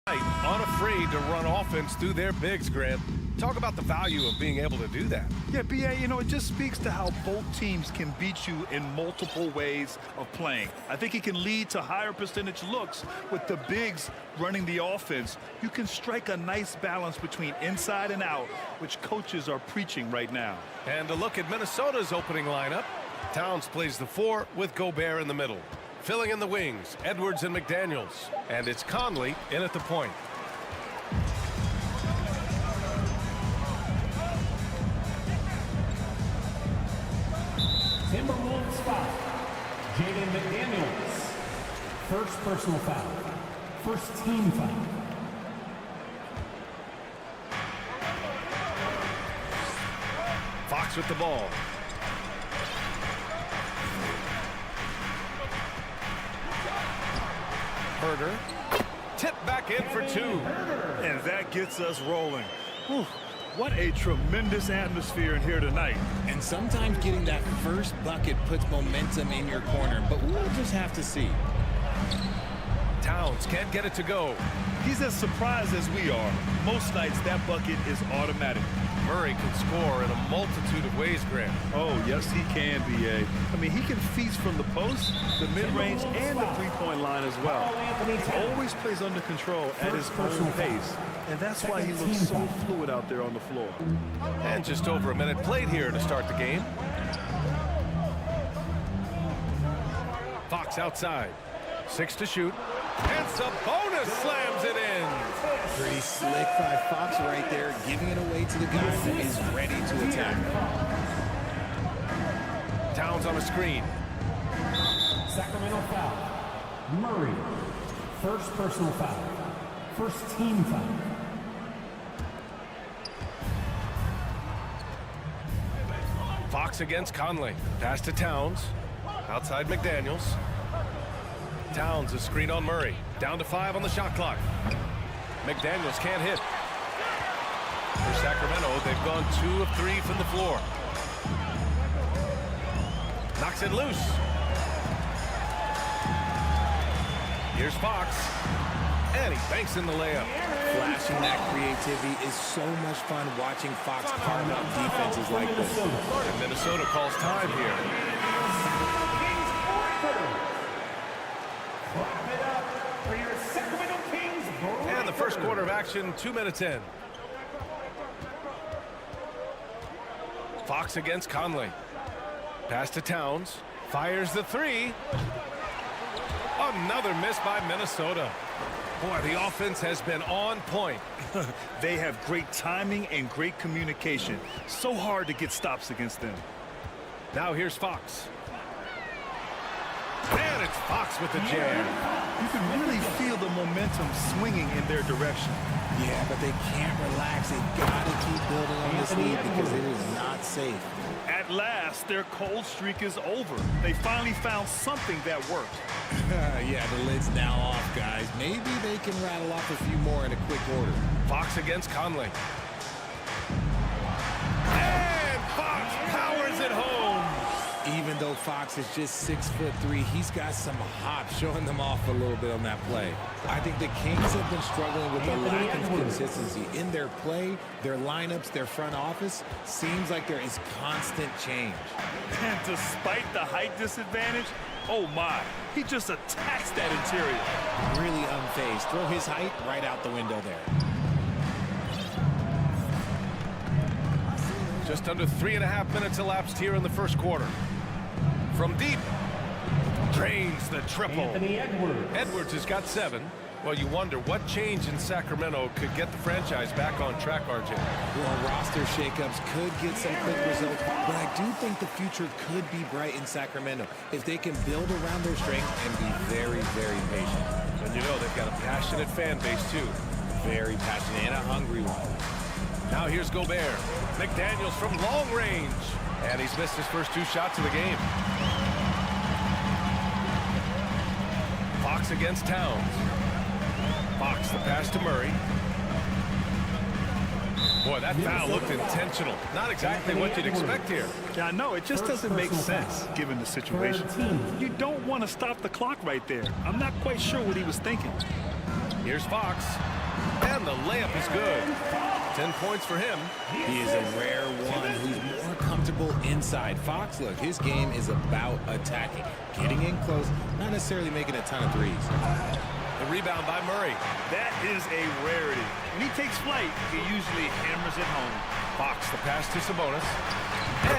Unafraid to run offense through their bigs, Grant. Talk about the value of being able to do that. Yeah, B.A., you know, it just speaks to how both teams can beat you in multiple ways of playing. I think it can lead to higher percentage looks with the bigs running the offense. You can strike a nice balance between inside and out, which coaches are preaching right now. And a look at Minnesota's opening lineup. Towns plays the 4 with Gobert in the middle. Filling in the wings, Edwards and McDaniels. And it's Conley in at the point. Timberwolves foul. Jaden McDaniels. First personal foul. First team foul. Fox with the ball. Herder. Tip back in for 2. And that gets us rolling. Whew. What a tremendous atmosphere in here tonight. And sometimes getting that first bucket puts momentum in your corner, but we'll just have to see. Towns can't get it to go. He's as surprised as we are. Most nights that bucket is automatic. Murray can score in a multitude of ways, Grant. Oh, yes, he can, B.A. I mean, he can feast from the post, the mid-range, and the three-point line as well. He always plays under control at his own pace, and that's why he looks so fluid out there on the floor. And just over a minute played here to start the game. Fox outside. 6 to shoot. And Sabonis slams it in. Pretty slick by Fox right there, giving it away to the guy who is ready to attack. Towns on a screen. Sacramento foul. Murray. First personal foul. First team foul. Fox against Conley. Pass to Towns. Outside McDaniels. Towns, a screen on Murray. Down to 5 on the shot clock. McDaniels can't hit. For Sacramento, they've gone 2 of 3 from the floor. Knocks it loose. Here's Fox. And he banks in the layup. Flashing that creativity is so much fun watching Fox carve up defenses like this. And Minnesota calls time here. And the first quarter of action, 2 minutes in. Fox against Conley. Pass to Towns. Fires the 3. Another miss by Minnesota. Boy, the offense has been on point. They have great timing and great communication. So hard to get stops against them. Now here's Fox. And it's Fox with the jam. You can really feel the momentum swinging in their direction. Yeah, but they can't relax. They've got to keep building on this lead because it is not safe. At last, their cold streak is over. They finally found something that worked. Yeah, the lid's now off, guys. Maybe they can rattle off a few more in a quick order. Fox against Conley. And Fox powers it home. Even though Fox is just 6'3", he's got some hop, showing them off a little bit on that play. I think the Kings have been struggling with the lack of consistency in their play, their lineups, their front office. Seems like there is constant change. And despite the height disadvantage, oh my, he just attacks that interior. Really unfazed. Throw his height right out the window there. Just under 3.5 minutes elapsed here in the first quarter. From deep, drains the triple. Edwards has got 7. Well, you wonder what change in Sacramento could get the franchise back on track, RJ. Well, roster shakeups could get some quick results, but I do think the future could be bright in Sacramento if they can build around their strengths and be very, very patient. And you know they've got a passionate fan base, too. Very passionate and a hungry one. Now here's Gobert. McDaniels from long range. And he's missed his first 2 shots of the game. Fox against Towns. Fox, the pass to Murray. Boy, that foul looked intentional. Not exactly what you'd expect here. Yeah, I know. It just doesn't make sense, given the situation. You don't want to stop the clock right there. I'm not quite sure what he was thinking. Here's Fox. And the layup is good. 10 points for him. He is a rare one who's more comfortable inside. Fox, look, his game is about attacking, getting in close, not necessarily making a ton of threes. The rebound by Murray. That is a rarity. When he takes flight, he usually hammers it home. Fox the pass to Sabonis.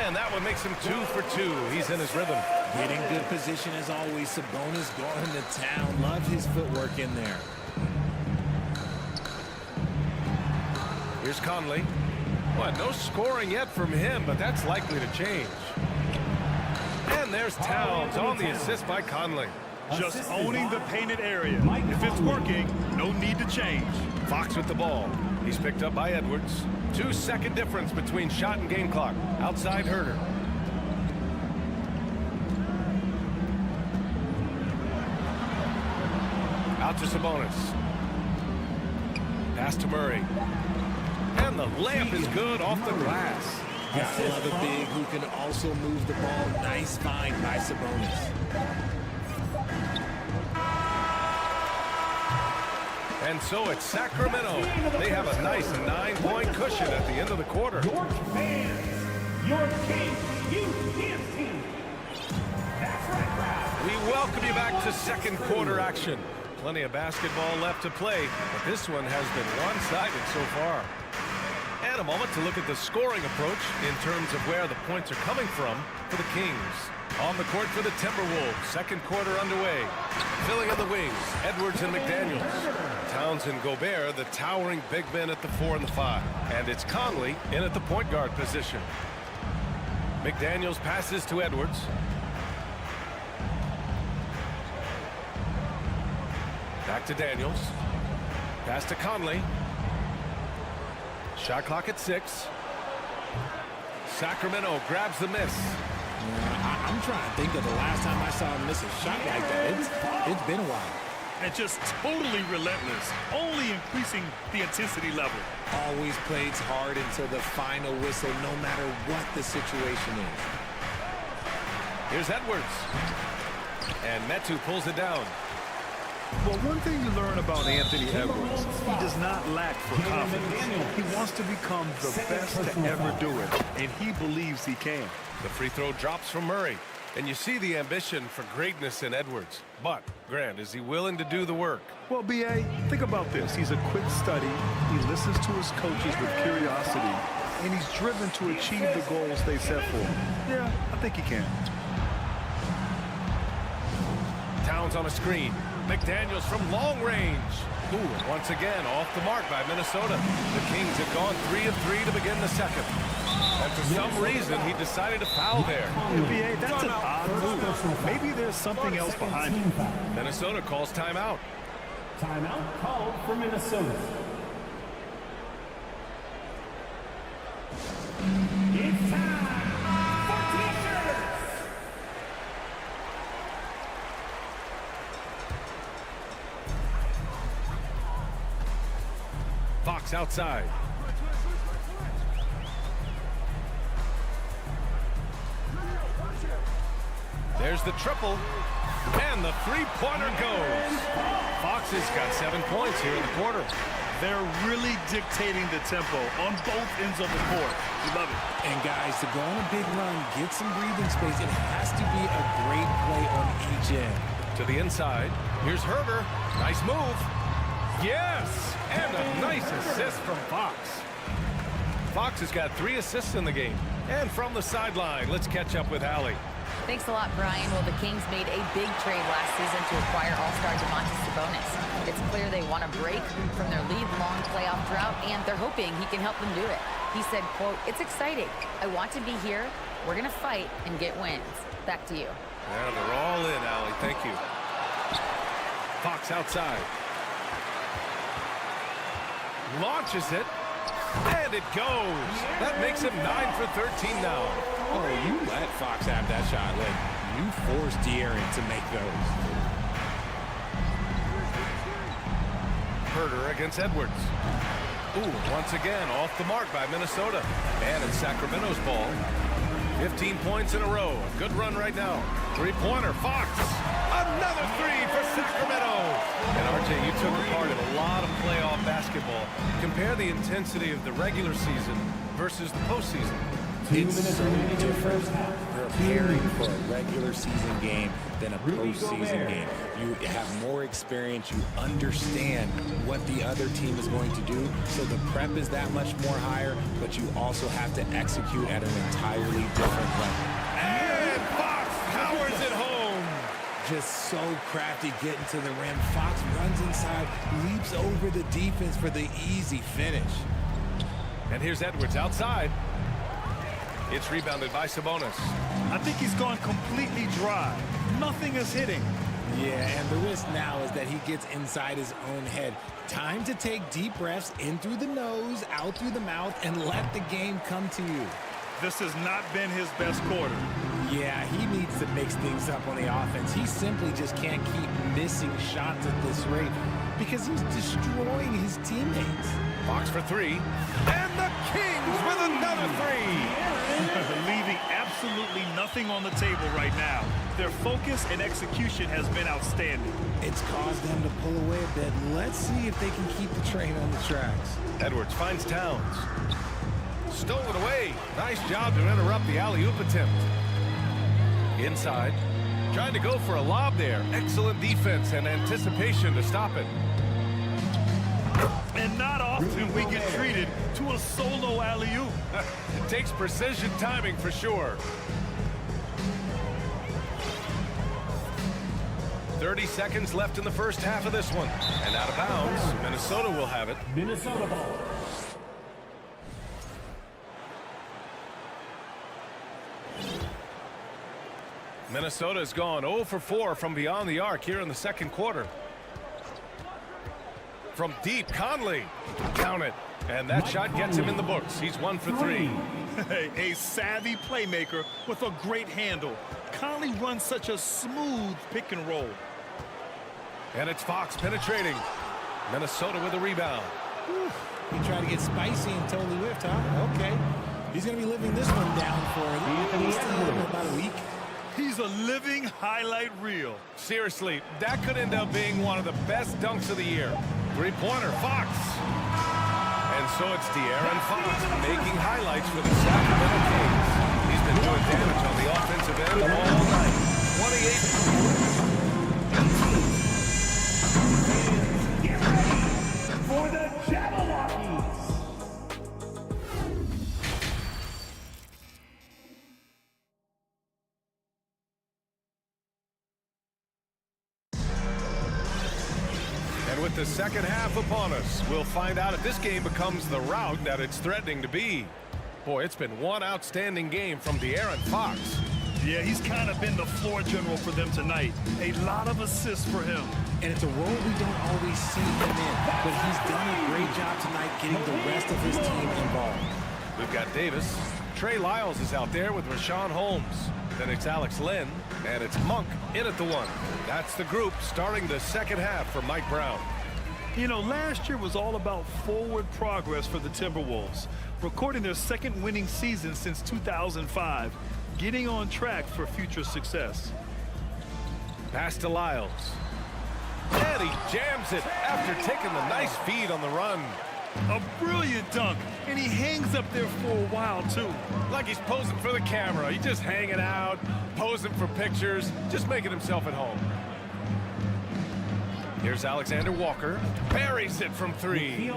And that one makes him 2 for 2. He's in his rhythm. Getting good position as always. Sabonis going to town. Love his footwork in there. Here's Conley. Well, no scoring yet from him, but that's likely to change. And there's Towns on the assist by Conley. Just owning the painted area. If it's working, no need to change. Fox with the ball. He's picked up by Edwards. 2-second difference between shot and game clock. Outside Herder. Out to Sabonis. Pass to Murray. And the layup is good off the glass. Gotta love a big who can also move the ball. Nice find by Sabonis. And so it's Sacramento. They have a nice 9-point cushion at the end of the quarter. Your fans, your king, you dance team. That's right, crowd. We welcome you back to second quarter action. Plenty of basketball left to play, but this one has been one-sided so far. And a moment to look at the scoring approach in terms of where the points are coming from for the Kings. On the court for the Timberwolves, second quarter underway. Filling in the wings, Edwards and McDaniels. Towns and Gobert, the towering big men at the 4 and the 5. And it's Conley in at the point guard position. McDaniels passes to Edwards. Back to Daniels. Pass to Conley. Shot clock at 6. Sacramento grabs the miss. I'm trying to think of the last time I saw him miss a shot like that. It's been a while. And just totally relentless, only increasing the intensity level. Always plays hard until the final whistle, no matter what the situation is. Here's Edwards. And Metu pulls it down. Well, one thing you learn about Anthony Edwards, he does not lack for confidence. He wants to become the best to ever do it, and he believes he can. The free throw drops from Murray. And you see the ambition for greatness in Edwards. But, Grant, is he willing to do the work? Well, B.A., think about this. He's a quick study. He listens to his coaches with curiosity, and he's driven to achieve the goals they set for him. Yeah, I think he can. Towns on a screen. McDaniels from long range. Ooh, once again, off the mark by Minnesota. The Kings have gone 3 of 3 to begin the second. And for some reason, he decided to foul there. B.A., that's an odd move. Maybe there's something else behind it. Minnesota calls timeout. Timeout called for Minnesota. It's time for T-shirts. Fox outside. There's the triple. And the three-pointer goes. Fox has got 7 points here in the quarter. They're really dictating the tempo on both ends of the court. We love it. And guys, to go on a big run, get some breathing space, it has to be a great play on each end. To the inside. Here's Herder. Nice move. Yes! And a nice assist from Fox. Fox has got 3 assists in the game. And from the sideline, let's catch up with Allie. Thanks a lot, Brian. Well, the Kings made a big trade last season to acquire all-star Sabonis. It's clear they want to break from their lead-long playoff drought, and they're hoping he can help them do it. He said, quote, "It's exciting. I want to be here. We're going to fight and get wins." Back to you. Yeah, they're all in, Allie. Thank you. Fox outside. Launches it. And it goes. That makes him 9 for 13 now. Oh, you let Fox have that shot. Like, you forced De'Aaron to make those. Herder against Edwards. Ooh, once again, off the mark by Minnesota. And it's Sacramento's ball. 15 points in a row. Good run right now. Three-pointer, Fox. Another three for Sacramento. And RJ, you took part in a lot of playoff basketball. Compare the intensity of the regular season versus the postseason. It's so different preparing for a regular season game than a postseason game. You have more experience. You understand what the other team is going to do. So the prep is that much more higher, but you also have to execute at an entirely different level. And Fox powers it home. Just so crafty getting to the rim. Fox runs inside, leaps over the defense for the easy finish. And here's Edwards outside. It's rebounded by Sabonis. I think he's gone completely dry. Nothing is hitting. Yeah, and the risk now is that he gets inside his own head. Time to take deep breaths in through the nose, out through the mouth, and let the game come to you. This has not been his best quarter. Yeah, he needs to mix things up on the offense. He simply just can't keep missing shots at this rate because he's destroying his teammates. Fox for three. And the Kings with another three. Leaving absolutely nothing on the table right now. Their focus and execution has been outstanding. It's caused them to pull away a bit. Let's see if they can keep the train on the tracks. Edwards finds Towns. Stolen away. Nice job to interrupt the alley-oop attempt. Inside. Trying to go for a lob there. Excellent defense and anticipation to stop it. And not often we get treated to a solo alley-oop. Takes precision timing for sure. 30 seconds left in the first half of this one. And out of bounds, Minnesota will have it. Minnesota ball. Minnesota has gone 0 for 4 from beyond the arc here in the second quarter. From deep, Conley. Count it. And that shot gets him in the books. He's 1 for 3. A savvy playmaker with a great handle. Conley runs such a smooth pick and roll. And it's Fox penetrating. Minnesota with a rebound. He tried to get spicy and totally whiffed, huh? Okay. He's going to be living this one down for at least about a week. He's a living highlight reel. Seriously, that could end up being one of the best dunks of the year. Three-pointer, Fox. And so it's De'Aaron Fox making highlights for the Sacramento Kings. He's been doing damage on the offensive end all night. 28. Get ready for the Jabberwockies. With the second half upon us, we'll find out if this game becomes the rout that it's threatening to be. Boy, it's been one outstanding game from De'Aaron Fox. Yeah, he's kind of been the floor general for them tonight. A lot of assists for him. And it's a role we don't always see him in, but he's done a great job tonight getting the rest of his team involved. We've got Davis. Trey Lyles is out there with Rashawn Holmes. Then it's Alex Len, and it's Monk in at the one. That's the group starting the second half for Mike Brown. You know, last year was all about forward progress for the Timberwolves, recording their second winning season since 2005, getting on track for future success. Pass to Lyles. And he jams it after taking the nice feed on the run. A brilliant dunk, and he hangs up there for a while, too. Like he's posing for the camera. He's just hanging out, posing for pictures, just making himself at home. Here's Alexander Walker. Buries it from three. So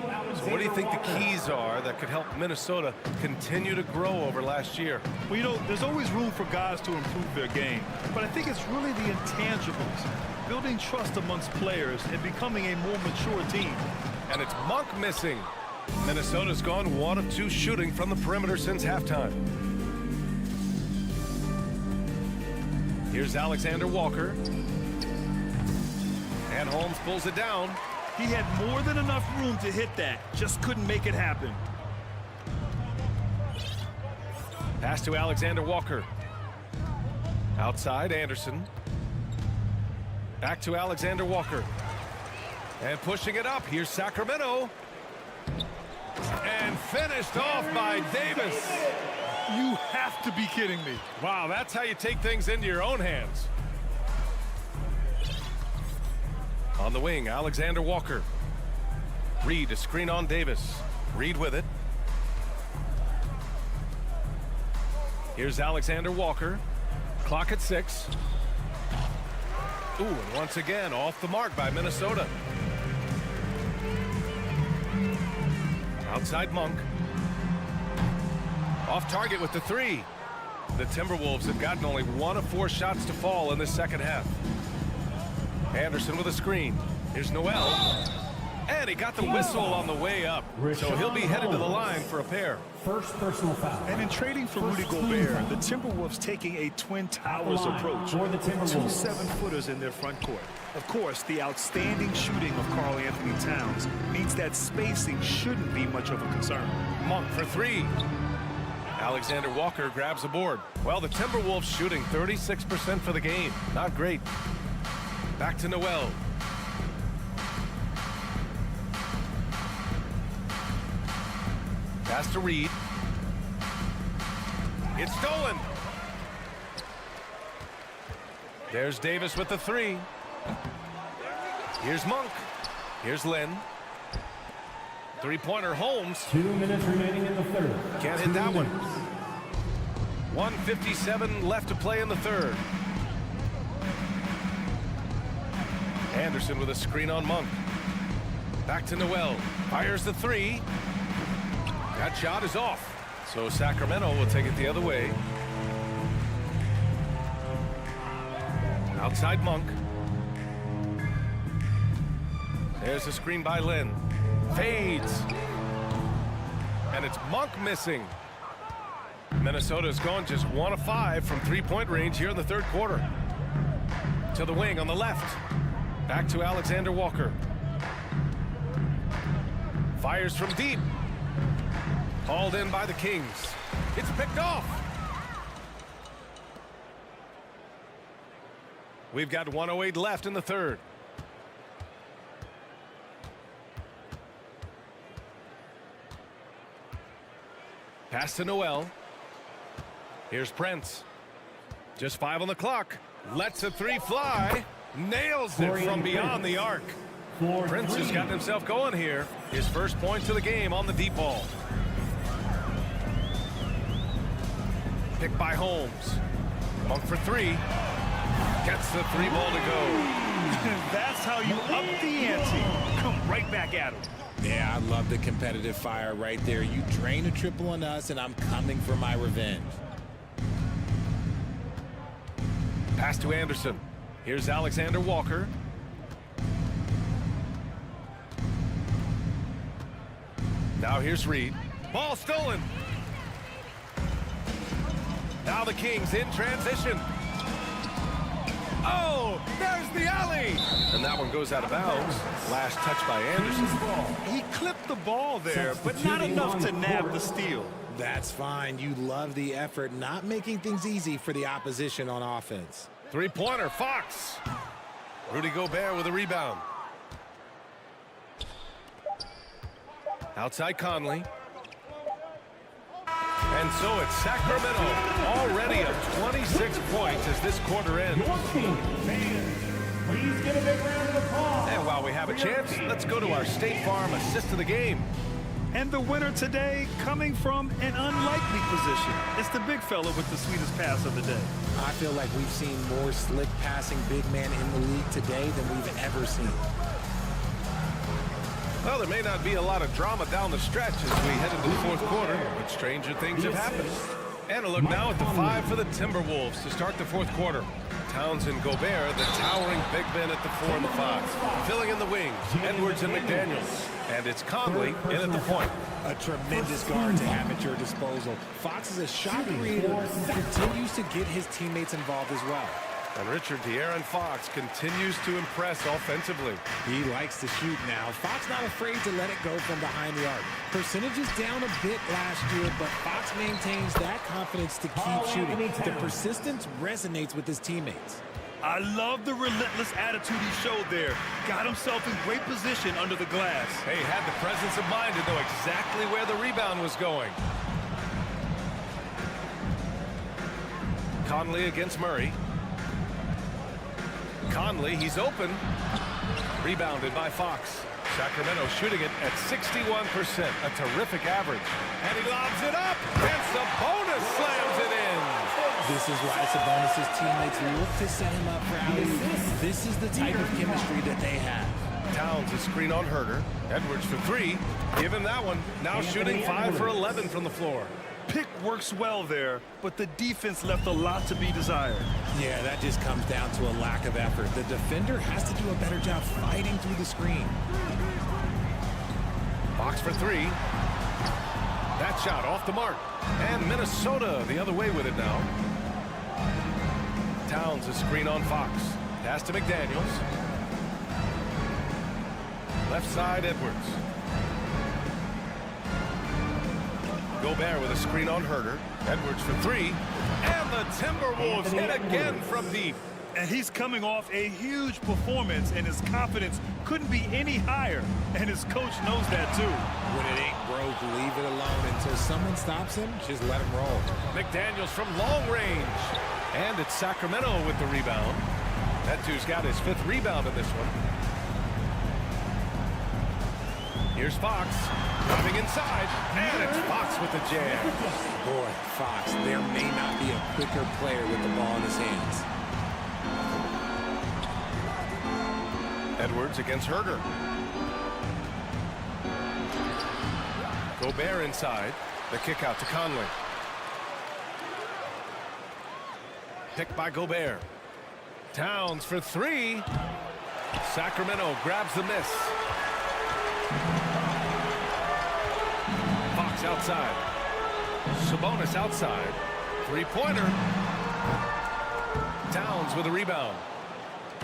what do you think the keys are that could help Minnesota continue to grow over last year? Well, you know, there's always room for guys to improve their game. But I think it's really the intangibles. Building trust amongst players and becoming a more mature team. And it's Monk missing. Minnesota's gone 1 of 2 shooting from the perimeter since halftime. Here's Alexander Walker. And Holmes pulls it down. He had more than enough room to hit that. Just couldn't make it happen. Pass to Alexander Walker. Outside, Anderson. Back to Alexander Walker. And pushing it up. Here's Sacramento. And finished off by Davis. You have to be kidding me. Wow, that's how you take things into your own hands. On the wing, Alexander Walker. Reed, a screen on Davis. Reed with it. Here's Alexander Walker. Clock at 6. Ooh, and once again, off the mark by Minnesota. Outside Monk. Off target with the 3. The Timberwolves have gotten only 1 of 4 shots to fall in this second half. Anderson with a screen. Here's Noel. And he got the whistle on the way up. So he'll be headed to the line for a pair. First personal foul. And in trading for Rudy Gobert, the Timberwolves taking a Twin Towers approach. For the Timberwolves. 2 7-footers in their front court. Of course, the outstanding shooting of Karl Anthony Towns means that spacing shouldn't be much of a concern. Monk for 3. Alexander Walker grabs a board. Well, the Timberwolves shooting 36% for the game. Not great. Back to Noel. Pass to Reed. It's stolen. There's Davis with the 3. Here's Monk. Here's Lynn. Three-pointer Holmes. 2 minutes remaining in the third. Can't hit that one. 1:57 left to play in the third. Anderson with a screen on Monk. Back to Noel. Fires the 3. That shot is off. So Sacramento will take it the other way. Outside Monk. There's a screen by Lynn. Fades. And it's Monk missing. Minnesota's gone just 1 of 5 from 3-point range here in the third quarter. To the wing on the left. Back to Alexander Walker. Fires from deep. Hauled in by the Kings. It's picked off. We've got 1:08 left in the third. Pass to Noel. Here's Prince. Just 5 on the clock. Lets a 3 fly. Nails it from beyond the arc. Prince has gotten himself going here. His first point to the game on the deep ball. Picked by Holmes. Monk for 3. Gets the 3 ball to go. That's how you up the ante. Come right back at him. Yeah, I love the competitive fire right there. You drain a triple on us, and I'm coming for my revenge. Pass to Anderson. Here's Alexander Walker. Now here's Reed. Ball stolen. Now the Kings in transition. Oh, there's the alley. And that one goes out of bounds. Last touch by Anderson. He clipped the ball there, but not enough to nab the steal. That's fine. You love the effort, not making things easy for the opposition on offense. Three-pointer, Fox. Rudy Gobert with a rebound. Outside Conley. And so it's Sacramento already up 26 points as this quarter ends. Your team, fans, please give a big round of applause. And while we have a chance, let's go to our State Farm assist of the game. And the winner today coming from an unlikely position. It's the big fella with the sweetest pass of the day. I feel like we've seen more slick passing big man in the league today than we've ever seen. Well, there may not be a lot of drama down the stretch as we head into the fourth quarter, but stranger things have happened. And a look now at the 5 for the Timberwolves to start the fourth quarter. Towns and Gobert, the towering big men at the 4 and the 5. Filling in the wings, Edwards and McDaniels. And it's Conley in at the point. A tremendous guard to have at your disposal. Fox is a shot creator who continues to get his teammates involved as well. And Richard De'Aaron Fox continues to impress offensively. He likes to shoot now. Fox not afraid to let it go from behind the arc. Percentage is down a bit last year, but Fox maintains that confidence to keep shooting. The persistence resonates with his teammates. I love the relentless attitude he showed there. Got himself in great position under the glass. Hey, had the presence of mind to know exactly where the rebound was going. Conley against Murray. Conley, he's open. Rebounded by Fox. Sacramento shooting it at 61%, a terrific average. And he lobs it up, and Sabonis slams it in. This is why Sabonis' teammates look to set him up for alley-oop. This is the type of chemistry that they have. Towns a screen on Herder. Edwards for three. Give him that one. Now shooting 5 for 11 from the floor. Pick works well there, but the defense left a lot to be desired. Yeah, that just comes down to a lack of effort. The defender has to do a better job fighting through the screen. Fox for three. That shot off the mark. And Minnesota the other way with it now. Towns a screen on Fox. Pass to McDaniels. Left side, Edwards. Gobert with a screen on Herder. Edwards for three. And the Timberwolves hit again from deep. And he's coming off a huge performance, and his confidence couldn't be any higher. And his coach knows that, too. When it ain't broke, leave it alone until someone stops him. Just let him roll. McDaniels from long range. And it's Sacramento with the rebound. That dude's got his 5th rebound in this one. Here's Fox. Driving inside. And it's Fox with the jam. Boy, Fox, there may not be a quicker player with the ball in his hands. Edwards against Herder. Gobert inside. The kick out to Conley. Picked by Gobert. Towns for three. Sacramento grabs the miss. Fox outside. Sabonis outside. Three-pointer. Towns with a rebound.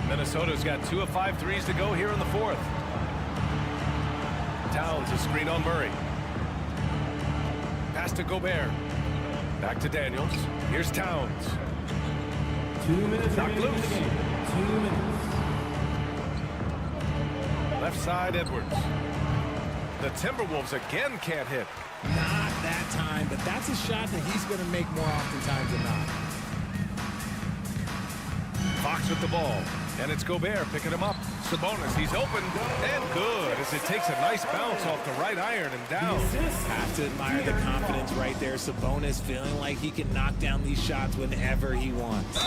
Minnesota's got 2 of 5 threes to go here in the 4th. Towns a screen on Murray. Pass to Gobert. Back to Daniels. Here's Towns. 2 minutes. Knocked loose. 2 minutes. Left side, Edwards. The Timberwolves again can't hit. Not that time, but that's a shot that he's going to make more oftentimes than not. Fox with the ball. And it's Gobert picking him up. Sabonis, he's open and good as it takes a nice bounce off the right iron and down. Have to admire the confidence right there. Sabonis feeling like he can knock down these shots whenever he wants.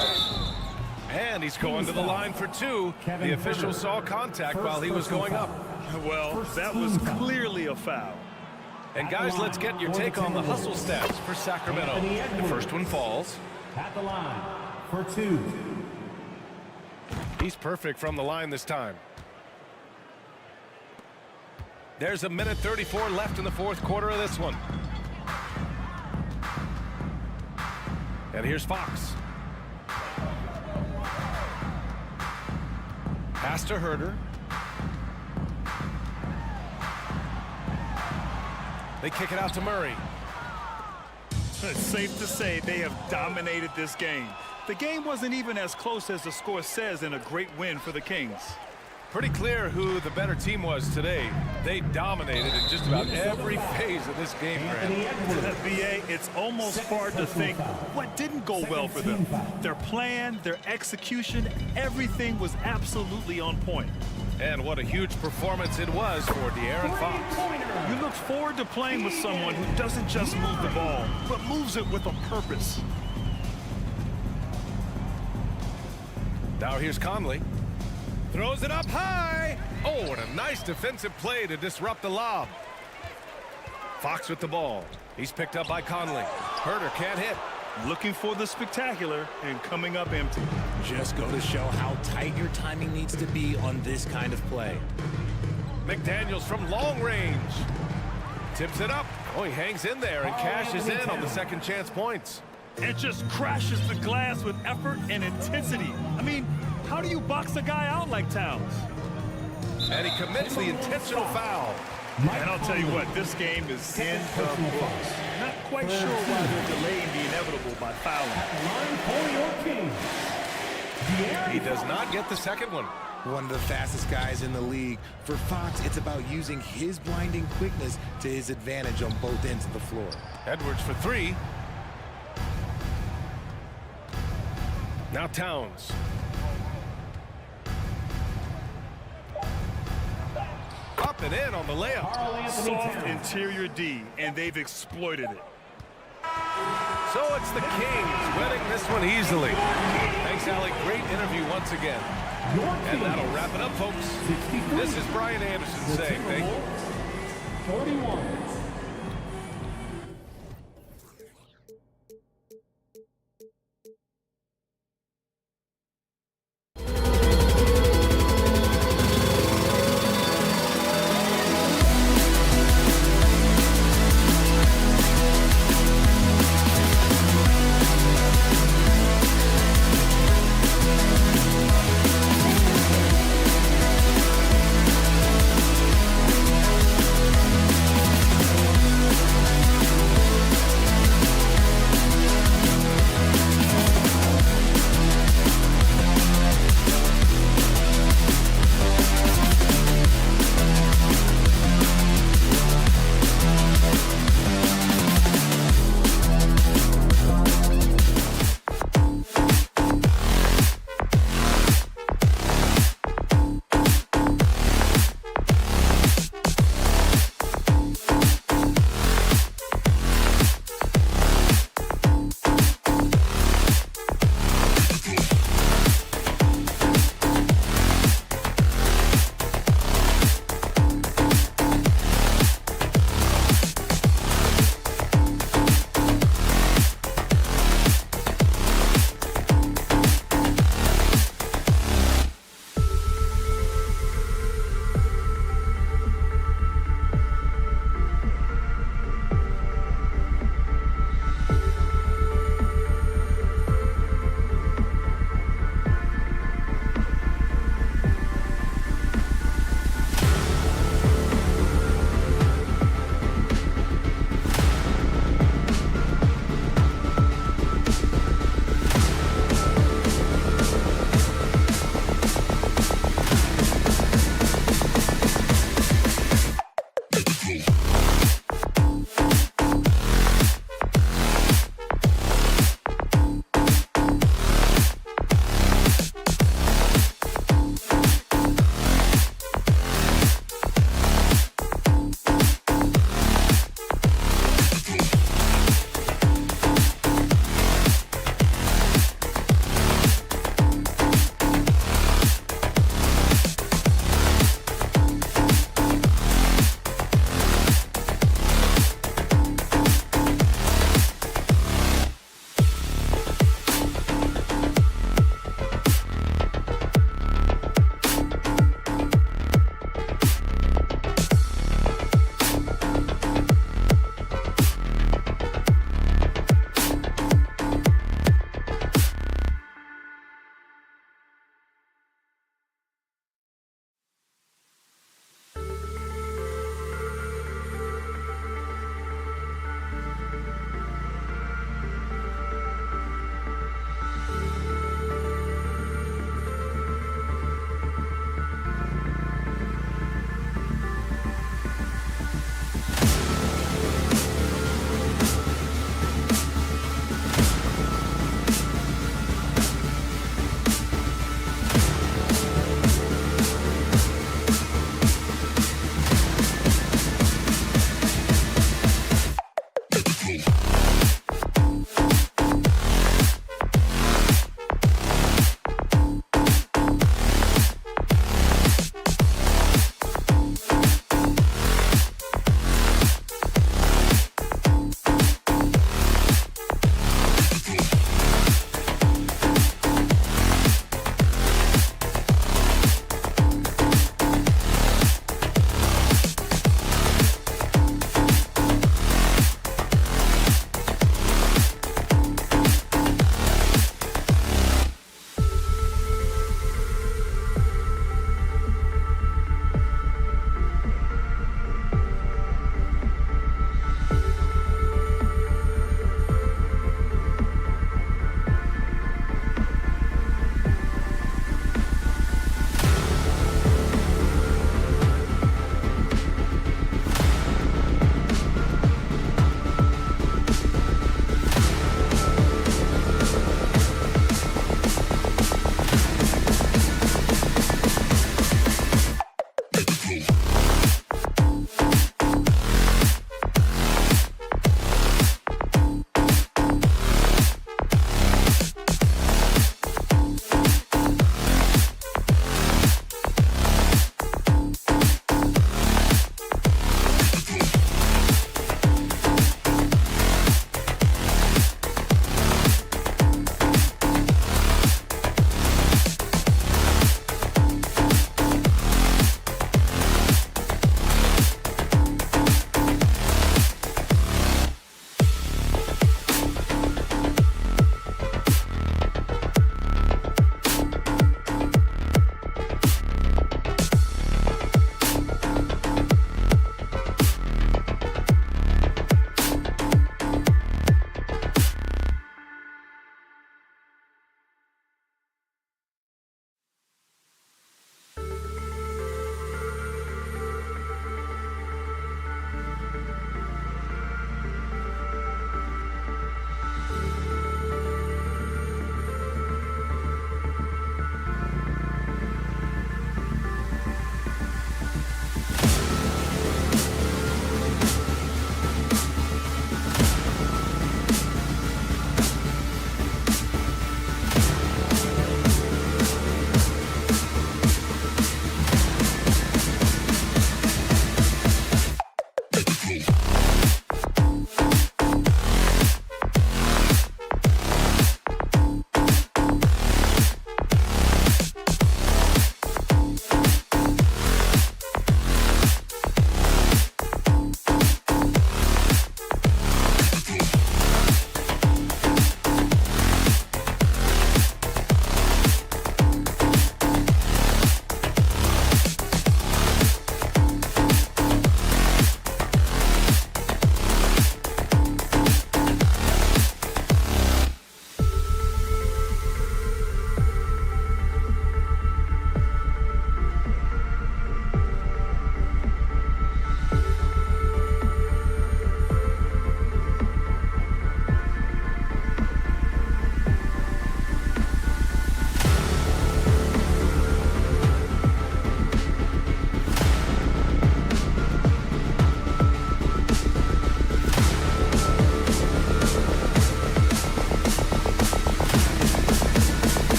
And he's going to the line for 2. The official saw contact while he was going up. Well, that was clearly a foul. And guys, let's get your take on the hustle stats for Sacramento. The first one falls. At the line for 2. He's perfect from the line this time. There's 1:34 left in the 4th quarter of this one. And here's Fox. Pass to Herder. They kick it out to Murray. It's safe to say they have dominated this game. The game wasn't even as close as the score says in a great win for the Kings. Pretty clear who the better team was today. They dominated in just about every phase of this game, Grant. B.A., it's almost hard to think what didn't go well for them. Their plan, their execution, everything was absolutely on point. And what a huge performance it was for De'Aaron Fox. You look forward to playing with someone who doesn't just move the ball, but moves it with a purpose. Now here's Conley. Throws it up high. Oh, what a nice defensive play to disrupt the lob. Fox with the ball. He's picked up by Conley. Herder can't hit. Looking for the spectacular and coming up empty. Just go to show how tight your timing needs to be on this kind of play. McDaniels from long range. Tips it up. Oh, he hangs in there and cashes in on the second chance points. And just crashes the glass with effort and intensity. I mean, how do you box a guy out like Towns? And he commits the intentional foul. And I'll tell you what, this game is in the books. Not quite sure why they're delaying the inevitable by fouling. Line for your Kings. He does not get the second one. One of the fastest guys in the league. For Fox, it's about using his blinding quickness to his advantage on both ends of the floor. Edwards for three. Now Towns. Up and in on the layup. Soft interior D, and they've exploited it. So it's the Kings winning this one easily. Thanks, Allie. Great interview once again. And that'll wrap it up, folks. This is Brian Anderson saying thank you. 41.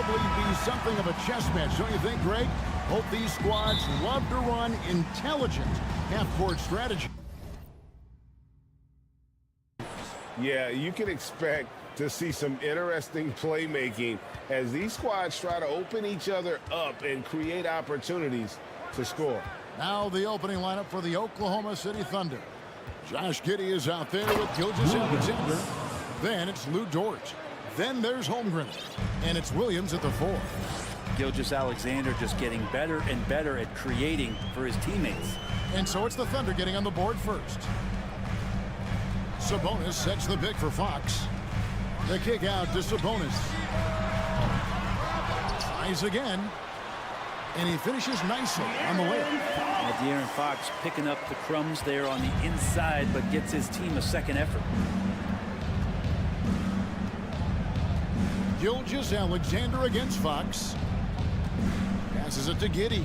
probably be something of a chess match, don't you think, Greg? Both these squads love to run intelligent half-court strategy. Yeah, you can expect to see some interesting playmaking as these squads try to open each other up and create opportunities to score. Now the opening lineup for the Oklahoma City Thunder. Josh Giddey is out there with Gilgeous-Alexander. Then it's Lou Dort. Then there's Holmgren. And it's Williams at the 4. Gilgeous-Alexander just getting better and better at creating for his teammates. And so it's the Thunder getting on the board first. Sabonis sets the pick for Fox. The kick out to Sabonis. Tries again. And he finishes nicely on the layup. De'Aaron Fox picking up the crumbs there on the inside, but gets his team a second effort. Gilgeous-Alexander against Fox. Passes it to Giddey.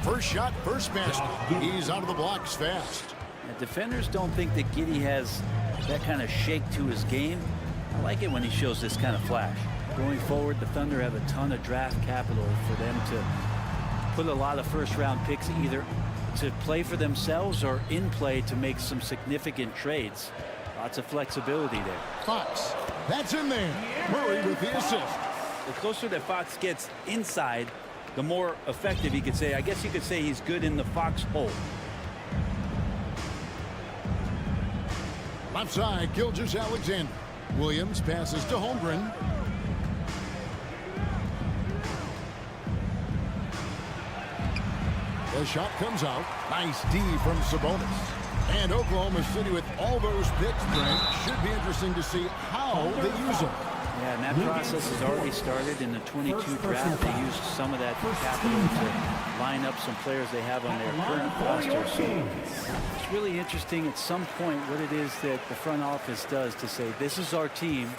First shot, first basket. He's out of the blocks fast. Now, defenders don't think that Giddey has that kind of shake to his game. I like it when he shows this kind of flash. Going forward, the Thunder have a ton of draft capital for them to put a lot of first-round picks either to play for themselves or in play to make some significant trades. Lots of flexibility there. Fox, that's in there. Murray with the assist. The closer that Fox gets inside, the more effective he could say. I guess you could say he's good in the Fox hole. Left side, Gilgeous-Alexander. Williams passes to Holmgren. The shot comes out. Nice D from Sabonis. And Oklahoma City with all those picks, Brent, should be interesting to see how they use them. Yeah, and that process has already started in the 22 draft. They used some of that capital to line up some players they have on their current roster. So it's really interesting at some point what it is that the front office does to say, this is our team,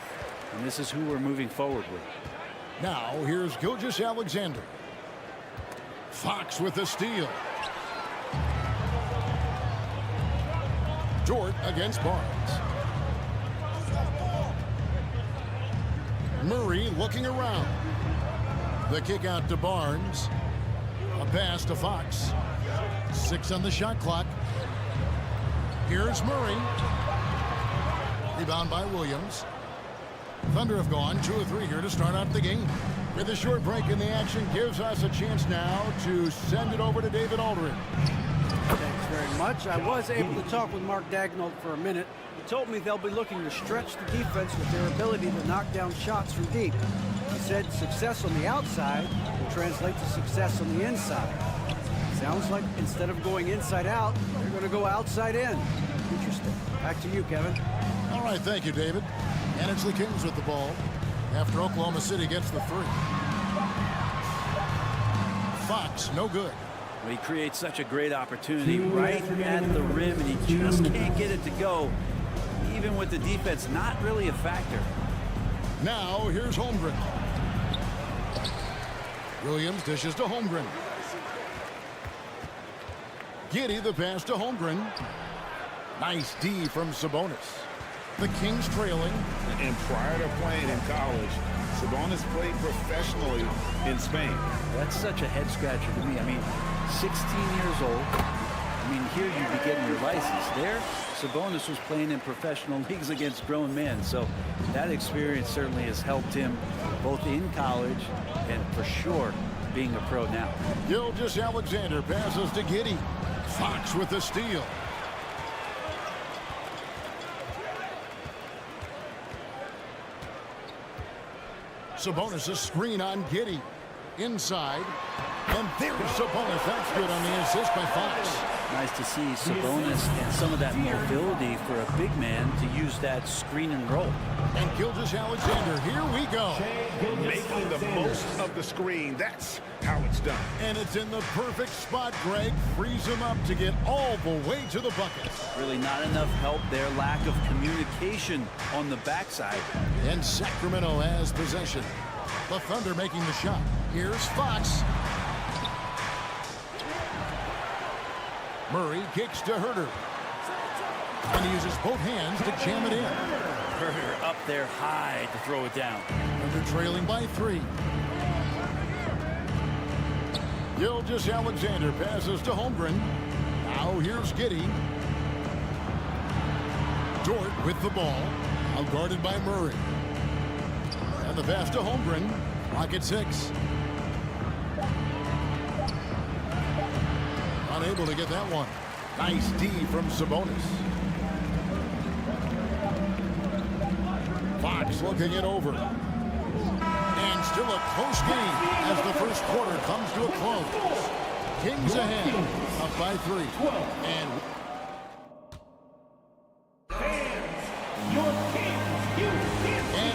and this is who we're moving forward with. Now, here's Gilgeous-Alexander. Fox with the steal. Dort against Barnes. Murray looking around. The kick out to Barnes. A pass to Fox. 6 on the shot clock. Here's Murray. Rebound by Williams. Thunder have gone 2 of 3 here to start out the game. With a short break in the action gives us a chance now to send it over to David Aldridge. Thanks very much. I was able to talk with Mark Daigneault for a minute. He told me they'll be looking to stretch the defense with their ability to knock down shots from deep. He said success on the outside will translate to success on the inside. Sounds like instead of going inside out, they're going to go outside in. Interesting. Back to you, Kevin. All right, thank you, David. And it's the Kings with the ball after Oklahoma City gets the 3. Fox, no good. Well, he creates such a great opportunity right at the rim, and he just can't get it to go. Even with the defense not really a factor. Now here's Holmgren. Williams dishes to Holmgren. Giddey the pass to Holmgren. Nice D from Sabonis. The Kings trailing. And prior to playing in college, Sabonis played professionally in Spain. That's such a head scratcher to me. I mean, 16 years old. I mean, here you'd be getting your license. There, Sabonis was playing in professional leagues against grown men. So that experience certainly has helped him both in college and for sure being a pro now. Gilgeous-Alexander passes to Giddey. Fox with the steal. Sabonis a screen on Giddey. Inside. And there's Sabonis. That's good on the assist by Fox. Nice to see Sabonis and some of that mobility for a big man to use that screen and roll. And Gilgeous-Alexander, here we go. Making the most of the screen. That's how it's done. And it's in the perfect spot, Greg. Frees him up to get all the way to the bucket. Really not enough help there. Lack of communication on the backside. And Sacramento has possession. The Thunder making the shot. Here's Fox. Murray kicks to Herter. And he uses both hands to jam it in. Herder up there high to throw it down. They're trailing by 3. Gilgeous-Alexander passes to Holmgren. Now here's Giddey. Dort with the ball. Now guarded by Murray. And the pass to Holmgren. Clock at 6. Unable to get that one. Nice D from Sabonis. Fox looking it over. And still a close game as the first quarter comes to a close. Kings ahead, up by 3. And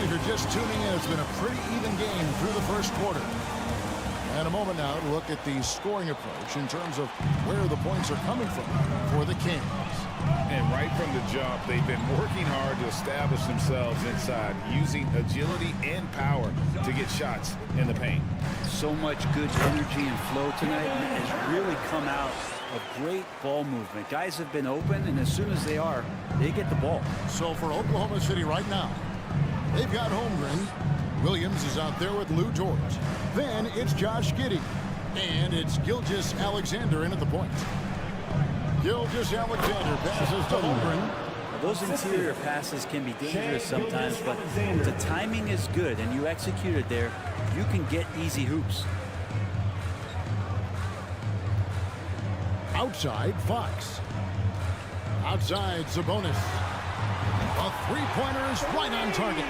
if you're just tuning in, it's been a pretty even game through the first quarter. And a moment now to look at the scoring approach in terms of where the points are coming from for the Kings. And right from the jump, they've been working hard to establish themselves inside, using agility and power to get shots in the paint. So much good energy and flow tonight has really come out of great ball movement. Guys have been open, and as soon as they are, they get the ball. So for Oklahoma City right now, they've got Holmgren. Williams is out there with Lou Dort. Then it's Josh Giddey. And it's Gilgeous-Alexander in at the point. Gilgeous-Alexander passes to Holmgren. Those interior passes can be dangerous sometimes, but if the timing is good and you execute it there, you can get easy hoops. Outside, Fox. Outside, Sabonis. A three-pointer is right on target.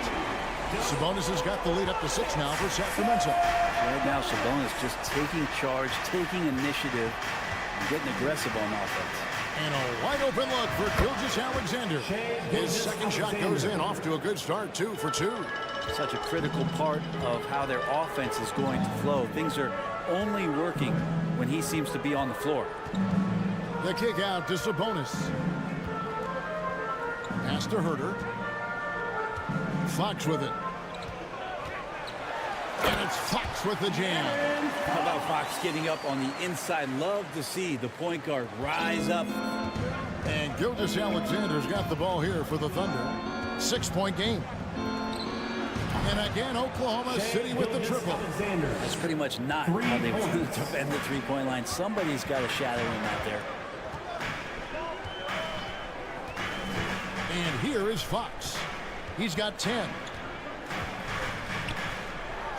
Sabonis has got the lead up to 6 now for Sacramento. Right now, Sabonis just taking charge, taking initiative, and getting aggressive on offense. And a wide-open look for Gilgeous-Alexander. His second shot goes in, off to a good start, 2 for 2. Such a critical part of how their offense is going to flow. Things are only working when he seems to be on the floor. The kick out to Sabonis. Pass to Herder. Fox with it. And it's Fox with the jam. How about Fox getting up on the inside? Love to see the point guard rise up. And Gilgeous-Alexander's got the ball here for the Thunder. 6-point game. And again, Oklahoma City with the triple. That's pretty much not how they want to defend the three-point line. Somebody's got to shadow him out there. And here is Fox. He's got 10.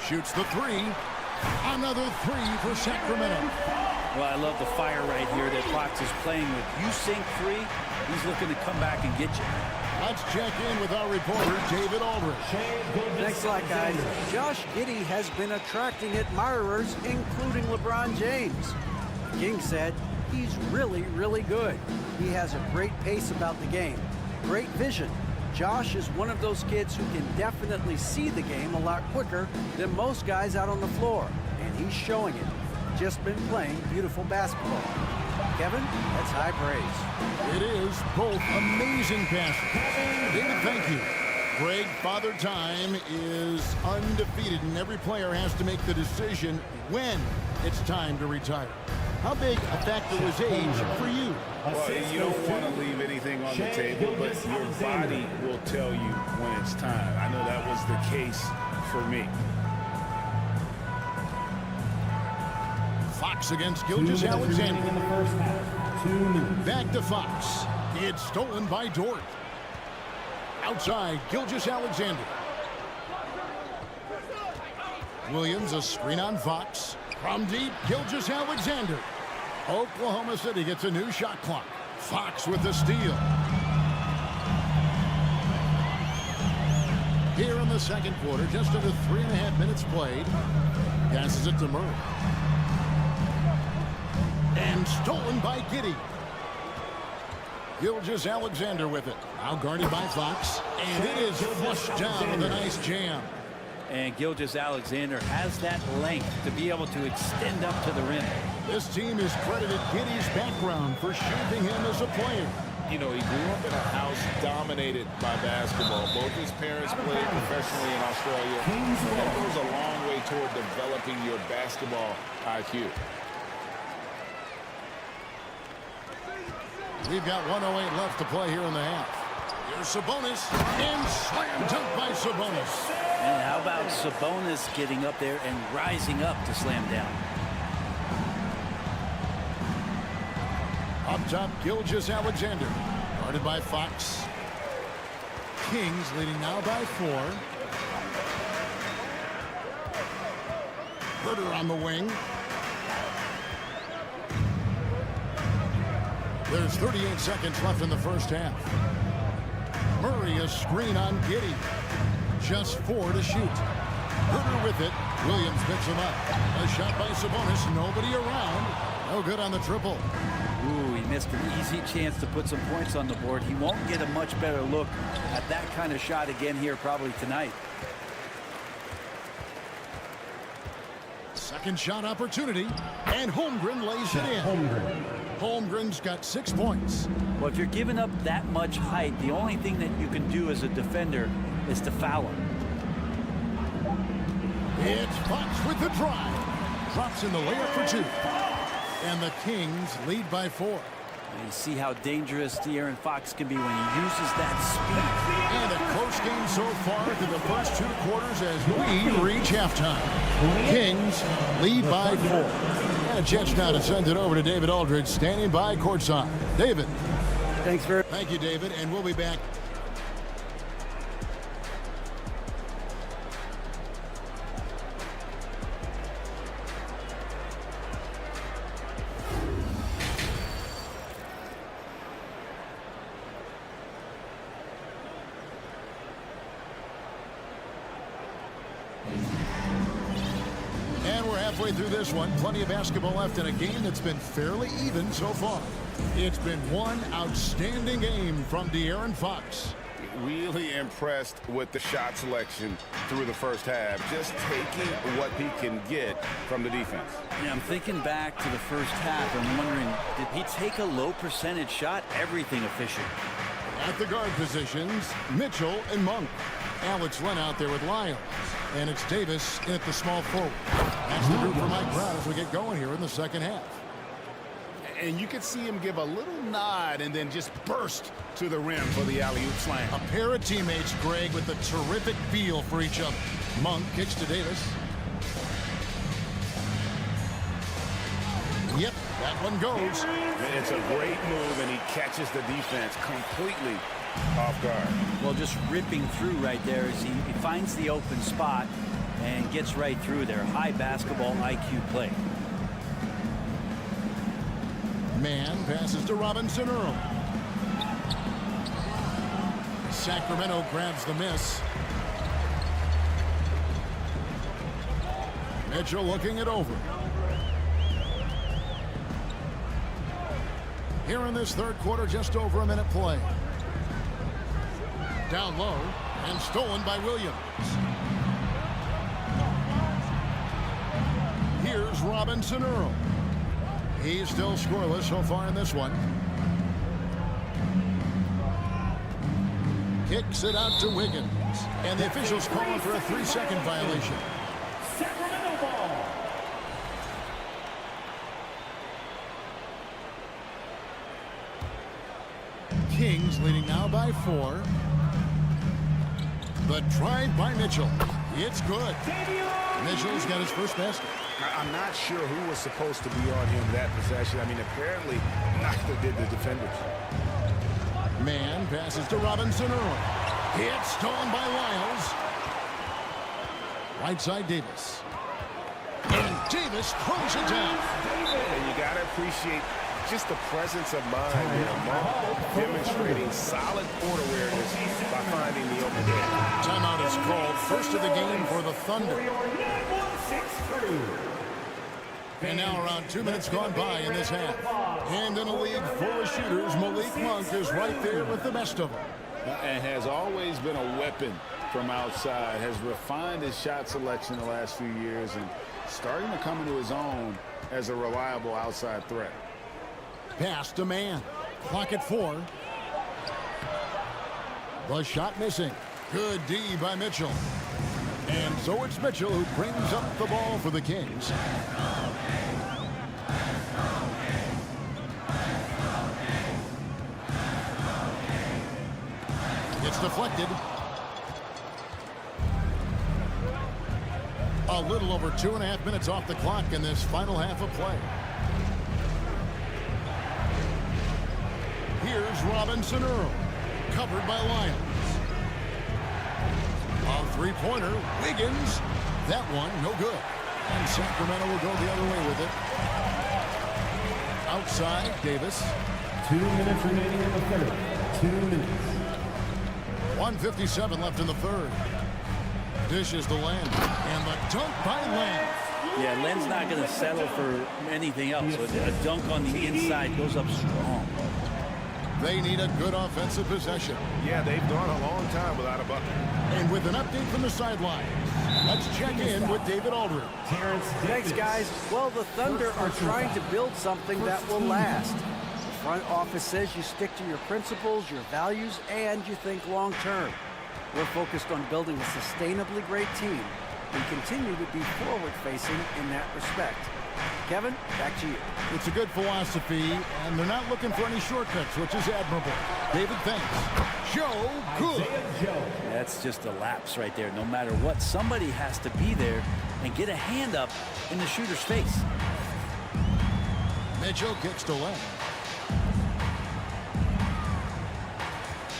Shoots the 3. Another 3 for Sacramento. Well, I love the fire right here that Fox is playing with. You sink 3, he's looking to come back and get you. Let's check in with our reporter, David Aldridge. Thanks a lot, guys. Josh Giddey has been attracting admirers, including LeBron James. The King said he's really, really good. He has a great pace about the game, great vision. Josh is one of those kids who can definitely see the game a lot quicker than most guys out on the floor, and he's showing it. Just been playing beautiful basketball. Kevin, that's high praise. It is both amazing passes. David, thank you. Greg, Father Time is undefeated, and every player has to make the decision when it's time to retire. How big a factor was age for you? Well, you don't want to leave anything on the table, but your body will tell you when it's time. I know that was the case for me. Fox against Gilgeous-Alexander. In the first half, 2 minutes. Back to Fox. It's stolen by Dort. Outside, Gilgeous-Alexander. Williams, a screen on Fox. From deep, Gilgeous-Alexander. Oklahoma City gets a new shot clock. Fox with the steal. Here in the second quarter, just under 3.5 minutes played. Passes it to Murray. And stolen by Giddey. Gilgeous-Alexander with it. Now guarded by Fox. And it is flushed down with a nice jam. And Gilgeous-Alexander has that length to be able to extend up to the rim. This team is credited Giddey's background for shaping him as a player. You know, he grew up in a house dominated by basketball. Both his parents played professionally in Australia. That goes a long way toward developing your basketball IQ. We've got 1:08 left to play here in the half. Here's Sabonis, and slam dunk by Sabonis. And how about Sabonis getting up there and rising up to slam down? Up top, Gilgeous-Alexander, guarded by Fox. Kings leading now by 4. Herter on the wing. There's 38 seconds left in the first half. Murray, a screen on Giddey. Just 4 to shoot. Herter with it. Williams picks him up. A shot by Sabonis. Nobody around. No good on the triple. Ooh, he missed an easy chance to put some points on the board. He won't get a much better look at that kind of shot again here probably tonight. Second shot opportunity, and Holmgren lays it in. Holmgren's got 6 points. Well, if you're giving up that much height, the only thing that you can do as a defender is to foul him. It's Fox with the drive. Drops in the layup for 2. And the Kings lead by 4. And you see how dangerous De'Aaron Fox can be when he uses that speed. And a close game so far through the first 2 quarters as we reach halftime. Kings lead by 4. And a chance now to send it over to David Aldridge, standing by courtside. David. Thank you, David, and we'll be back. Through this one, plenty of basketball left in a game that's been fairly even so far. It's been one outstanding game from De'Aaron Fox. Really impressed with the shot selection through the first half, just taking what he can get from the defense. Yeah, I'm thinking back to the first half. I'm wondering, did he take a low percentage shot? Everything efficient. At the guard positions, Mitchell and Monk. Alex Len out there with Lyons. And it's Davis in at the small forward. That's the group for Mike Brown as we get going here in the second half. And you can see him give a little nod and then just burst to the rim for the alley-oop slam. A pair of teammates, Greg, with a terrific feel for each other. Monk kicks to Davis. Yep, that one goes. It's a great move, and he catches the defense completely off guard. Well, just ripping through right there as he finds the open spot and gets right through there. High basketball IQ play. Man passes to Robinson Earl. Sacramento grabs the miss. Mitchell looking it over. Here in this third quarter, just over a minute play. Down low and stolen by Williams. Here's Robinson Earl. He's still scoreless so far in this one. Kicks it out to Wiggins. And the officials calling for a 3-second violation. Sacramento ball. Kings leading now by 4. The drive by Mitchell. It's good. Mitchell's got his first basket. I'm not sure who was supposed to be on him that possession. I mean, apparently neither did the defenders. Man passes to Robinson Earl. It's stolen by Lyles. Right side Davis. And Davis throws it down. And you got to appreciate just the presence of mind here, demonstrating solid court awareness by finding the open man. Timeout is called. First of the game for the Thunder. And now around 2 minutes gone by in this half. And in a league full of shooters, Malik Monk is right there with the best of them. And has always been a weapon from outside. Has refined his shot selection the last few years and starting to come into his own as a reliable outside threat. Pass to Man. Clock at 4. The shot missing. Good D by Mitchell. And so it's Mitchell who brings up the ball for the Kings. It's deflected. A little over 2.5 minutes off the clock in this final half of play. Here's Robinson Earl, covered by Lyons. A three-pointer, Wiggins. That one, no good. And Sacramento will go the other way with it. Outside, Davis. 2 minutes remaining in the third. 2 minutes. 1:57 left in the third. Dishes to Len. And the dunk by Len. Yeah, Len's not going to settle for anything else. So a dunk on the inside goes up strong. They need a good offensive possession. Yeah, they've gone a long time without a bucket. And with an update from the sideline, let's check in with David Aldridge. Thanks, guys. Well, the Thunder are trying to build something that will last. The front office says you stick to your principles, your values, and you think long term. We're focused on building a sustainably great team and continue to be forward-facing in that respect. Kevin, back to you. It's a good philosophy, and they're not looking for any shortcuts, which is admirable. David, thanks. Joe, good. That's just a lapse right there. No matter what, somebody has to be there and get a hand up in the shooter's face. Mitchell kicks to Len.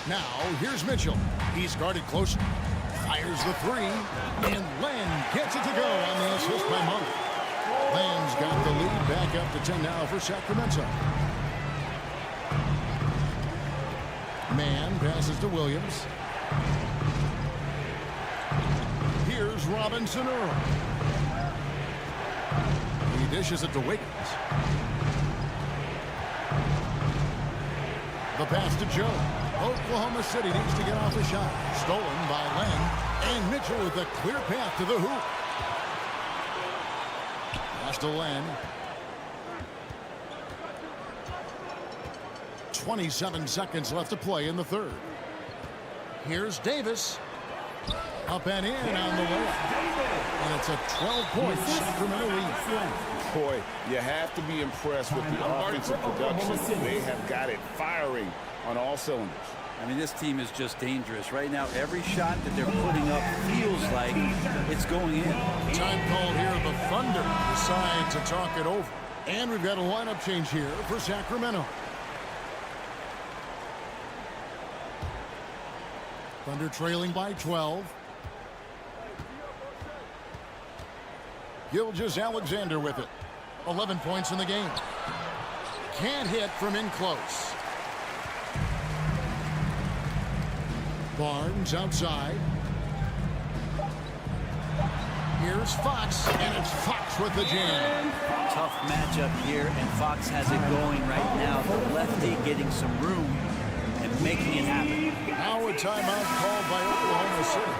Now, here's Mitchell. He's guarded closely. Fires the three, and Len gets it to go on the assist by Monk. Len's got the lead back up to 10 now for Sacramento. Man passes to Williams. Here's Robinson Earl. He dishes it to Wiggins. The pass to Joe. Oklahoma City needs to get off the shot. Stolen by Len. And Mitchell with a clear path to the hoop. Pass to Len. 27 seconds left to play in the third. Here's Davis. Up and in on the way. And it's a 12-point Sacramento lead. Boy, you have to be impressed with the offensive production. They have got it firing on all cylinders. I mean, this team is just dangerous. Right now, every shot that they're putting up feels like it's going in. Time called here. The Thunder decide to talk it over. And we've got a lineup change here for Sacramento. Thunder trailing by 12. Gilgeous-Alexander with it. 11 points in the game. Can't hit from in close. Barnes outside. Here's Fox, and it's Fox with the jam. Tough matchup here, and Fox has it going right now. The lefty getting some room and making it happen. Now a timeout called by Oklahoma City.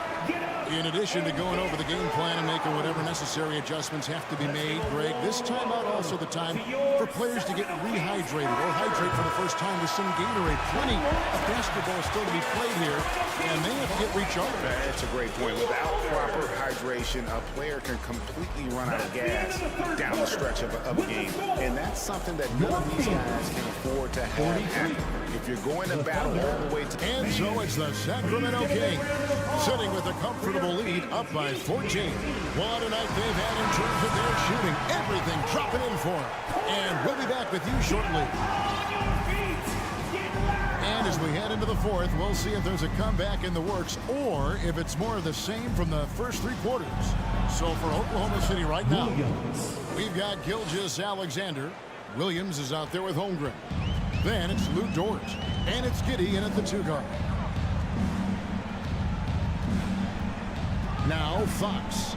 In addition to going over the game plan and making whatever necessary adjustments have to be made, Greg, this timeout also the time for players to get rehydrated or hydrate for the first time with some Gatorade. Plenty of basketball still to be played here, and they have to get recharged. That's a great point. Without proper hydration, a player can completely run out of gas down the stretch of a game. And that's something that none of these guys can afford to have happen. If you're going to battle all the way to... And so it's the Sacramento Kings sitting with a comfortable lead up by 14. What a night they've had in terms of their shooting. Everything dropping in for them. And we'll be back with you shortly. And as we head into the fourth, we'll see if there's a comeback in the works or if it's more of the same from the first three quarters. So for Oklahoma City right now, we've got Gilgeous-Alexander. Williams is out there with Holmgren. Then it's Lou Dort. And it's Giddey in at the two guard. Now Fox.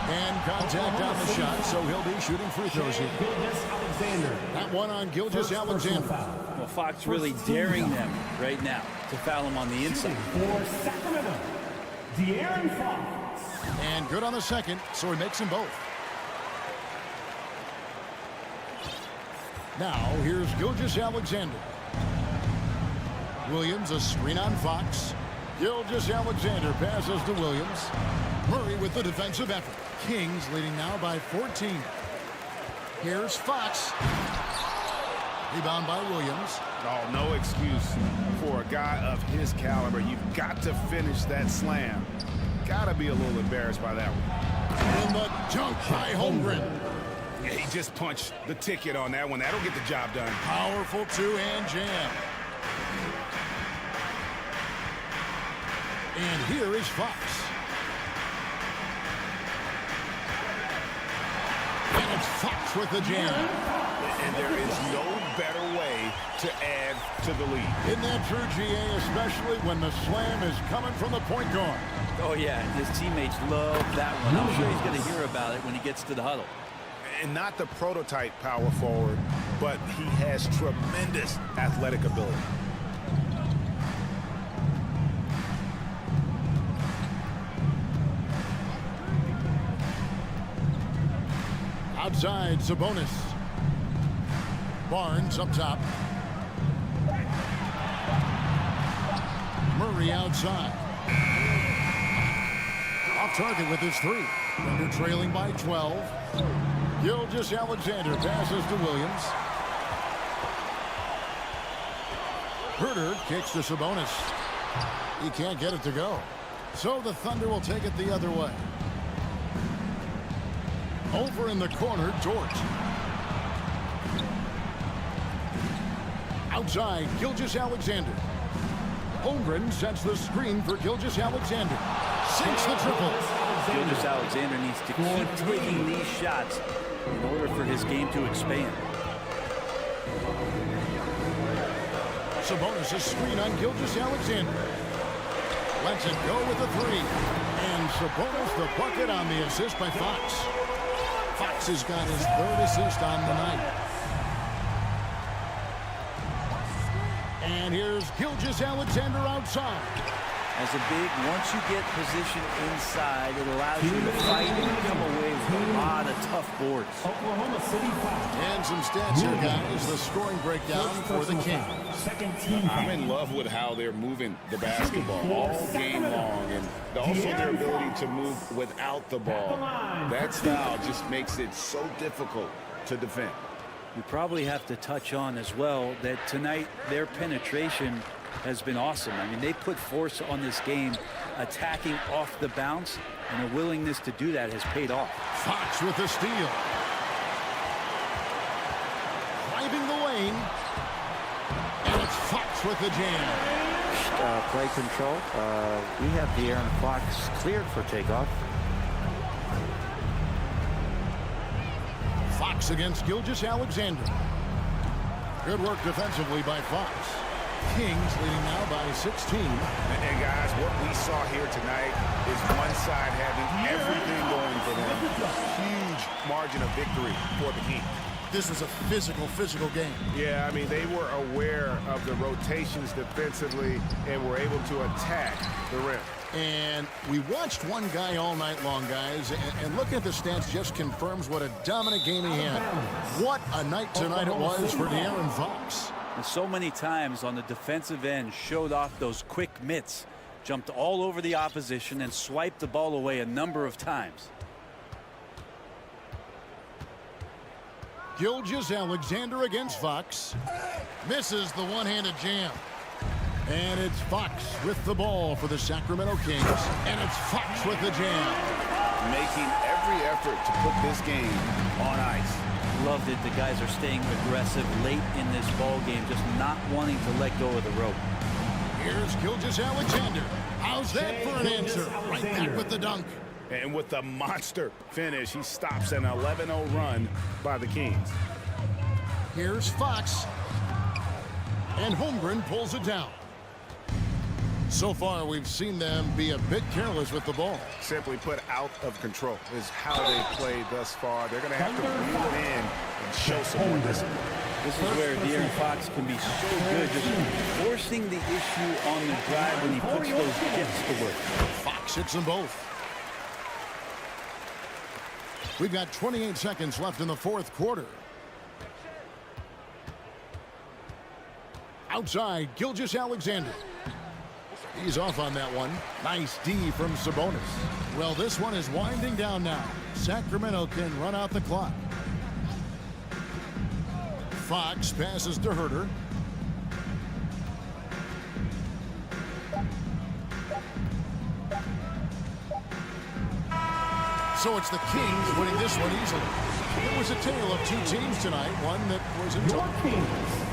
And contact on the shot, so he'll be shooting free throws here. That one on Gilgeous-Alexander. Well, Fox really daring them right now to foul him on the inside. For Sacramento, De'Aaron Fox. And good on the second, so he makes them both. Now, here's Gilgeous-Alexander. Williams, a screen on Fox. Gilgeous-Alexander passes to Williams. Murray with the defensive effort. Kings leading now by 14. Here's Fox. Rebound by Williams. Oh, no excuse for a guy of his caliber. You've got to finish that slam. Got to be a little embarrassed by that one. And the dunk by Holmgren. Yeah, he just punched the ticket on that one. That'll get the job done. Powerful two-hand jam. And here is Fox. And it's Fox with the jam. And there is no better way to add to the lead. Isn't that true, GA, especially when the slam is coming from the point guard? Oh, yeah, his teammates love that one. I'm sure he's going to hear about it when he gets to the huddle. And not the prototype power forward, but he has tremendous athletic ability. Outside, Sabonis. Barnes up top. Murray outside. Off target with his three. Thunder trailing by 12. Gilgeous-Alexander passes to Williams. Herter kicks to Sabonis. He can't get it to go. So the Thunder will take it the other way. Over in the corner, Dort. Outside, Gilgeous-Alexander. Holmgren sets the screen for Gilgeous-Alexander. Sinks the triple. Gilgeous-Alexander needs to keep taking these shots in order for his game to expand. Sabonis' screen on Gilgeous-Alexander. Lets it go with a three. And Sabonis the bucket on the assist by Fox. Fox has got his third assist on the night. And here's Gilgeous-Alexander outside. As a big, once you get position inside, it allows you to fight and come away with a lot of tough boards. Oklahoma City foul. And some stats here, guys. The scoring breakdown for the Kings. I'm in love with how they're moving the basketball all game long, and also their ability to move without the ball. That style just makes it so difficult to defend. We probably have to touch on as well that tonight their penetration has been awesome. I mean, they put force on this game, attacking off the bounce, and a willingness to do that has paid off. Fox with the steal. Driving the lane. And it's Fox with the jam. Play control. We have De'Aaron Fox cleared for takeoff. Fox against Gilgeous-Alexander. Good work defensively by Fox. Kings leading now by 16. And guys, what we saw here tonight is one side having everything going for them. Huge margin of victory for the Kings. This was a physical game. Yeah, I mean, they were aware of the rotations defensively and were able to attack the rim. And we watched one guy all night long, guys, and looking at the stats just confirms what a dominant game he had. What a night tonight it was for De'Aaron Fox. And so many times on the defensive end showed off those quick mitts, jumped all over the opposition and swiped the ball away a number of times. Gilgeous-Alexander against Fox. Misses the one-handed jam. And it's Fox with the ball for the Sacramento Kings. And it's Fox with the jam. Making every effort to put this game on ice. Loved it. The guys are staying aggressive late in this ball game, just not wanting to let go of the rope. Here's Gilgeous-Alexander. How's that for an answer? Right back with the dunk. And with the monster finish, he stops an 11-0 run by the Kings. Here's Fox. And Holmgren pulls it down. So far, we've seen them be a bit careless with the ball. Simply put, out of control is how they played thus far. They're going to have to reel it in and show some more discipline. This is where De'Aaron Fox can be so good, just forcing the issue on the drive when he puts those chips to work. Fox hits them both. We've got 28 seconds left in the fourth quarter. Outside, Gilgeous-Alexander. He's off on that one. Nice D from Sabonis. Well, this one is winding down now. Sacramento can run out the clock. Fox passes to Herter. So it's the Kings winning this one easily. It was a tale of two teams tonight, one that was in Your Kings.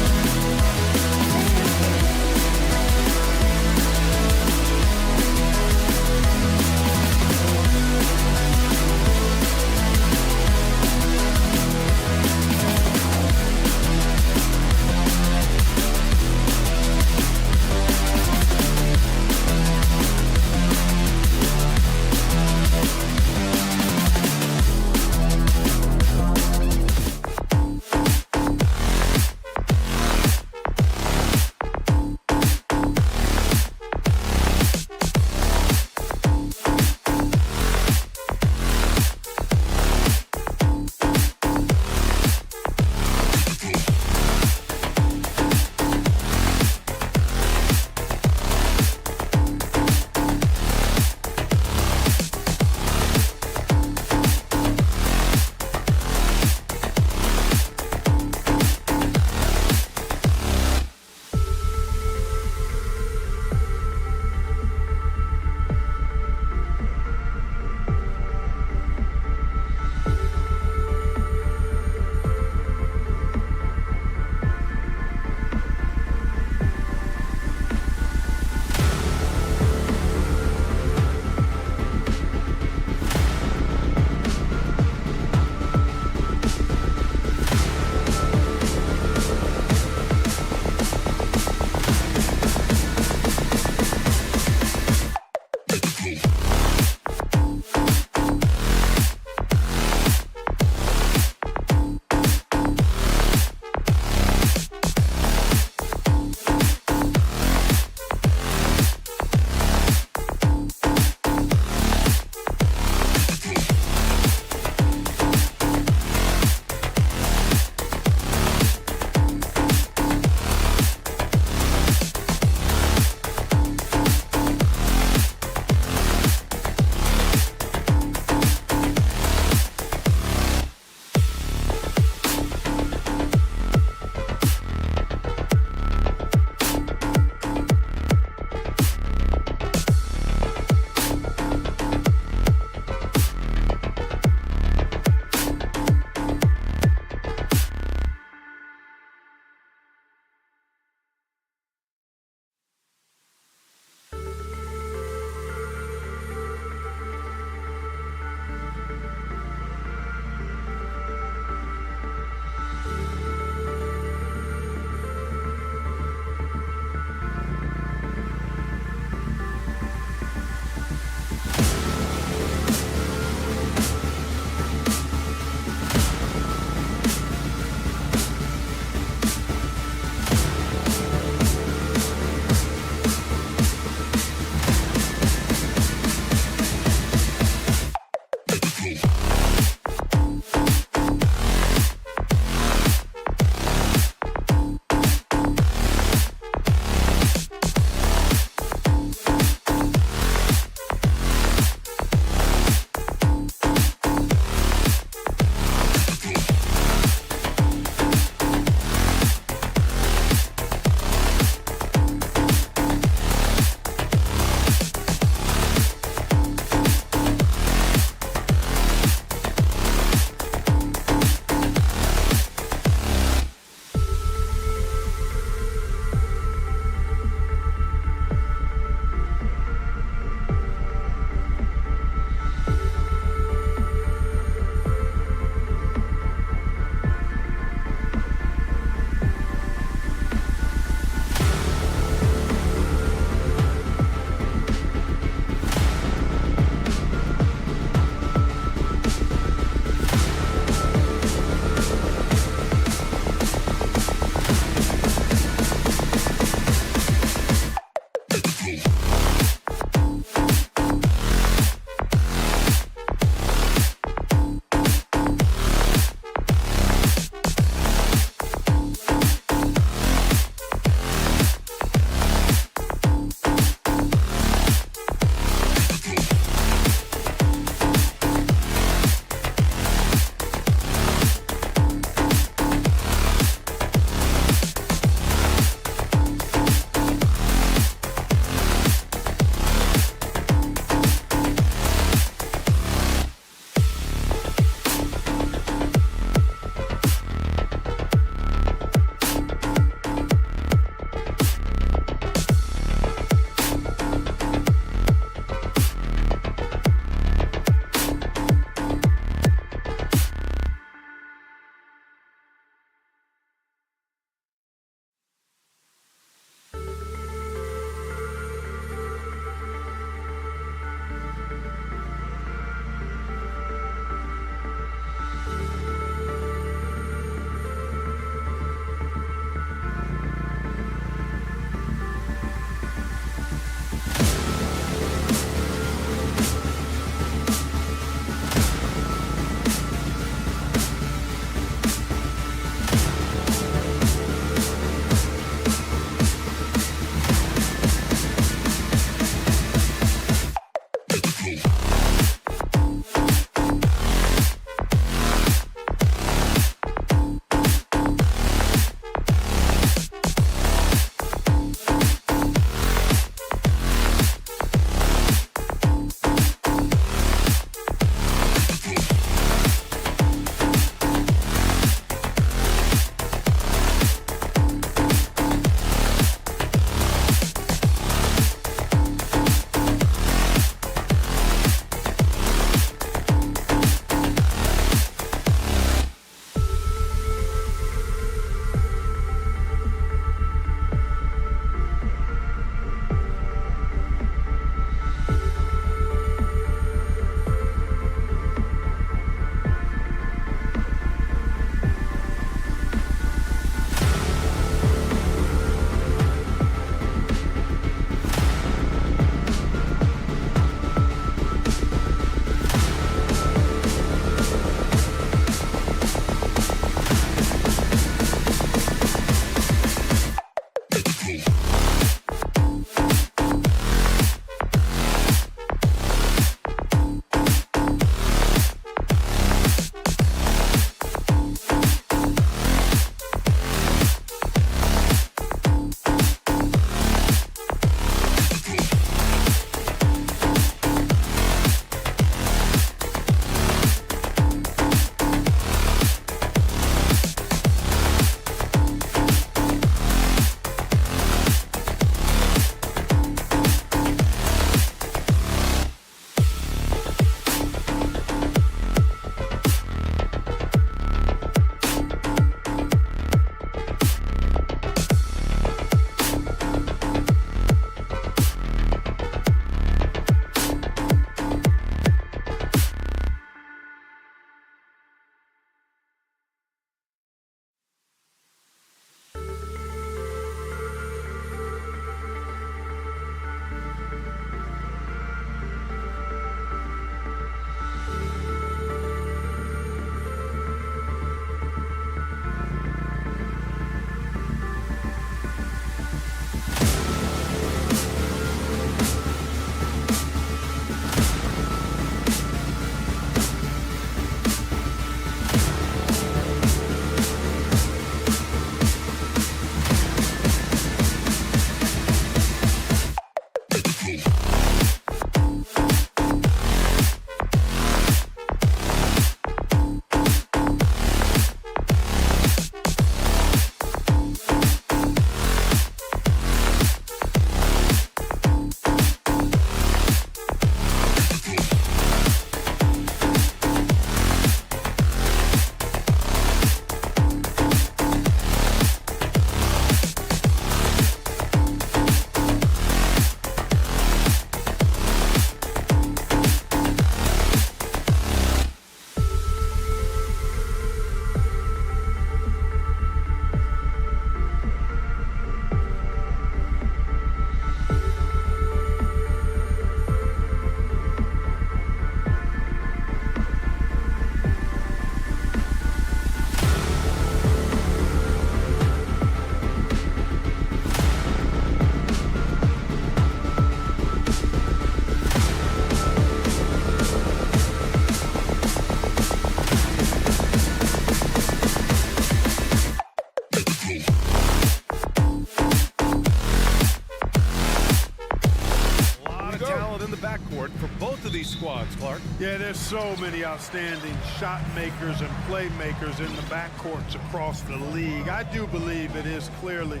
talent in the backcourt for both of these squads, Clark. Yeah, there's so many outstanding shot makers and playmakers in the backcourts across the league. I do believe it is clearly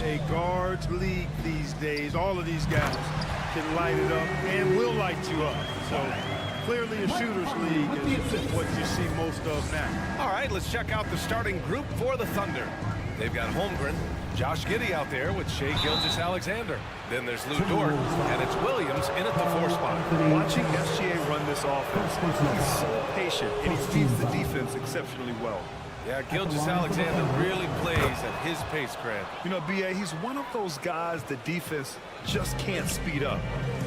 a guards league these days. All of these guys can light it up and will light you up. So clearly a shooter's league is what you see most of now. All right, let's check out the starting group for the Thunder. They've got Holmgren, Josh Giddey out there with Shai Gilgeous-Alexander. Then there's Lou Dort, and it's Williams in at the 4 spot. Watching SGA run this offense, he's so patient, and he feeds the defense exceptionally well. Yeah, Gilgeous-Alexander really plays at his pace, Grant. You know, B.A., he's one of those guys the defense just can't speed up.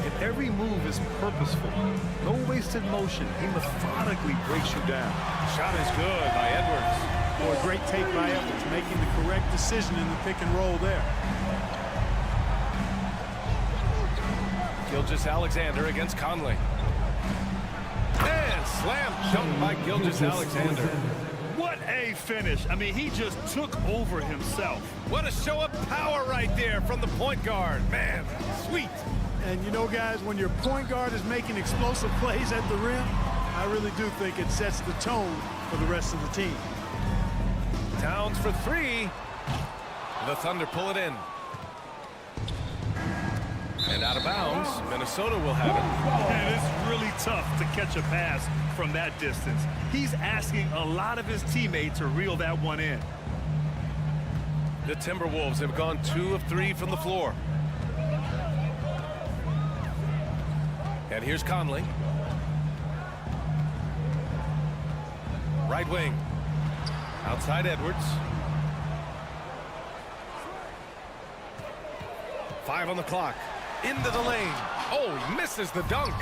And every move is purposeful. No wasted motion. He methodically breaks you down. Shot is good by Edwards. Boy, great take by Edwards, making the correct decision in the pick and roll there. Gilgeous-Alexander against Conley. And slam dunk by Gilgeous-Alexander. What a finish. I mean, he just took over himself. What a show of power right there from the point guard. Man, sweet. And you know, guys, when your point guard is making explosive plays at the rim, I really do think it sets the tone for the rest of the team. Towns for 3. The Thunder pull it in. And out of bounds, Minnesota will have it. And it's really tough to catch a pass from that distance. He's asking a lot of his teammates to reel that one in. The Timberwolves have gone 2 of 3 from the floor. And here's Conley. Right wing. Outside Edwards. 5 on the clock. Into the lane. Oh, he misses the dunk.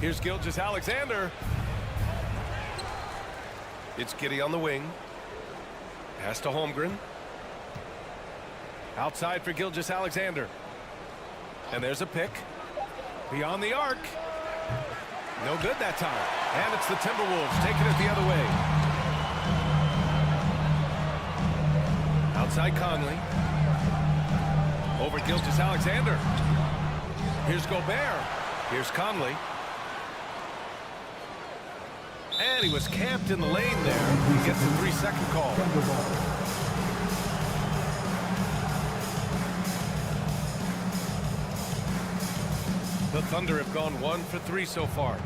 Here's Gilgeous-Alexander. It's Giddey on the wing. Pass to Holmgren. Outside for Gilgeous-Alexander. And there's a pick. Beyond the arc. No good that time. And it's the Timberwolves taking it the other way. Outside Conley. Over Gilgeous-Alexander. Here's Gobert. Here's Conley. And he was camped in the lane there. He gets a 3-second call. The Thunder have gone 1 for 3 so far.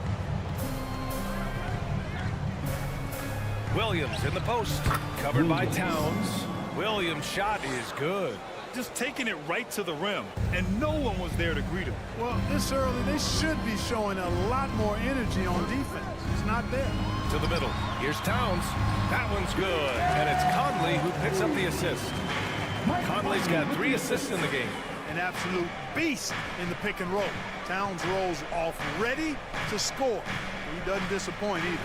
Williams in the post. Covered by Towns. Williams' shot is good. Just taking it right to the rim, and no one was there to greet him. Well, this early, they should be showing a lot more energy on defense. It's not there. To the middle. Here's Towns. That one's good. And it's Conley who picks up the assist. Conley's got 3 assists in the game. An absolute beast in the pick and roll. Towns rolls off ready to score. He doesn't disappoint either.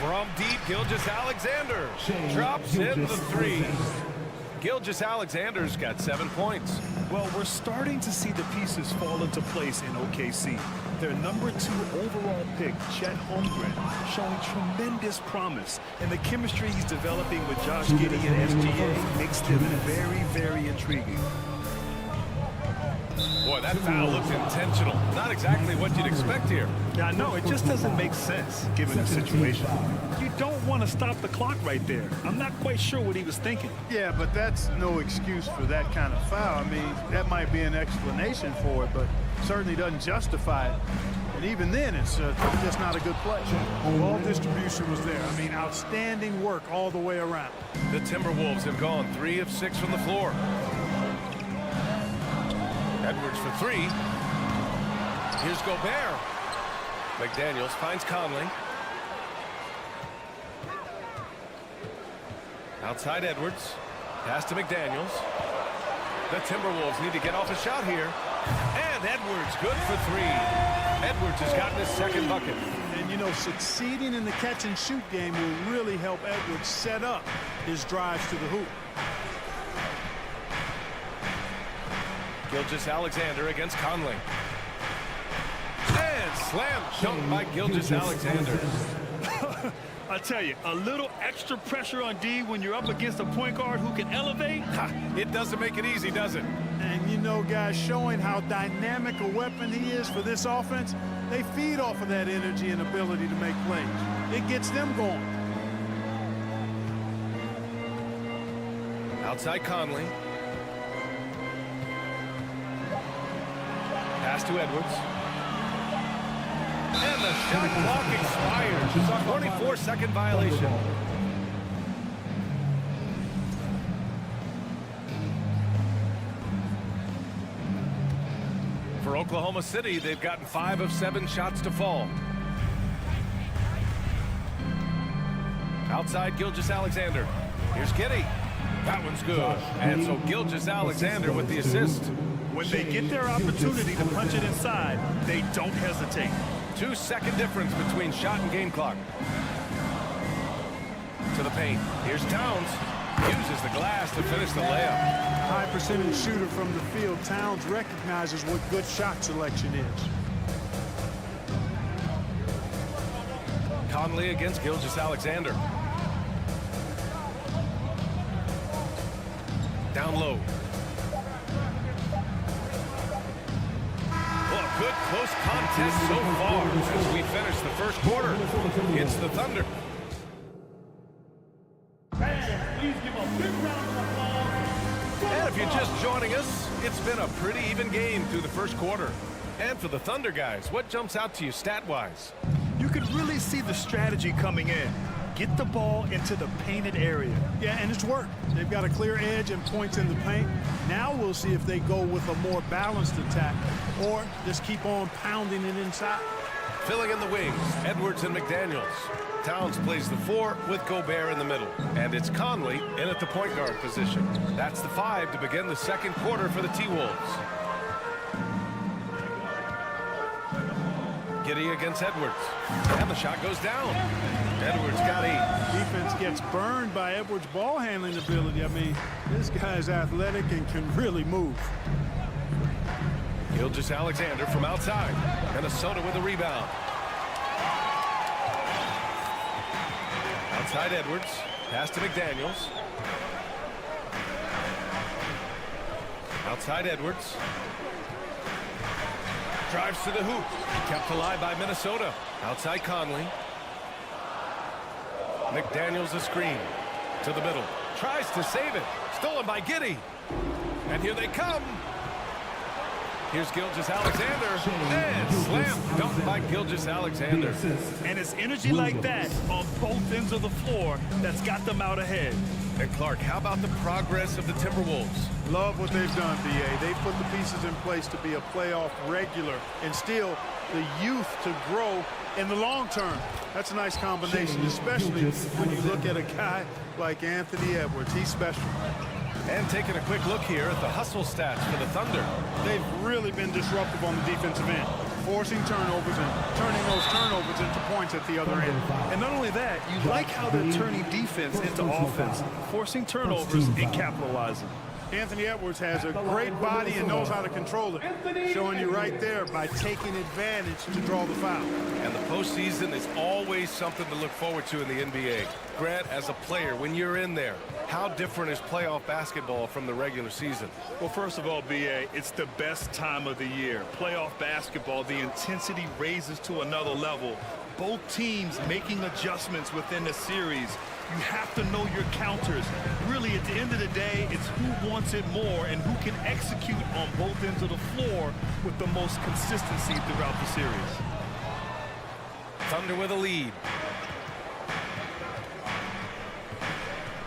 From deep, Gilgeous-Alexander drops in the 3. Gilgeous-Alexander's got 7 points. Well, we're starting to see the pieces fall into place in OKC. Their number 2 overall pick, Chet Holmgren, showing tremendous promise. And the chemistry he's developing with Josh Giddey and SGA makes them very, very intriguing. Boy, that foul looks intentional. Not exactly what you'd expect here. Yeah, no, it just doesn't make sense given the situation. You don't want to stop the clock right there. I'm not quite sure what he was thinking. Yeah, but that's no excuse for that kind of foul. I mean, that might be an explanation for it, but certainly doesn't justify it. And even then, it's just not a good play. Ball distribution was there. I mean, outstanding work all the way around. The Timberwolves have gone 3 of 6 from the floor. Edwards for 3. Here's Gobert. McDaniels finds Conley. Outside Edwards. Pass to McDaniels. The Timberwolves need to get off a shot here. And Edwards good for 3. Edwards has gotten his 2nd bucket. And, you know, succeeding in the catch-and-shoot game will really help Edwards set up his drives to the hoop. Gilgeous-Alexander against Conley. And slam dunk by Gilgeous-Alexander. I tell you, a little extra pressure on D when you're up against a point guard who can elevate. It doesn't make it easy, does it? And you know, guys, showing how dynamic a weapon he is for this offense, they feed off of that energy and ability to make plays. It gets them going. Outside Conley. Pass to Edwards. And the shot clock expires. It's a 24-second violation. For Oklahoma City, they've gotten 5 of 7 shots to fall. Outside Gilgeous-Alexander. Here's Giddey. That one's good. And so Gilgeous-Alexander with the assist. When they get their opportunity to punch it inside, they don't hesitate. 2-second difference between shot and game clock. To the paint. Here's Towns. Uses the glass to finish the layup. High percentage shooter from the field. Towns recognizes what good shot selection is. Conley against Gilgeous-Alexander. Down low. Well, a good close contest so far as we finish the first quarter. It's the Thunder. And if you're just joining us, it's been a pretty even game through the first quarter. And for the Thunder guys, what jumps out to you stat-wise? You can really see the strategy coming in. Get the ball into the painted area. Yeah, and it's worked. They've got a clear edge and points in the paint. Now we'll see if they go with a more balanced attack or just keep on pounding it inside. Filling in the wings, Edwards and McDaniels. Towns plays the 4 with Gobert in the middle. And it's Conley in at the point guard position. That's the 5 to begin the second quarter for the T-Wolves. Giddey against Edwards. And the shot goes down. Edwards got 8. Defense gets burned by Edwards' ball handling ability. I mean, this guy's athletic and can really move. Gilgeous-Alexander from outside. Minnesota with a rebound. Outside Edwards. Pass to McDaniels. Outside Edwards. Drives to the hoop. Kept alive by Minnesota. Outside Conley. McDaniels a screen. To the middle. Tries to save it. Stolen by Giddey. And here they come. Here's Gilgeous-Alexander. And slam dunked by Gilgeous-Alexander. And it's energy like that on both ends of the floor that's got them out ahead. And Clark, how about the progress of the Timberwolves? Love what they've done, B.A. They put the pieces in place to be a playoff regular and still the youth to grow in the long term. That's a nice combination, especially when you look at a guy like Anthony Edwards. He's special. And taking a quick look here at the hustle stats for the Thunder. They've really been disruptive on the defensive end, forcing turnovers and turning those turnovers into points at the other end. And not only that, you like how they're turning defense into offense, forcing turnovers and capitalizing. Anthony Edwards has a great body and knows how to control it, showing you right there by taking advantage to draw the foul. And the postseason is always something to look forward to in the NBA. Grant, as a player, when you're in there, how different is playoff basketball from the regular season? Well, first of all, B.A., it's the best time of the year. Playoff basketball, the intensity raises to another level. Both teams making adjustments within the series. You have to know your counters. Really, at the end of the day, it's who wants it more and who can execute on both ends of the floor with the most consistency throughout the series. Thunder with a lead.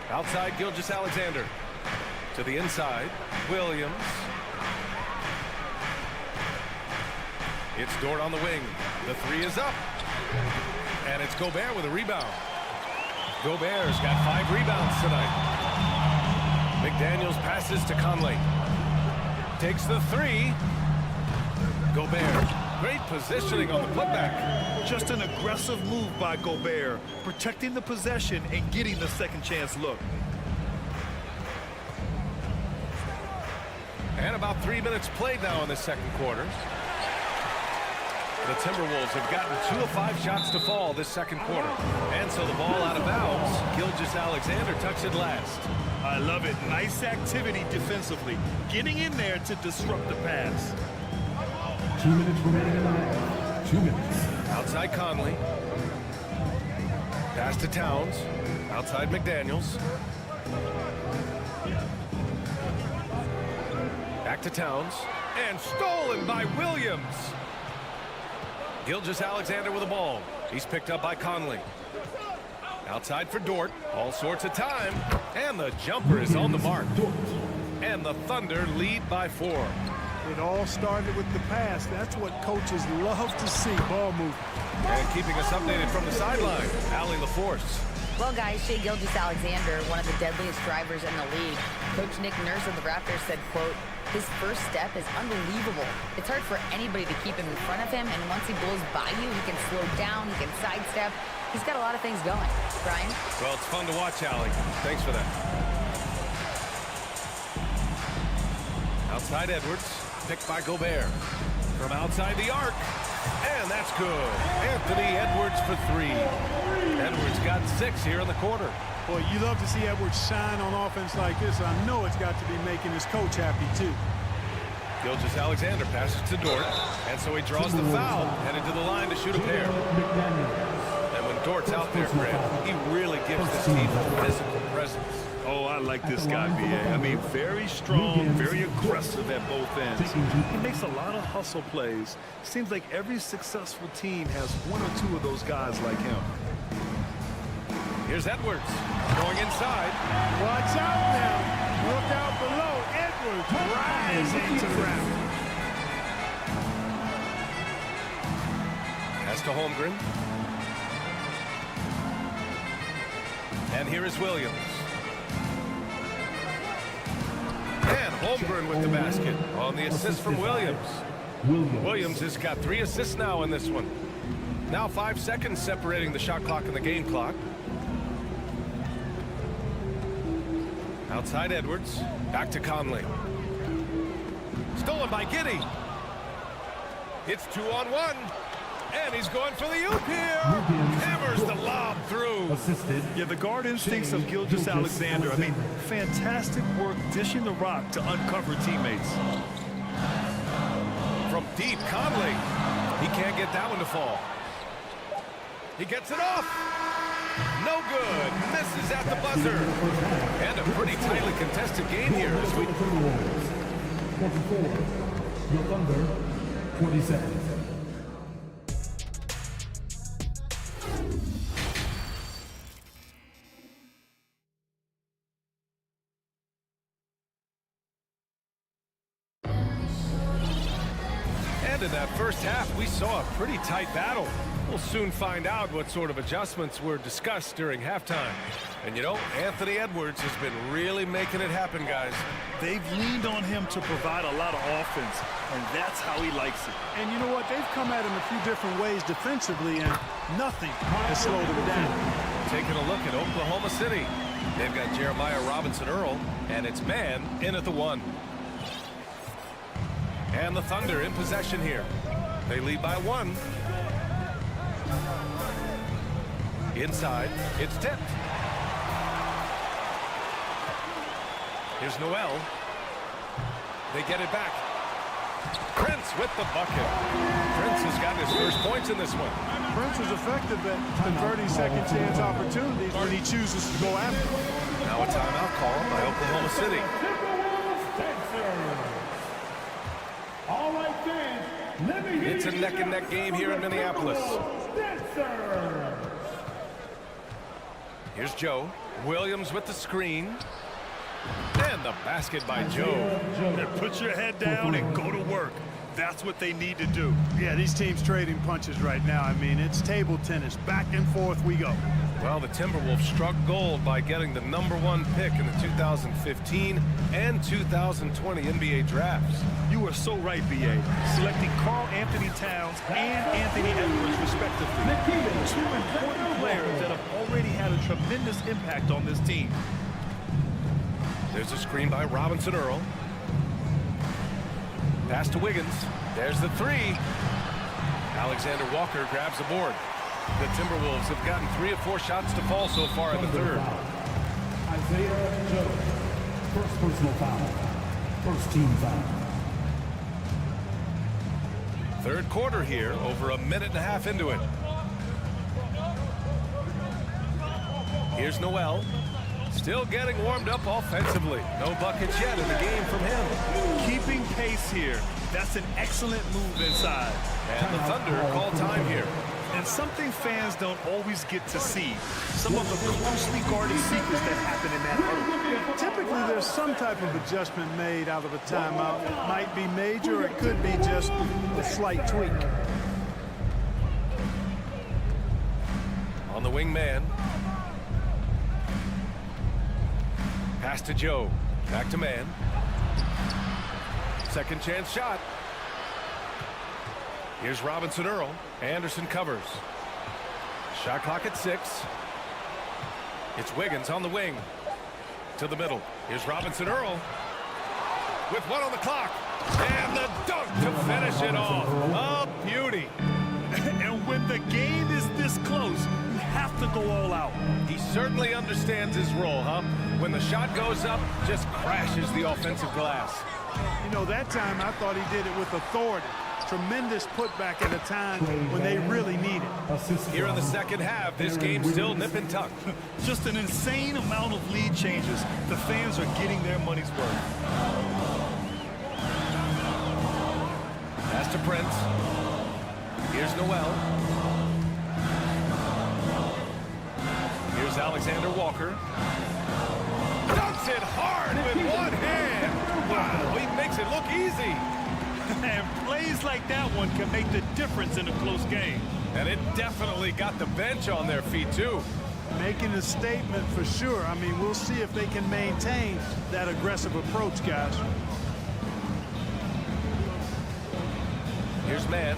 Outside Gilgeous-Alexander. To the inside, Williams. It's Dort on the wing. The 3 is up. And it's Gobert with a rebound. Gobert's got 5 rebounds tonight. McDaniels passes to Conley. Takes the 3. Gobert. Great positioning on the putback. Just an aggressive move by Gobert, protecting the possession and getting the second chance look. And about 3 minutes played now in the second quarter. The Timberwolves have gotten 2 of 5 shots to fall this second quarter. And so the ball out of bounds. Gilgeous-Alexander tucks it last. I love it. Nice activity defensively. Getting in there to disrupt the pass. 2 minutes remaining in the half. 2 minutes. Outside Conley. Pass to Towns. Outside McDaniels. Back to Towns. And stolen by Williams. Gilgeous-Alexander with the ball. He's picked up by Conley. Outside for Dort. All sorts of time. And the jumper is on the mark. And the Thunder lead by 4. It all started with the pass. That's what coaches love to see, ball movement. And keeping us updated from the sideline, Allie LaForce. Well, guys, Shai Gilgeous-Alexander, one of the deadliest drivers in the league. Coach Nick Nurse of the Raptors said, quote, his first step is unbelievable. It's hard for anybody to keep him in front of him, and once he blows by you, he can slow down, he can sidestep. He's got a lot of things going. Brian? Well, it's fun to watch, Allie. Thanks for that. Outside Edwards, picked by Gobert. From outside the arc, and that's good. Anthony Edwards for 3. Edwards got 6 here in the quarter. Boy, you love to see Edwards shine on offense like this. I know it's got to be making his coach happy, too. Gilgeous-Alexander passes to Dort, and so he draws the foul, headed to the line to shoot a pair. And when Dort's out there, Grant, he really gives this team a physical presence. Oh, I like this guy, B.A. I mean, very strong, very aggressive at both ends. He makes a lot of hustle plays. Seems like every successful team has 1 or 2 of those guys like him. Here's Edwards going inside. Watch out now. Look out below. Edwards rising to the ground. Pass to Holmgren. And here is Williams. And Holmgren with the basket on the assist from Williams. Williams has got 3 assists now in this one. Now 5 seconds separating the shot clock and the game clock. Outside Edwards. Back to Conley. Stolen by Giddey. It's 2-on-1. And he's going for the oop here. Hammers the lob through. Assisted. Yeah, the guard instincts of Gilgeous-Alexander. I mean, fantastic work dishing the rock to uncover teammates. From deep, Conley. He can't get that one to fall. He gets it off. No good. Misses at the buzzer. And a pretty tightly contested game here as we... 24. The Thunder, 27. And in that first half, we saw a pretty tight battle. We'll soon find out what sort of adjustments were discussed during halftime. And you know, Anthony Edwards has been really making it happen, guys. They've leaned on him to provide a lot of offense, and that's how he likes it. And you know what? They've come at him a few different ways defensively, and nothing has slowed him down. Taking a look at Oklahoma City. They've got Jeremiah Robinson-Earl, and it's man in at the 1. And the Thunder in possession here. They lead by 1. Inside, it's tipped. Here's Noel. They get it back. Prince with the bucket. Prince has gotten his first points in this one. Prince is effective at converting second chance opportunities when he chooses to go after them. Now a timeout call by Oklahoma City. All right, fans, let me hear It's a neck-and-neck game here in Minneapolis. Here's Joe. Williams with the screen. And the basket by Joe. Put your head down and go to work. That's what they need to do. Yeah, these teams trading punches right now. I mean, it's table tennis. Back and forth we go. Well, the Timberwolves struck gold by getting the #1 pick in the 2015 and 2020 NBA drafts. You are so right, B.A. Selecting Karl Anthony Towns and Anthony Edwards, respectively. 2 important players that have already had a tremendous impact on this team. There's a screen by Robinson-Earl. Pass to Wiggins. There's the 3. Alexander Walker grabs the board. The Timberwolves have gotten 3 of 4 shots to fall so far in the third. Isaiah Joe. First personal foul. First team foul. Third quarter here, over a minute and a half into it. Here's Noel. Still getting warmed up offensively. No buckets yet in the game from him. Keeping pace here. That's an excellent move inside. And the Thunder call time here. And something fans don't always get to see. Some of the closely guarded secrets that happen in that huddle. Typically, there's some type of adjustment made out of a timeout. It might be major, or it could be just a slight tweak. On the wing man. Pass to Joe. Back to man. Second chance shot. Here's Robinson Earl. Anderson covers. Shot clock at 6. It's Wiggins on the wing. To the middle. Here's Robinson Earl. With 1 on the clock. And the dunk to finish it off. A beauty. And when the game is this close, you have to go all out. He certainly understands his role, huh? When the shot goes up, just crashes the offensive glass. You know, that time I thought he did it with authority. Tremendous putback at a time when they really need it. Here in the second half, this game's still nip and tuck. Just an insane amount of lead changes. The fans are getting their money's worth. Pass to Prince. Here's Noel. Here's Alexander Walker. Dunks it hard with one hand. Wow, he makes it look easy. And plays like that one can make the difference in a close game. And it definitely got the bench on their feet, too. Making a statement for sure. I mean, we'll see if they can maintain that aggressive approach, guys. Here's man.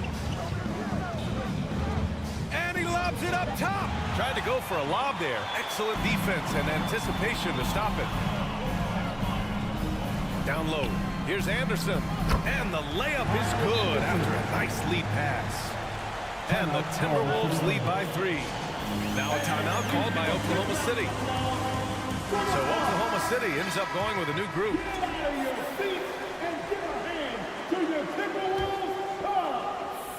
And he lobs it up top. Tried to go for a lob there. Excellent defense and anticipation to stop it. Down low. Here's Anderson. And the layup is good after a nice lead pass. And the Timberwolves lead by 3. Now a timeout called by Oklahoma City. So Oklahoma City ends up going with a new group.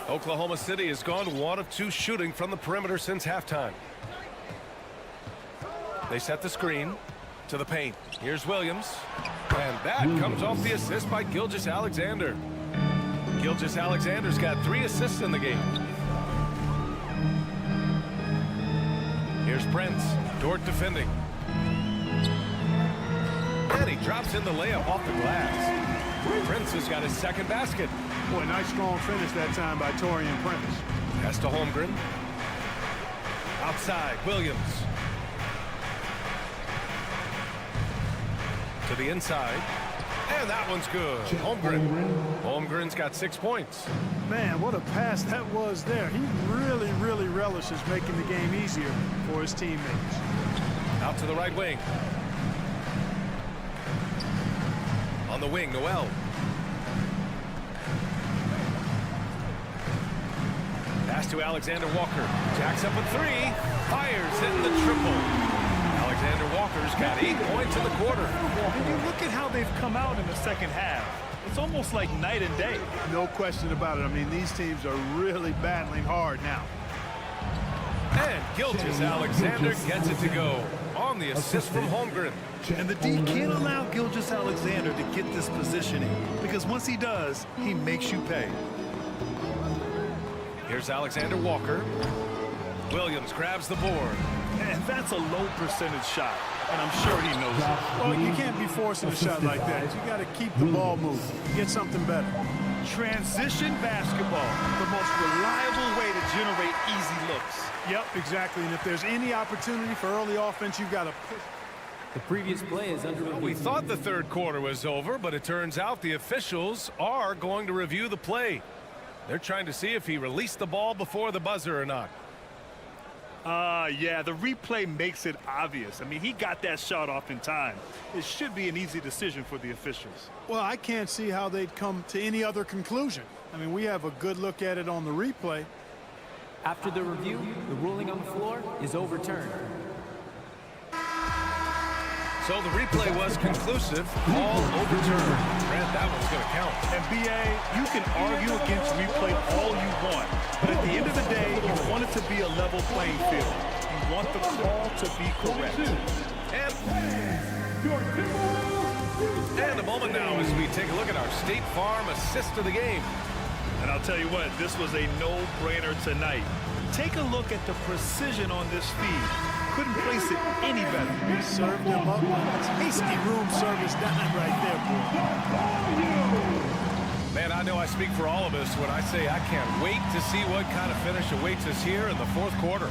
Oklahoma City has gone 1 of 2 shooting from the perimeter since halftime. They set the screen to the paint. Here's Williams. And that comes off the assist by Gilgeous-Alexander. Gilgeous-Alexander's got 3 assists in the game. Here's Prince. Dort defending. And he drops in the layup off the glass. Prince has got his second basket. Boy, nice strong finish that time by Taurean Prince. Pass to Holmgren. Outside, Williams. To the inside. And that one's good. Holmgren's got 6 points. Man, what a pass that was there. He really relishes making the game easier for his teammates. Out to the right wing. On the wing, Noel. Pass to Alexander Walker. Jacks up a 3. Fires in the triple. Alexander Walker's got 8 points in the quarter. When you look at how they've come out in the second half, it's almost like night and day. No question about it. I mean, these teams are really battling hard now. And Gilgeous-Alexander gets it to go on the assist from Holmgren. And the D can't allow Gilgeous-Alexander to get this positioning, because once he does, he makes you pay. Here's Alexander Walker. Williams grabs the board. And that's a low percentage shot, and I'm sure he knows it. Well, you can't be forcing a shot like that. You got to keep the ball moving. Get something better. Transition basketball, the most reliable way to generate easy looks. Yep, exactly. And if there's any opportunity for early offense, you've got to push. The previous play is under review. We thought the third quarter was over, but it turns out the officials are going to review the play. They're trying to see if he released the ball before the buzzer or not. Yeah, the replay makes it obvious. I mean, he got that shot off in time. It should be an easy decision for the officials. Well, I can't see how they'd come to any other conclusion. I mean, we have a good look at it on the replay. After the review, the ruling on the floor is overturned. So the replay was conclusive. Call overturned. Grant, that one's going to count. And B.A., you can argue against replay all you want, but at the end of the day, you want it to be a level playing field. You want the call to be correct. And a moment now as we take a look at our State Farm assist of the game. And I'll tell you what, this was a no-brainer tonight. Take a look at the precision on this feed. Couldn't place it any better. He served him up. Hasty room service dime right there, boy. Man, I know I speak for all of us when I say I can't wait to see what kind of finish awaits us here in the fourth quarter.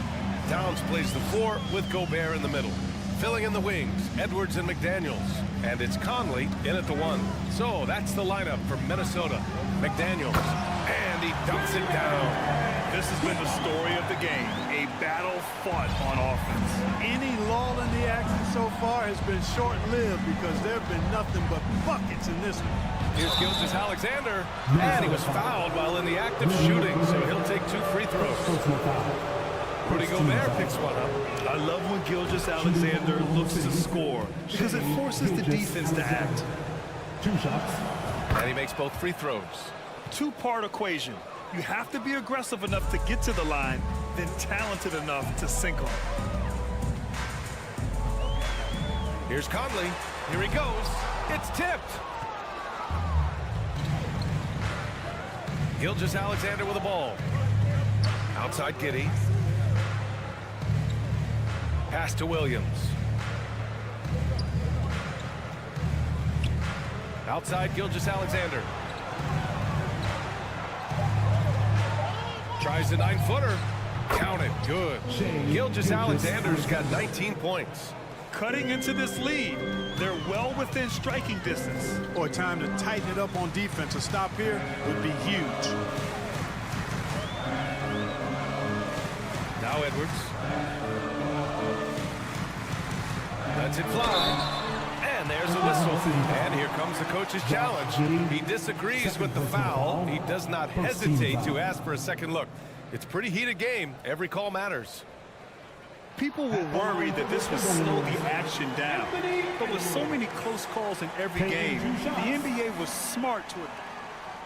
Towns plays the 4 with Gobert in the middle. Filling in the wings, Edwards and McDaniels. And it's Conley in at the 1. So that's the lineup for Minnesota. McDaniels. And he dumps it down. This has been the story of the game, a battle fought on offense. Any lull in the action so far has been short-lived because there have been nothing but buckets in this one. Here's Gilgeous-Alexander, and he was fouled while in the act of shooting, so he'll take 2 free throws. Rudy Gobert picks one up. I love when Gilgeous-Alexander looks to score because it forces the defense to act. 2 shots. And he makes both free throws. Two-part equation. You have to be aggressive enough to get to the line, then talented enough to sink them. Here's Conley. Here he goes. It's tipped. Gilgeous-Alexander with the ball. Outside Giddey. Pass to Williams. Outside Gilgeous-Alexander. Tries a 9-footer. Count it. Good. Gilgeous-Alexander's got 19 points. Cutting into this lead. They're well within striking distance. Boy, time to tighten it up on defense. A stop here would be huge. Now Edwards. Lets it fly. And there's a whistle. And here comes the coach's challenge. He disagrees with the foul. He does not hesitate to ask for a second look. It's a pretty heated game. Every call matters. People were worried that this would slow the action down. But with so many close calls in every game, the NBA was smart to it.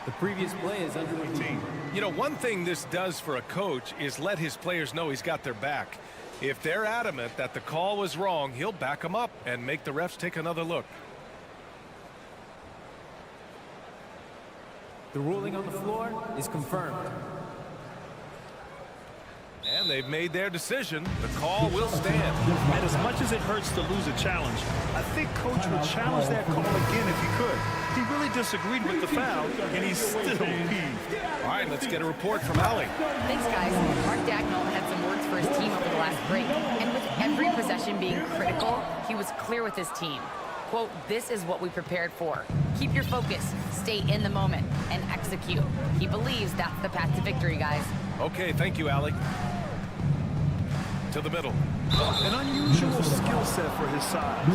The previous play is under review. You know, one thing this does for a coach is let his players know he's got their back. If they're adamant that the call was wrong, he'll back them up and make the refs take another look. The ruling on the floor is confirmed. And they've made their decision. The call will stand. And as much as it hurts to lose a challenge, I think Coach would challenge that call again if he could. He really disagreed with the foul, and he's still peeved. All right, let's get a report from Allie. Thanks, guys. Mark Dagnall had some words for his team over the last break. And with every possession being critical, he was clear with his team. Quote, "This is what we prepared for. Keep your focus, stay in the moment, and execute." He believes that's the path to victory, guys. Okay, thank you, Allie. To the middle. An unusual skill set for his size.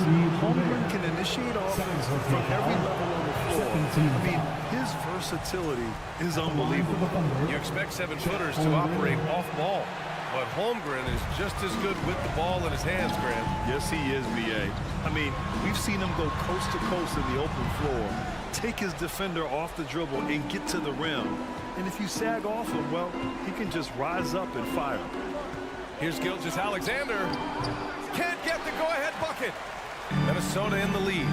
Holmgren can initiate offense from every level on the floor. I mean, his versatility is unbelievable. You expect 7-footers to operate off ball, but Holmgren is just as good with the ball in his hands, Grant. Yes, he is, B.A. I mean, we've seen him go coast to coast in the open floor, take his defender off the dribble and get to the rim. And if you sag off him, well, he can just rise up and fire. Here's Gilgeous-Alexander. Can't get the go-ahead bucket. Minnesota in the lead.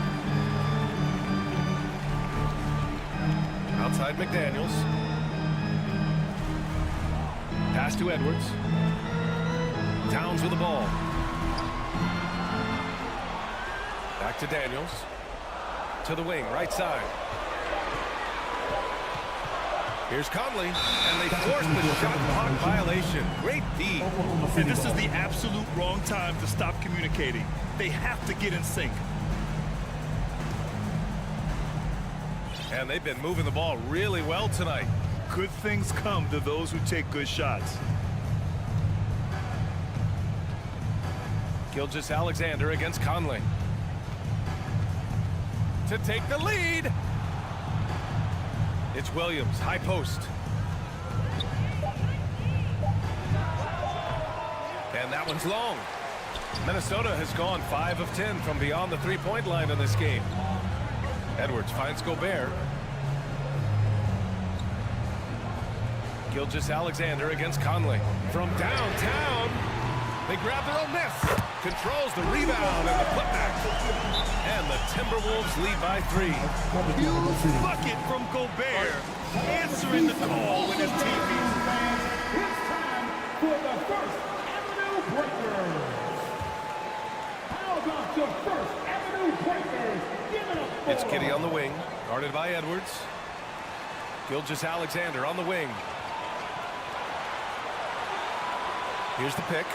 Outside McDaniels. Pass to Edwards. Towns with the ball. Back to Daniels. To the wing, right side. Here's Conley, and they force the shot clock violation. Great feed. And this is the absolute wrong time to stop communicating. They have to get in sync. And they've been moving the ball really well tonight. Good things come to those who take good shots. Gilgeous-Alexander against Conley. To take the lead. It's Williams, high post. And that one's long. Minnesota has gone 5 of 10 from beyond the three-point line in this game. Edwards finds Gobert. Gilgeous-Alexander against Conley. From downtown, they grab their own miss. Controls the rebound and the putback. And the Timberwolves lead by 3. Huge bucket from Gobert, answering the call when his team beats him. It's time for the First Avenue Breakers. How about your First Avenue Breakers? Give it up. It's Giddey on the wing, guarded by Edwards. Gilgeous-Alexander on the wing. Here's the pick.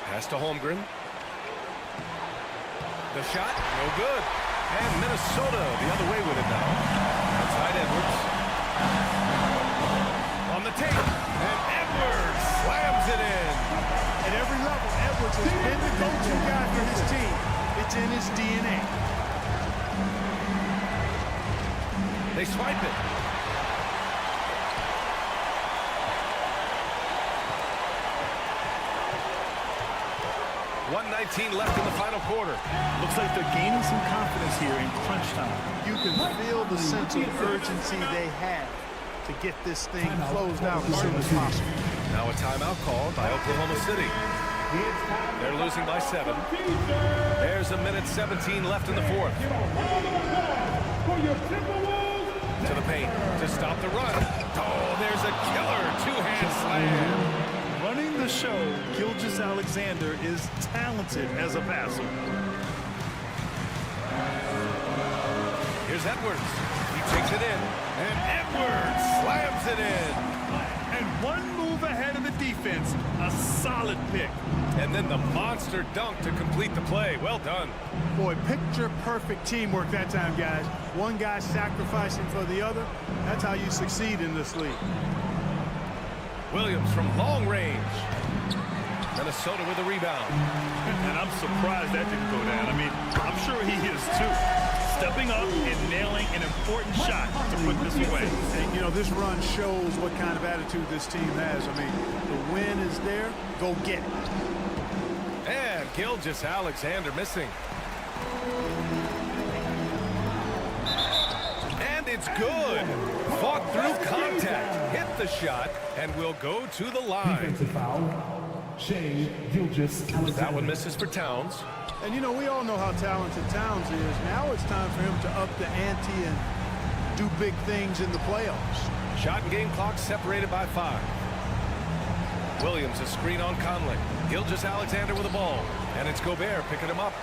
Pass to Holmgren. The shot, no good. And Minnesota the other way with it now. Outside Edwards. On the tape. And Edwards slams it in. At every level, Edwards has been the go-to guy for his team. It's in his DNA. They swipe it. 1:19 left in the final quarter. Looks like they're gaining some confidence here in crunch time. You can feel the sense of urgency they have to get this thing closed out as soon as possible. Now a timeout called by Oklahoma City. They're losing by 7. There's 1:17 left in the fourth. To the paint to stop the run. Oh, there's a killer two-hand slam. Running the show, Gilgeous-Alexander is talented as a passer. Here's Edwards. He takes it in. And Edwards slams it in. And one move ahead of the defense. A solid pick. And then the monster dunk to complete the play. Well done. Boy, picture-perfect teamwork that time, guys. One guy sacrificing for the other. That's how you succeed in this league. Williams from long range. Minnesota with a rebound. And I'm surprised that didn't go down. I mean, I'm sure he is too. Stepping up and nailing an important shot to put this away. And, you know, this run shows what kind of attitude this team has. I mean, the win is there. Go get it. And Gilgeous-Alexander missing. And it's good. Fought through contact. Hit the shot and will go to the line. That one misses for Towns. And, you know, we all know how talented Towns is. Now it's time for him to up the ante and do big things in the playoffs. Shot and game clock separated by 5. Williams a screen on Conley. Gilgeous-Alexander with the ball. And it's Gobert picking him up.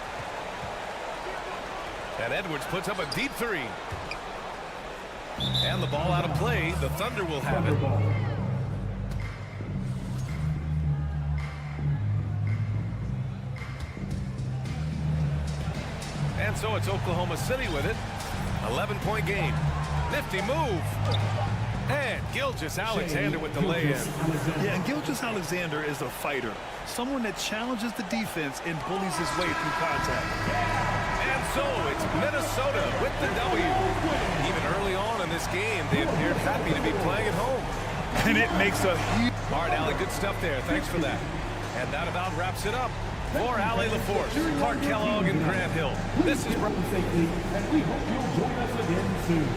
And Edwards puts up a deep 3. And the ball out of play. The Thunder will have it. And so it's Oklahoma City with it. 11-point game. Nifty move. And Gilgeous-Alexander with the lay-in. Yeah, and Gilgeous-Alexander is a fighter. Someone that challenges the defense and bullies his way through contact. And so it's Minnesota with the W. Even early on in this game, they appeared happy to be playing at home. And it makes a huge... All right, Allie, good stuff there. Thanks for that. And that about wraps it up. For Allie LaForce, Clark Kellogg, and Grant Hill, this is... And we hope you'll join us again soon.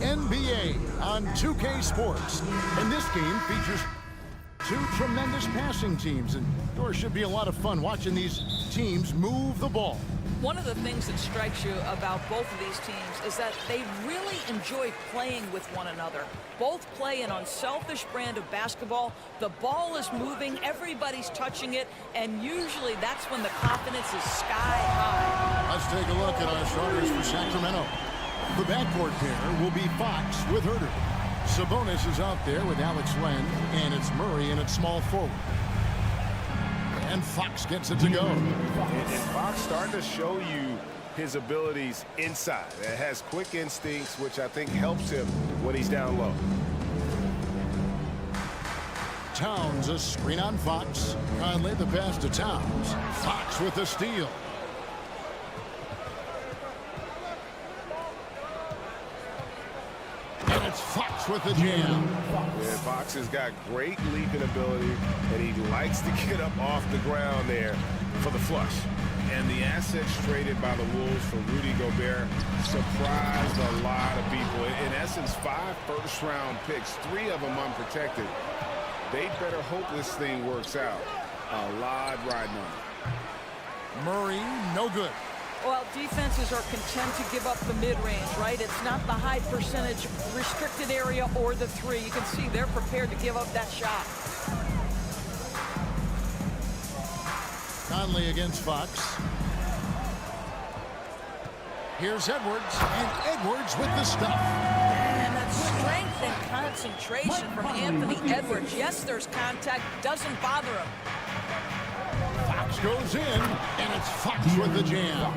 NBA on 2K Sports. And this game features two tremendous passing teams, and there should be a lot of fun watching these teams move the ball. One of the things that strikes you about both of these teams is that they really enjoy playing with one another. Both play an unselfish brand of basketball. The ball is moving, everybody's touching it, and usually that's when the confidence is sky high. Let's take a look at our starters for Sacramento. The backcourt pair will be Fox with Herter. Sabonis is out there with Alex Len, and it's Murray in at small forward. And Fox gets it to go. And Fox starting to show you his abilities inside. It has quick instincts, which I think helps him when he's down low. Towns, a screen on Fox. Conley the pass to Towns. Fox with the steal. And it's Fox with the jam. Yeah, Fox has got great leaping ability, and he likes to get up off the ground there for the flush. And the assets traded by the Wolves for Rudy Gobert surprised a lot of people. In essence, 5 first-round picks, 3 of them unprotected. They better hope this thing works out. A lot riding on it. Murray, no good. Well, defenses are content to give up the mid-range, right? It's not the high percentage restricted area or the 3. You can see they're prepared to give up that shot. Conley against Fox. Here's Edwards, and Edwards with the stuff. And that strength and concentration from Anthony Edwards. Yes, there's contact, doesn't bother him. Fox goes in, and it's Fox with the jam.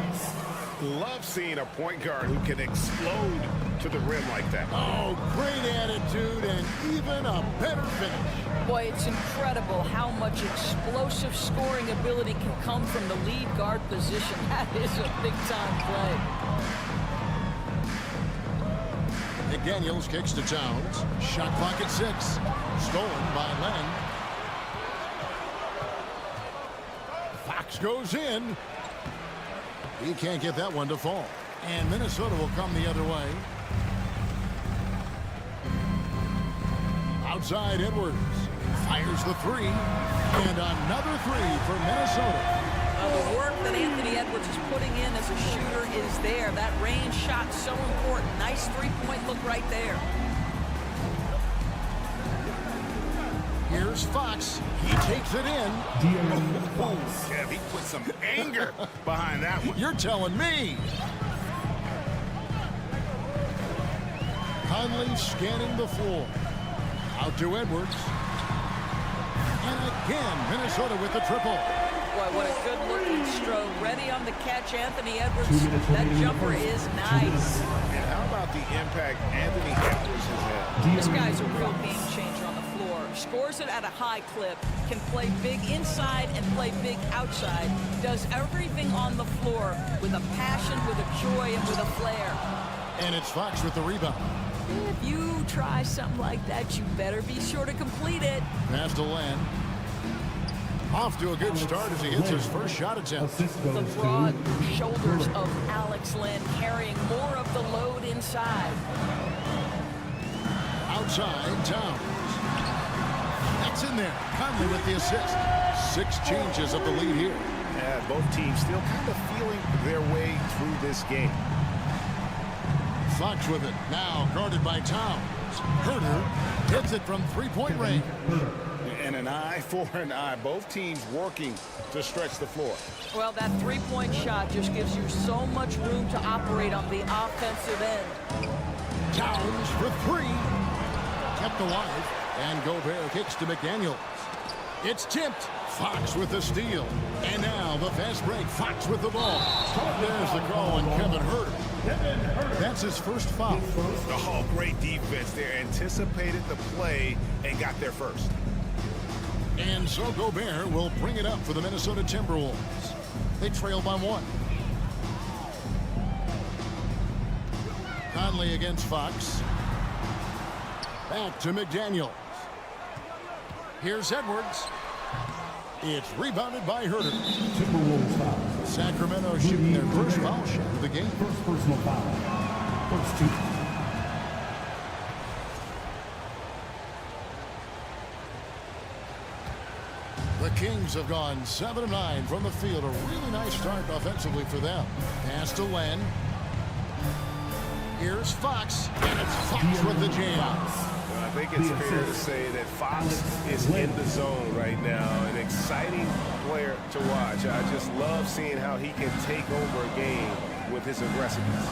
Love seeing a point guard who can explode to the rim like that. Oh, great attitude and even a better finish. Boy, it's incredible how much explosive scoring ability can come from the lead guard position. That is a big-time play. McDaniels kicks to Towns. Shot clock at 6. Stolen by Len. Fox goes in. He can't get that one to fall. And Minnesota will come the other way. Outside Edwards. Fires the 3. And another 3 for Minnesota. The work that Anthony Edwards is putting in as a shooter is there. That range shot so important. Nice three-point look right there. Here's Fox. He takes it in. Oh, Kev, he put some anger behind that one. You're telling me. Conley scanning the floor. Out to Edwards. And again, Minnesota with the triple. Boy, what a good-looking stroke. Ready on the catch, Anthony Edwards. That jumper is nice. And how about the impact Anthony Edwards has had? This guy's a real game changer on the floor. Scores it at a high clip. Can play big inside and play big outside. Does everything on the floor with a passion, with a joy, and with a flair. And it's Fox with the rebound. If you try something like that, you better be sure to complete it. Pass to Len. Off to a good start as he hits his first shot attempt. The broad shoulders of Alex Len carrying more of the load inside. Outside, Towns. That's in there. Conley with the assist. 6 changes of the lead here. Yeah, both teams still kind of feeling their way through this game. Fox with it. Now guarded by Towns. Herter hits it from 3-point range. And an eye for an eye. Both teams working to stretch the floor. Well, that three-point shot just gives you so much room to operate on the offensive end. Towns for 3. Kept alive. And Gobert kicks to McDaniels. It's tipped. Fox with the steal. And now the fast break. Fox with the ball. There's the call on Kevin Herter. That's his first foul. Oh, great defense there. Anticipated the play and got there first. And so Gobert will bring it up for the Minnesota Timberwolves. They trail by 1. Conley against Fox. Back to McDaniels. Here's Edwards. It's rebounded by Herter. Timberwolves foul. Sacramento shooting their first foul shot of the game. First personal foul. First 2. Kings have gone 7 of 9 from the field. A really nice start offensively for them. Pass to Len. Here's Fox, and it's Fox with the jam. I think it's fair to say that Fox is in the zone right now. An exciting player to watch. I just love seeing how he can take over a game with his aggressiveness.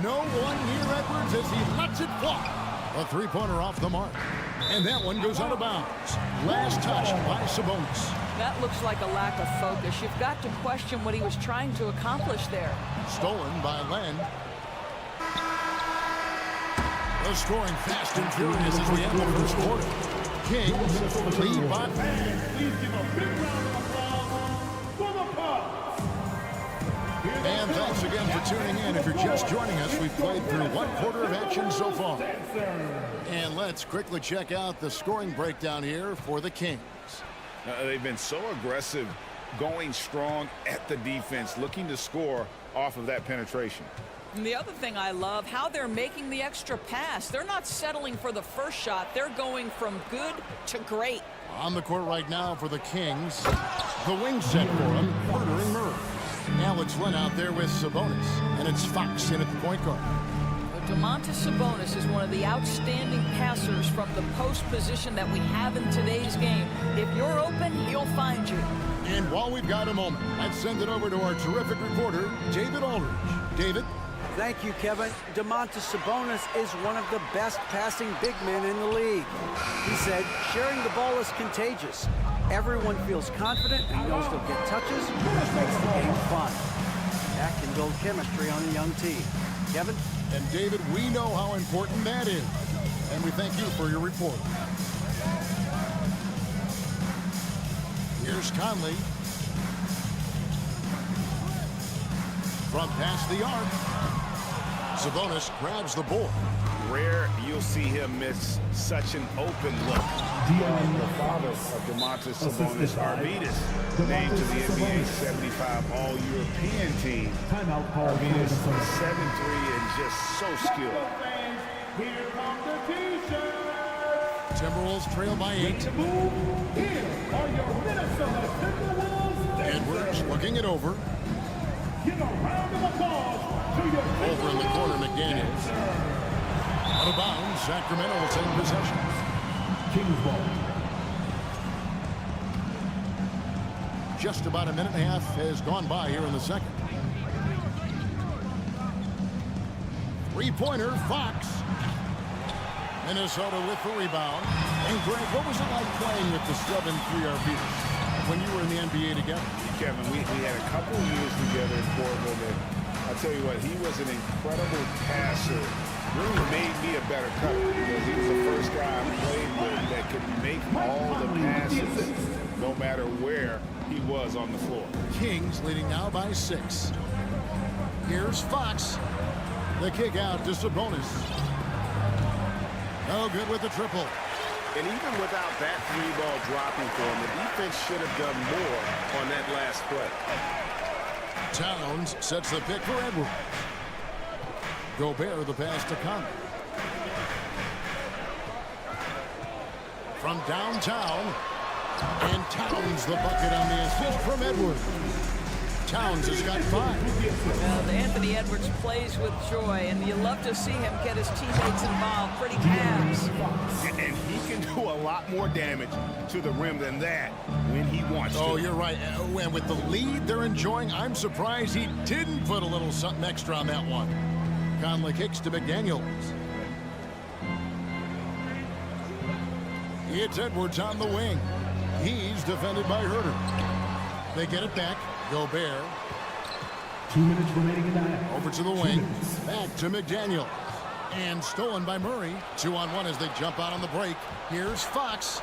No one near Edwards as he lets it fly. A three-pointer off the mark. And that one goes out of bounds. Last touch by Sabonis. That looks like a lack of focus. You've got to question what he was trying to accomplish there. Stolen by Len. The scoring fast and furious as we end the first quarter. Kings lead by 5. Please give a big round of applause for the Cubs. And thanks again for tuning in. If you're just joining us, we've played through 1 quarter of action so far. And let's quickly check out the scoring breakdown here for the Kings. They've been so aggressive, going strong at the defense, looking to score off of that penetration. And the other thing I love, how they're making the extra pass. They're not settling for the first shot. They're going from good to great. On the court right now for the Kings. The wing set for him, murdering Murray. Alex Len out there with Sabonis. And it's Fox in at the point guard. Domantas Sabonis is one of the outstanding passers from the post position that we have in today's game. If you're open, he'll find you. And while we've got a moment, let's send it over to our terrific reporter, David Aldridge. David? Thank you, Kevin. Domantas Sabonis is one of the best passing big men in the league. He said, sharing the ball is contagious. Everyone feels confident and knows they'll get touches, which makes the game fun. That can build chemistry on a young team. Kevin? And David, we know how important that is. And we thank you for your report. Here's Conley. From past the arc. Sabonis grabs the board. Rare you'll see him miss such an open look. The father of Domantas Sabonis, Arvidas, named to the NBA 75 All-European team. Arvidas 7'3" and just so skilled. Here come the T-shirts. Timberwolves trail by 8. Here are your Minnesota Timberwolves. Edwards looking it over. Give a round of applause to your Over in the corner, McDaniels. Out of bounds, Sacramento will take possession. Kings ball. Just about a minute and a half has gone by here in the second. Three-pointer, Fox. Minnesota with the rebound. And Greg, what was it like playing with the 7'3" Arvidas when you were in the NBA together? Kevin, we had a couple of years together in Portland, and I'll tell you what, he was an incredible passer. Really made me a better cutter because he was the first guy I played with that could make all the passes no matter where he was on the floor. Kings leading now by 6. Here's Fox. The kick out to Sabonis. No good with the triple. And even without that 3-ball dropping for him, the defense should have done more on that last play. Towns sets the pick for Edwards. Gobert the pass to Conley. From downtown. And Towns the bucket on the assist from Edwards. Towns has got 5. Well, Anthony Edwards plays with joy, and you love to see him get his teammates involved. Pretty Cavs. And he can do a lot more damage to the rim than that when he wants to. Oh, you're right. And with the lead they're enjoying, I'm surprised he didn't put a little something extra on that one. Conley kicks to McDaniels. It's Edwards on the wing. He's defended by Herter. They get it back. Gobert. 2 minutes remaining in the half. Over to the wing. Back to McDaniel. And stolen by Murray. 2-on-1 as they jump out on the break. Here's Fox.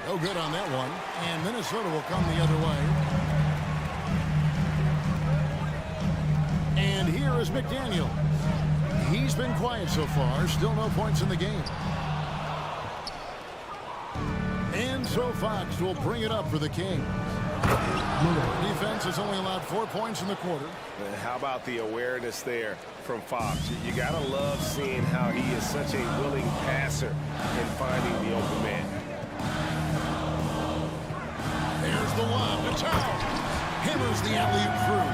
No good on that one. And Minnesota will come the other way. And here is McDaniel. He's been quiet so far. Still no points in the game. And so Fox will bring it up for the Kings. Defense has only allowed 4 points in the quarter. How about the awareness there from Fox? You got to love seeing how he is such a willing passer in finding the open man. the lob to Towns. Hammers the alley-oop through.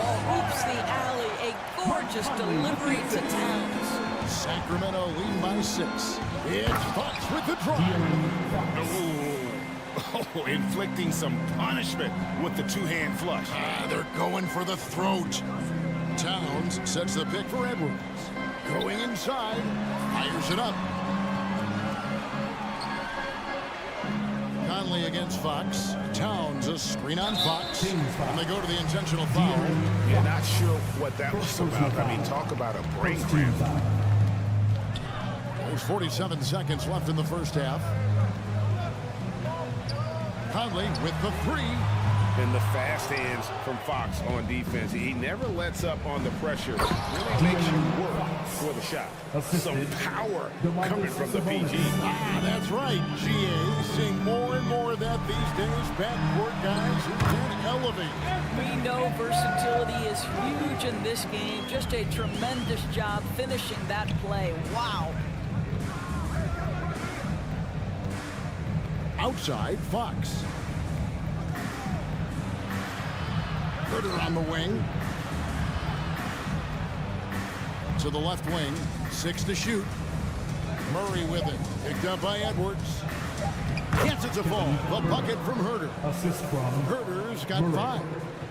Oh, oops, the alley. A gorgeous delivery to Towns. Sacramento leading by 6. It's Fox with the drive. Oh, inflicting some punishment with the two-hand flush. They're going for the throat. Towns sets the pick for Edwards. Going inside, fires it up. Conley against Fox. Towns a screen on Fox. And they go to the intentional foul. Yeah, not sure what that was about. I mean, talk about a brain cramp. There's 47 seconds left in the first half. Conley with the 3. And the fast hands from Fox on defense. He never lets up on the pressure. Really makes you work for the shot. Some power coming from the B.G. That's right, GA. Seeing more and more of that these days. Backcourt guys who can elevate. We know versatility is huge in this game. Just a tremendous job finishing that play. Wow. Outside, Fox. Herder on the wing. To the left wing. 6 to shoot. Murray with it. Picked up by Edwards. Gets it to fall. The bucket from Herder. Assist from Herder's got 5.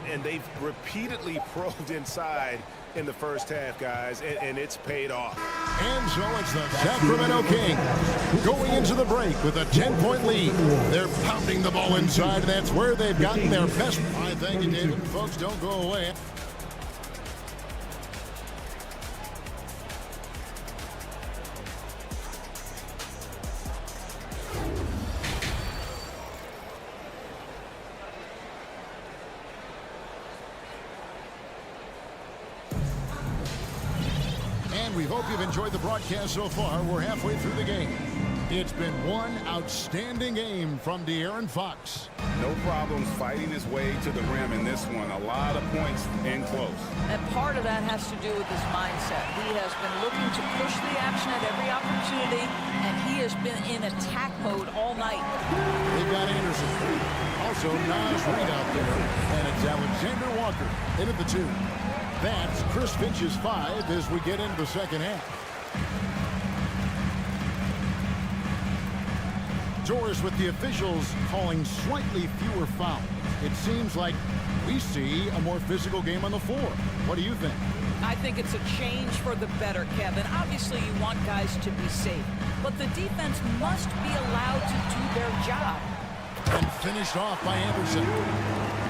And they've repeatedly probed inside in the first half, guys, and it's paid off. And so it's the Sacramento Kings going into the break with a 10-point lead. They're pounding the ball inside. That's where they've gotten their best. I thank you, David. Folks, don't go away. We hope you've enjoyed the broadcast so far. We're halfway through the game. It's been one outstanding game from De'Aaron Fox. No problems fighting his way to the rim in this one. A lot of points in close. And part of that has to do with his mindset. He has been looking to push the action at every opportunity, and he has been in attack mode all night. They've got Anderson. Also, Nas Reed out there. And it's Alexander Walker in at the 2. That's Chris Finch's 5 as we get into the second half. Doris with the officials calling slightly fewer fouls. It seems like we see a more physical game on the floor. What do you think? I think it's a change for the better, Kevin. Obviously, you want guys to be safe, but the defense must be allowed to do their job. And finished off by Anderson.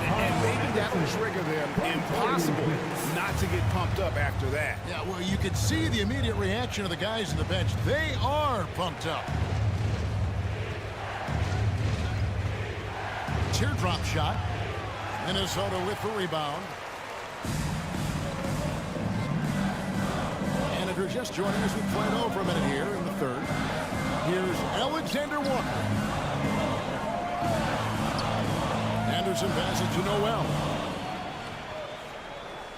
And maybe that will trigger them. Impossible not to get pumped up after that. Yeah, well, you could see the immediate reaction of the guys on the bench. They are pumped up. Teardrop shot. Minnesota with the rebound. And if you're just joining us, we played over a minute here in the third. Here's Alexander Walker. Anderson passes to Noel.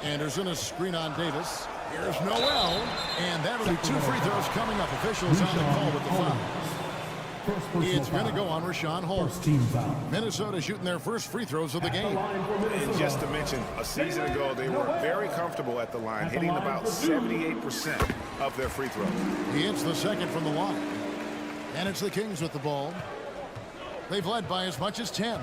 Anderson a screen on Davis. Here's Noel. And that'll be 2 free throws coming up. Officials on the call with the foul. It's going to go on Rashawn Holmes. Minnesota shooting their first free throws of the game. And just to mention, a season ago, they were very comfortable at the line, hitting about 78% of their free throws. He hits the second from the line. And it's the Kings with the ball. They've led by as much as 10.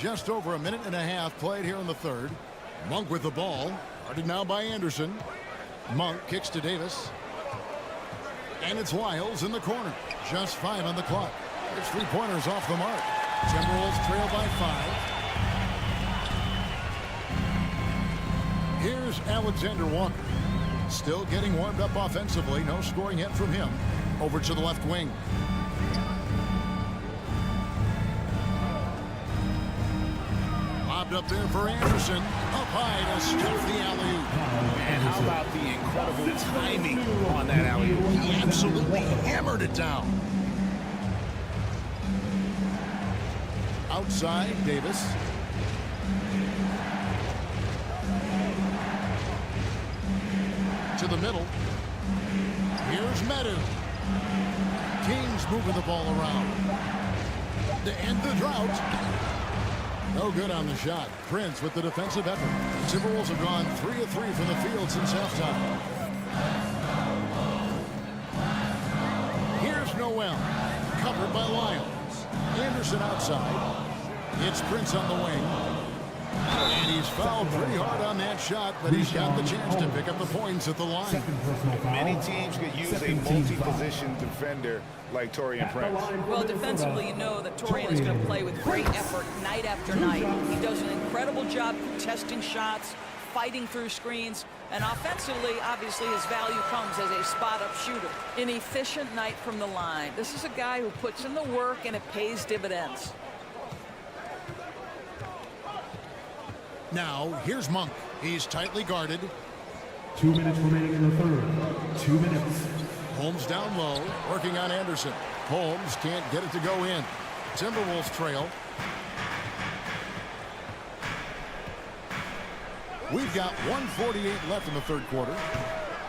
Just over a minute and a half played here in the third. Monk with the ball. Guarded now by Anderson. Monk kicks to Davis. And it's Lyles in the corner. Just 5 on the clock. It's 3-pointers off the mark. Timberwolves trail by 5. Here's Alexander Walker. Still getting warmed up offensively. No scoring yet from him. Over to the left wing. Lobbed up there for Anderson. Up high to stuff the alley-oop. And how about the incredible timing on that alley-oop? He absolutely hammered it down. Outside, Davis. To the middle. Here's Medu. Kings moving the ball around. To end the drought. No good on the shot. Prince with the defensive effort. Timberwolves have gone 3 of 3 from the field since halftime. Here's Noel. Covered by Lyons. Anderson outside. It's Prince on the wing. And he's fouled pretty hard on that shot, but he's got the chance to pick up the points at the line. Many teams could use a multi-position defender like Taurean Prince. Well, defensively, you know that Taurean is going to play with great effort night after night. He does an incredible job contesting shots, fighting through screens, and offensively, obviously, his value comes as a spot-up shooter. An efficient night from the line. This is a guy who puts in the work, and it pays dividends. Now, here's Monk. He's tightly guarded. 2 minutes remaining in the third. 2 minutes. Holmes down low, working on Anderson. Holmes can't get it to go in. Timberwolves trail. We've got 1:48 left in the third quarter.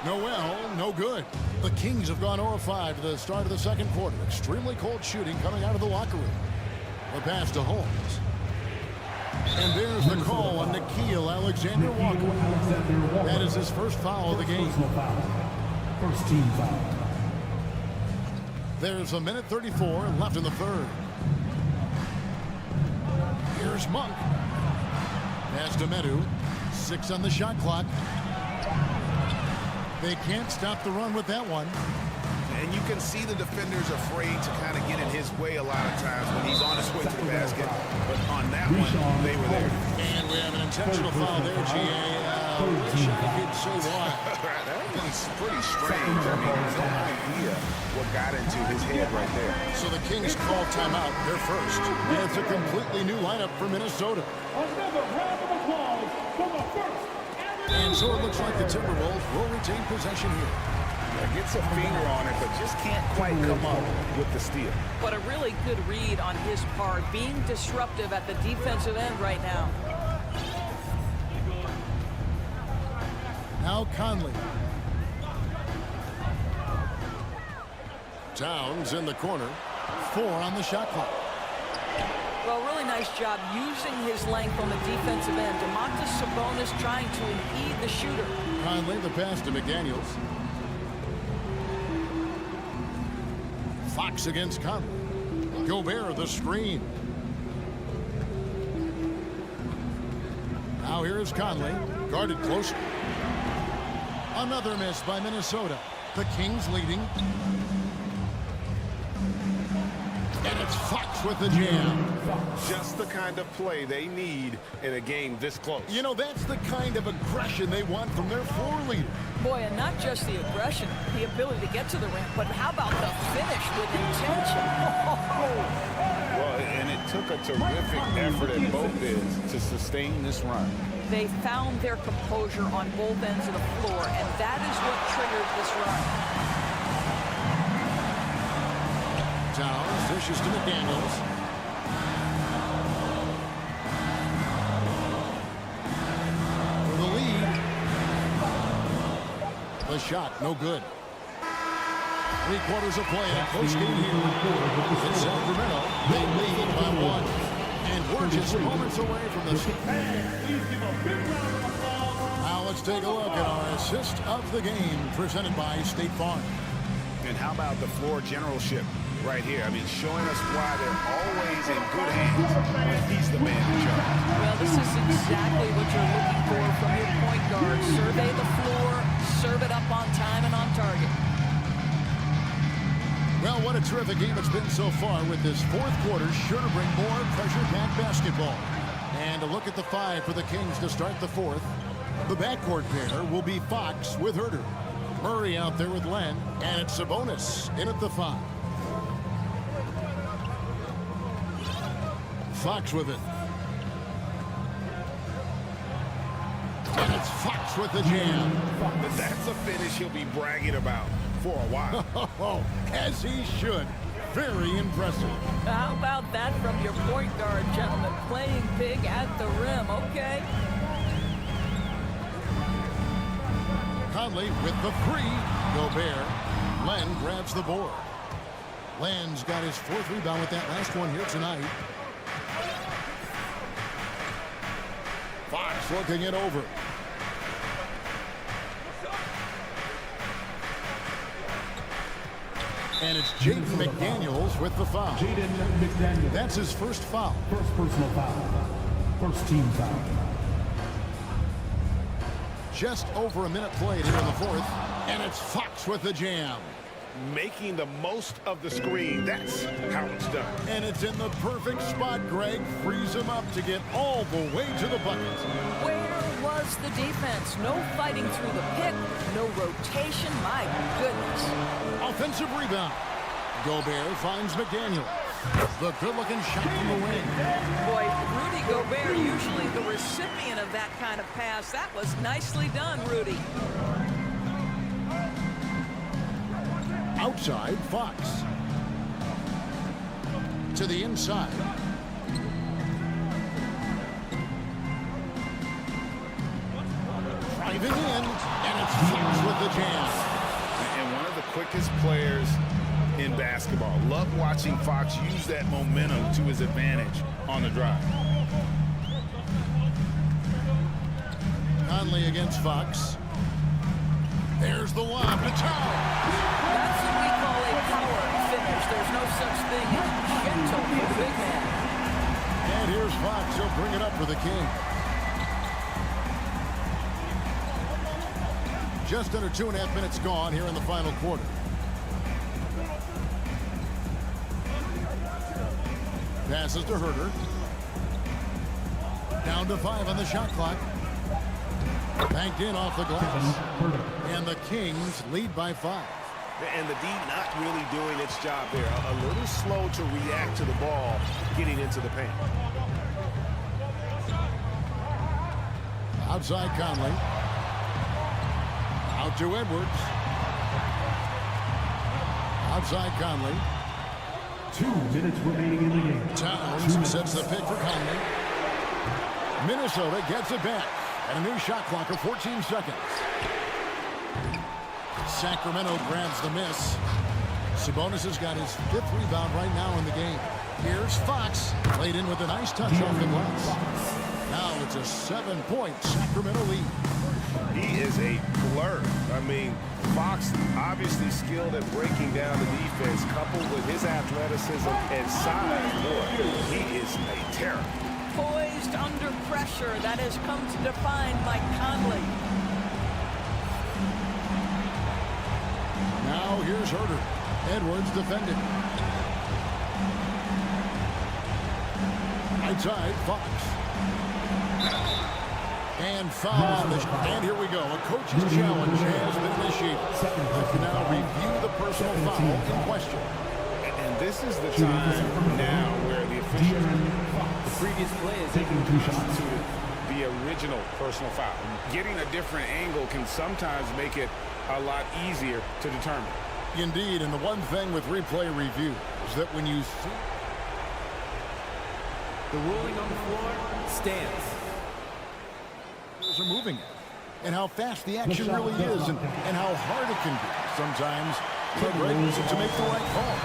Noel, no good. The Kings have gone 0-5 to the start of the second quarter. Extremely cold shooting coming out of the locker room. The pass to Holmes. And there's the call on Nickeil Alexander-Walker. That is his first foul of the game. First team foul. There's 1:34 left in the third. Here's Monk. Pass to Medu. 6 on the shot clock. They can't stop the run with that one. And you can see the defenders afraid to kind of get in his way a lot of times when he's on his way to the basket. But on that one, they were there. And we have an intentional foul there, G.A. Wish I could say why. That's pretty strange. I mean, no idea what got into his head right there. So the Kings call timeout. They're first. And it's a completely new lineup for Minnesota. Another round of applause for the first. And so it looks like the Timberwolves will retain possession here. Gets a finger on it, but just can't quite come up with the steal. But a really good read on his part, being disruptive at the defensive end right now. Now Conley. Towns in the corner. 4 on the shot clock. Well, really nice job using his length on the defensive end. Domantas Sabonis trying to impede the shooter. Conley, the pass to McDaniels. Fox against Conley. Gobert, the screen. Now here's Conley, guarded closely. Another miss by Minnesota. The Kings leading. And it's Fox with the jam. Just the kind of play they need in a game this close. You know, that's the kind of aggression they want from their floor leader. Boy, and not just the aggression, the ability to get to the rim, but how about the finish with intention? Well, and it took a terrific effort at both ends to sustain this run. They found their composure on both ends of the floor, and that is what triggered this run. Towns dishes to McDaniels. For the lead. The shot, no good. 3 quarters of play in a close game here. In Sacramento, they lead by 1. And we're just moments away from this. Now let's take a look at our assist of the game presented by State Farm. And how about the floor generalship right here? I mean, showing us why they're always in good hands when he's the man in charge. Well, this is exactly what you're looking for from your point guard. Survey the floor, serve it up on time and on target. Well, what a terrific game it's been so far, with this fourth quarter sure to bring more pressure-packed basketball. And a look at the 5 for the Kings to start the fourth. The backcourt pair will be Fox with Herter. Murray out there with Len, and it's Sabonis in at the 5. Fox with it. And it's Fox with the jam. That's a finish he'll be bragging about for a while. As he should. Very impressive. How about that from your point guard, gentlemen? Playing big at the rim, okay? Conley with the 3. Gobert. Len grabs the board. Land's got his 4th rebound with that last one here tonight. Fox looking it over. And it's Jaden McDaniels with the foul. Jaden McDaniels. That's his first foul. First personal foul. First team foul. Just over a minute played here in the 4th. And it's Fox with the jam. Making the most of the screen. That's how it's done. And it's in the perfect spot. Greg frees him up to get all the way to the bucket. Where was the defense? No fighting through the pick, no rotation. My goodness. Offensive rebound. Gobert finds McDaniel. The good-looking shot from the wing. Boy, Rudy Gobert, usually the recipient of that kind of pass. That was nicely done, Rudy. Outside, Fox. To the inside. Driving in, and it's Fox with the jam. And one of the quickest players in basketball. Love watching Fox use that momentum to his advantage on the drive. Conley against Fox. There's the lob to Towel. That's what we call a power finish. There's no such thing as gentle for the big man. And here's Fox. He'll bring it up for the King. Just under 2.5 minutes gone here in the final quarter. Passes to Herter. Down to 5 on the shot clock. Banked in off the glass. And the Kings lead by 5. And the D not really doing its job there. A little slow to react to the ball getting into the paint. Outside Conley. Out to Edwards. Outside Conley. 2 minutes remaining in the game. Towns sets the pick for Conley. Minnesota gets it back. And a new shot clock of 14 seconds. Sacramento grabs the miss. Sabonis has got his 5th rebound right now in the game. Here's Fox. Laid in with a nice touch off the glass. Now it's a 7-point Sacramento lead. He is a blur. I mean, Fox obviously skilled at breaking down the defense, coupled with his athleticism and size. Boy, he is a terror. Poised under pressure. That has come to define Mike Conley. Now here's Herter. Edwards defending. Outside, Fox. And foul on this. And here we go. A coach's challenge has been initiated. We can now review the personal foul in question. And this is the time now where the official, The previous play is Taking 2 shots. the original personal foul. Getting a different angle can sometimes make it a lot easier to determine. Indeed, and the one thing with replay review is that when you see the ruling on the floor stands. are moving and how fast the action really is and how hard it can be sometimes for Ravens to make the right call.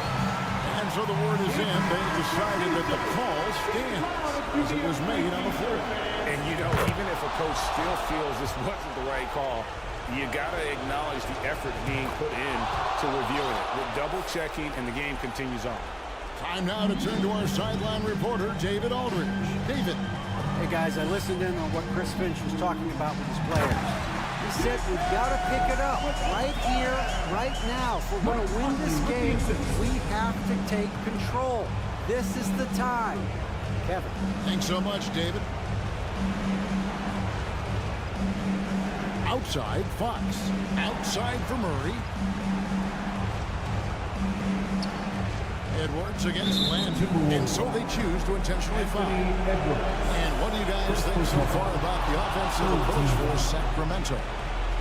And so the word is in. They decided that the call stands as it was made on the floor. And, you know, even if a coach still feels this wasn't the right call, you got to acknowledge the effort being put in to reviewing it. With double-checking, and the game continues on. Time now to turn to our sideline reporter, David Aldridge. David. Hey, guys, I listened in on what Chris Finch was talking about with his players. He said we've got to pick it up right here, right now. If we're going to win this game, we have to take control. This is the time. Kevin. Thanks so much, David. Outside, Fox. Outside for Murray. Edwards against Land. And so they choose to intentionally foul. And what do you guys think so far about the offensive approach for Sacramento?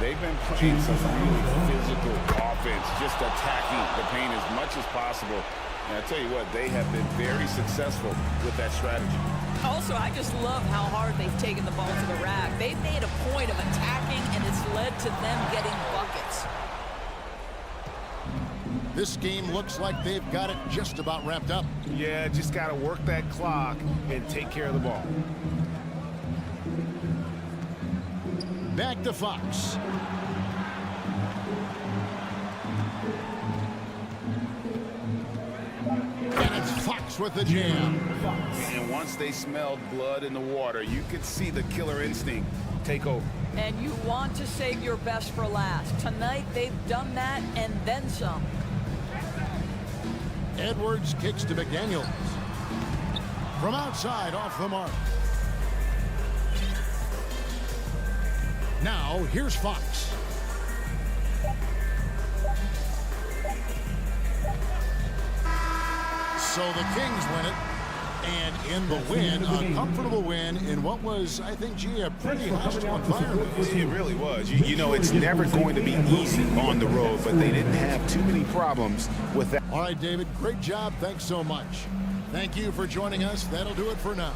They've been playing some really physical offense, just attacking the paint as much as possible. And I tell you what, they have been very successful with that strategy. Also, I just love how hard they've taken the ball to the rack. They've made a point of attacking, and it's led to them getting buckets. This game looks like they've got it just about wrapped up. Yeah, just got to work that clock and take care of the ball. Back to Fox. And it's Fox with the jam. And once they smelled blood in the water, you could see the killer instinct take over. And you want to save your best for last. Tonight, they've done that and then some. Edwards kicks to McDaniels. From outside, off the mark. Now, here's Fox. So the Kings win it. And in the win, a comfortable win in what was, I think, G, a pretty hostile environment. It really was. You know, it's never going to be easy on the road, but they didn't have too many problems with that. All right, David, great job. Thanks so much. Thank you for joining us. That'll do it for now.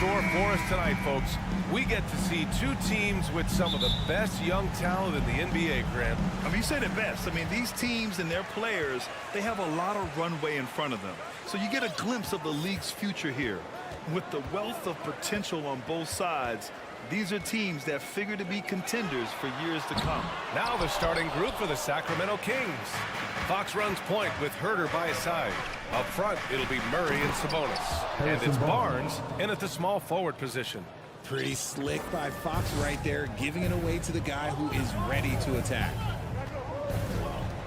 store for us tonight, folks. We get to see two teams with some of the best young talent in the NBA, Grant. I mean, you said it best. I mean, these teams and their players, they have a lot of runway in front of them. So you get a glimpse of the league's future here. With the wealth of potential on both sides, these are teams that figure to be contenders for years to come. Now the starting group for the Sacramento Kings. Fox runs point with Herder by his side. Up front, it'll be Murray and Sabonis. And it's Barnes in at the small forward position. Pretty slick by Fox right there, giving it away to the guy who is ready to attack.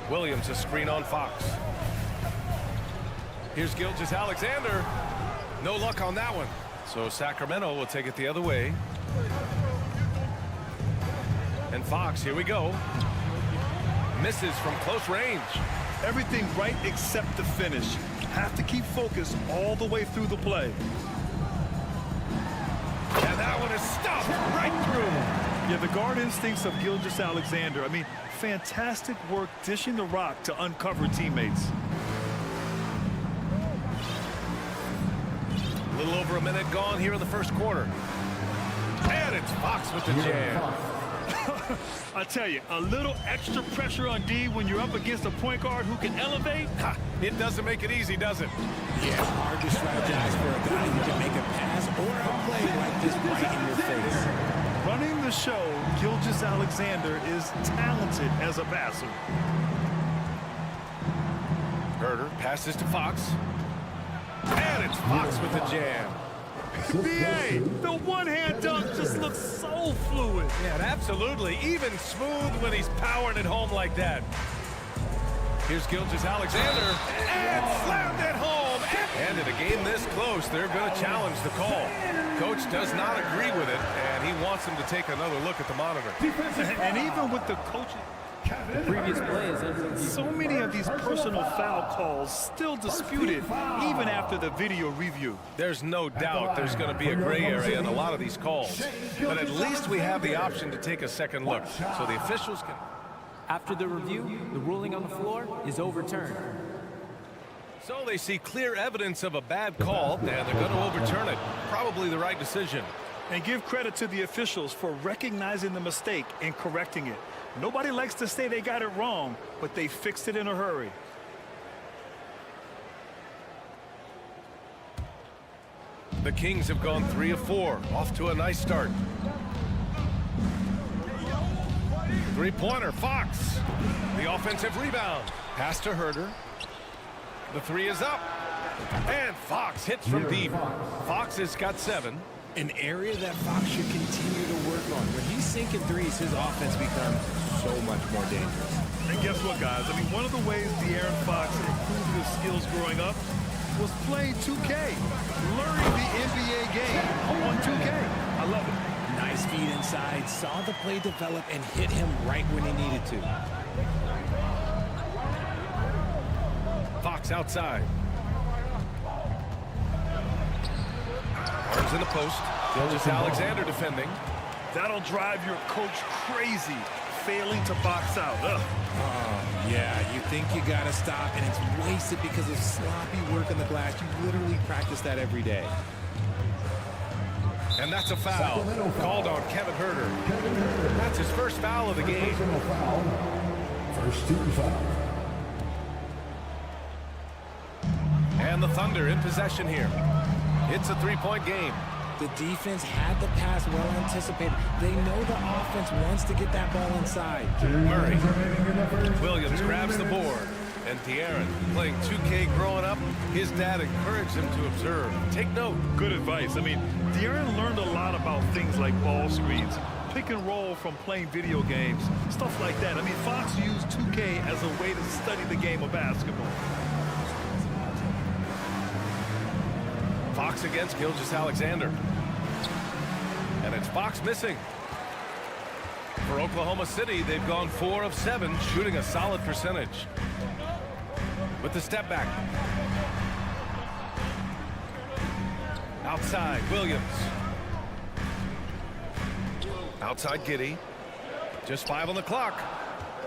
Williams a screen on Fox. Here's Gilgeous-Alexander. No luck on that one. So Sacramento will take it the other way. And Fox, here we go. Misses from close range. Everything right except the finish. Have to keep focused all the way through the play. And that one is stuffed right through. Yeah, the guard instincts of Gilgeous-Alexander. I mean, fantastic work dishing the rock to uncover teammates. A little over a minute gone here in the first quarter. And it's Fox with the jam. I tell you, a little extra pressure on D when you're up against a point guard who can elevate. It doesn't make it easy, does it? Yeah, hard to strategize for a guy who can make a pass or a play like this right in your face. Running the show, Gilgeous-Alexander is talented as a passer. Herder passes to Fox. And it's Fox with the jam. B.A., the one-hand dunk just looks so fluid. Yeah, absolutely. Even smooth when he's powering it home like that. Here's Gilgeous-Alexander. And slammed it home. And in a game this close, they're going to challenge the call. Coach does not agree with it, and he wants him to take another look at the monitor. And even with the coaching... The previous play is under review. So many of these personal foul calls still disputed even after the video review. There's no doubt there's going to be a gray area in a lot of these calls. But at least we have the option to take a second look so the officials can... After the review, the ruling on the floor is overturned. So they see clear evidence of a bad call, and they're going to overturn it. Probably the right decision. And give credit to the officials for recognizing the mistake and correcting it. Nobody likes to say they got it wrong, but they fixed it in a hurry. The Kings have gone 3 of 4, off to a nice start. Three-pointer, Fox. The offensive rebound. Pass to Herder. The three is up. And Fox hits from deep. Fox has got 7. An area that Fox should continue to work on. When he's sinking threes, his offense becomes so much more dangerous. And guess what, guys? I mean, one of the ways De'Aaron Fox improved his skills growing up was playing 2K, learning the NBA game on 2K. I love it. Nice feed inside, saw the play develop and hit him right when he needed to. Fox outside. Barnes in the post. Gilgeous-Alexander defending. That'll drive your coach crazy, failing to box out. Ugh. Yeah, you think you got to stop, and it's wasted because of sloppy work on the glass. You literally practice that every day. And that's a foul called on Kevin Herder. That's his first foul of the game. First team foul. And the Thunder in possession here. It's a 3-point game. The defense had the pass well anticipated. They know the offense wants to get that ball inside. Murray. Williams grabs the board. And De'Aaron, playing 2K growing up, his dad encouraged him to observe. Take note. Good advice. I mean, De'Aaron learned a lot about things like ball screens, pick and roll from playing video games, stuff like that. I mean, Fox used 2K as a way to study the game of basketball. Fox against Gilgeous-Alexander. And it's Fox missing. For Oklahoma City, they've gone 4 of 7, shooting a solid percentage. With the step back. Outside, Williams. Outside, Giddey. Just 5 on the clock.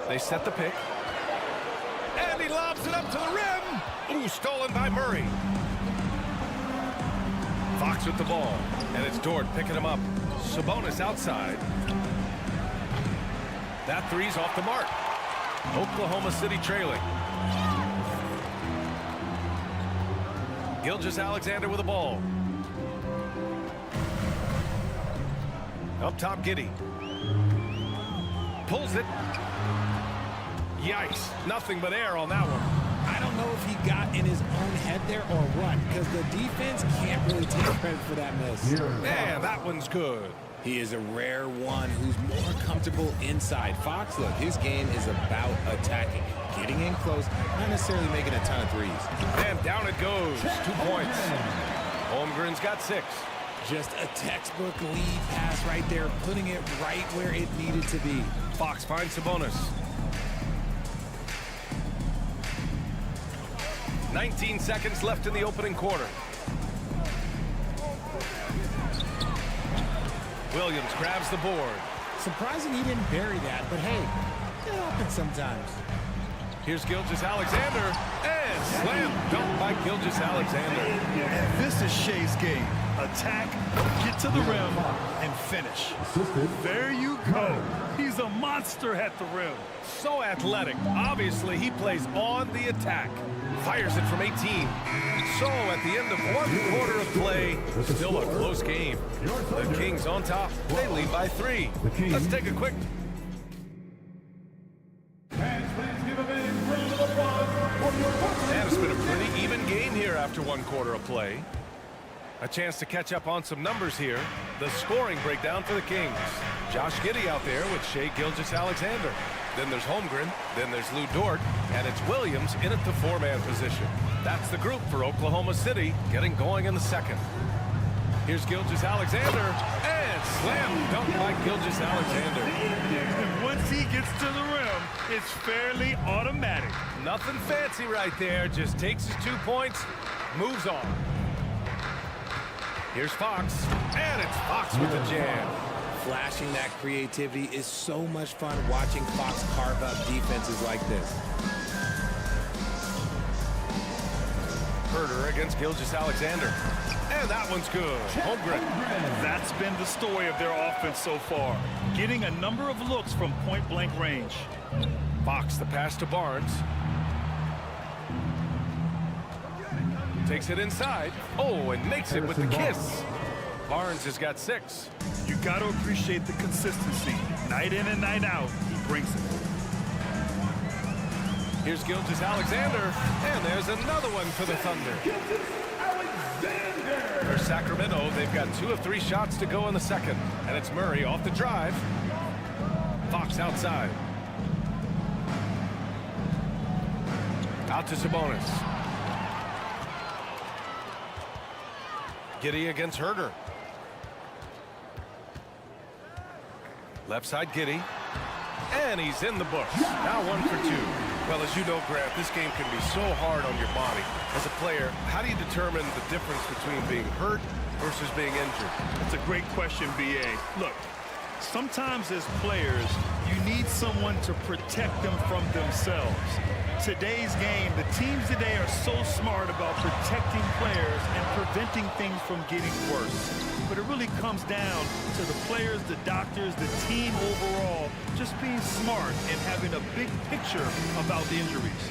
They set the pick. And he lobs it up to the rim. Ooh, stolen by Murray. Fox with the ball. And it's Dort picking him up. Sabonis outside. That three's off the mark. Oklahoma City trailing. Gilgeous-Alexander with the ball. Up top, Giddey. Pulls it. Yikes. Nothing but air on that one. I don't know if he got in his own head there or what, because the defense can't really take credit for that miss. Man, that one's good. He is a rare one who's more comfortable inside. Fox, look, his game is about attacking, getting in close, not necessarily making a ton of threes. And down it goes. 2 points. Holmgren's got 6. Just a textbook lead pass right there, putting it right where it needed to be. Fox finds Sabonis. 19 seconds left in the opening quarter. Williams grabs the board. Surprising he didn't bury that, but hey, it happens sometimes. Here's Gilgeous-Alexander, and slam dunk by Gilgeous-Alexander. And this is Shea's game. Attack, get to the rim, and finish. There you go. He's a monster at the rim. So athletic. Obviously, he plays on the attack. Fires it from 18. So at the end of 1 quarter of play, still a close game. The Kings on top. They lead by 3. Let's take a quick... And it's been a pretty even game here after 1 quarter of play. A chance to catch up on some numbers here. The scoring breakdown for the Kings. Josh Giddey out there with Shai Gilgeous-Alexander. Then there's Holmgren. Then there's Lou Dort. And it's Williams in at the 4-man position. That's the group for Oklahoma City getting going in the second. Here's Gilgeous-Alexander. And slam dunk by Gilgeous-Alexander. And once he gets to the rim, it's fairly automatic. Nothing fancy right there. Just takes his 2 points, moves on. Here's Fox, and it's Fox with the jam. Flashing that creativity is so much fun watching Fox carve up defenses like this. Herder against Gilgeous-Alexander. And that one's good. Holmgren. That's been the story of their offense so far. Getting a number of looks from point-blank range. Fox the pass to Barnes. Takes it inside. Oh, and makes it with the kiss. Barnes has got 6. You got to appreciate the consistency. Night in and night out, he brings it. Here's Gilgeous-Alexander, and there's another one for the Thunder. For Sacramento, they've got 2 of 3 shots to go in the second, and it's Murray off the drive. Fox outside. Out to Sabonis. Giddey against Herder. Left side Giddey. And he's in the books. Now 1 for 2. Well, as you know, Grant, this game can be so hard on your body. As a player, how do you determine the difference between being hurt versus being injured? That's a great question, B.A. Look, sometimes as players, you need someone to protect them from themselves. Today's game, the teams today are so smart about protecting players and preventing things from getting worse. But it really comes down to the players, the doctors, the team overall, just being smart and having a big picture about the injuries.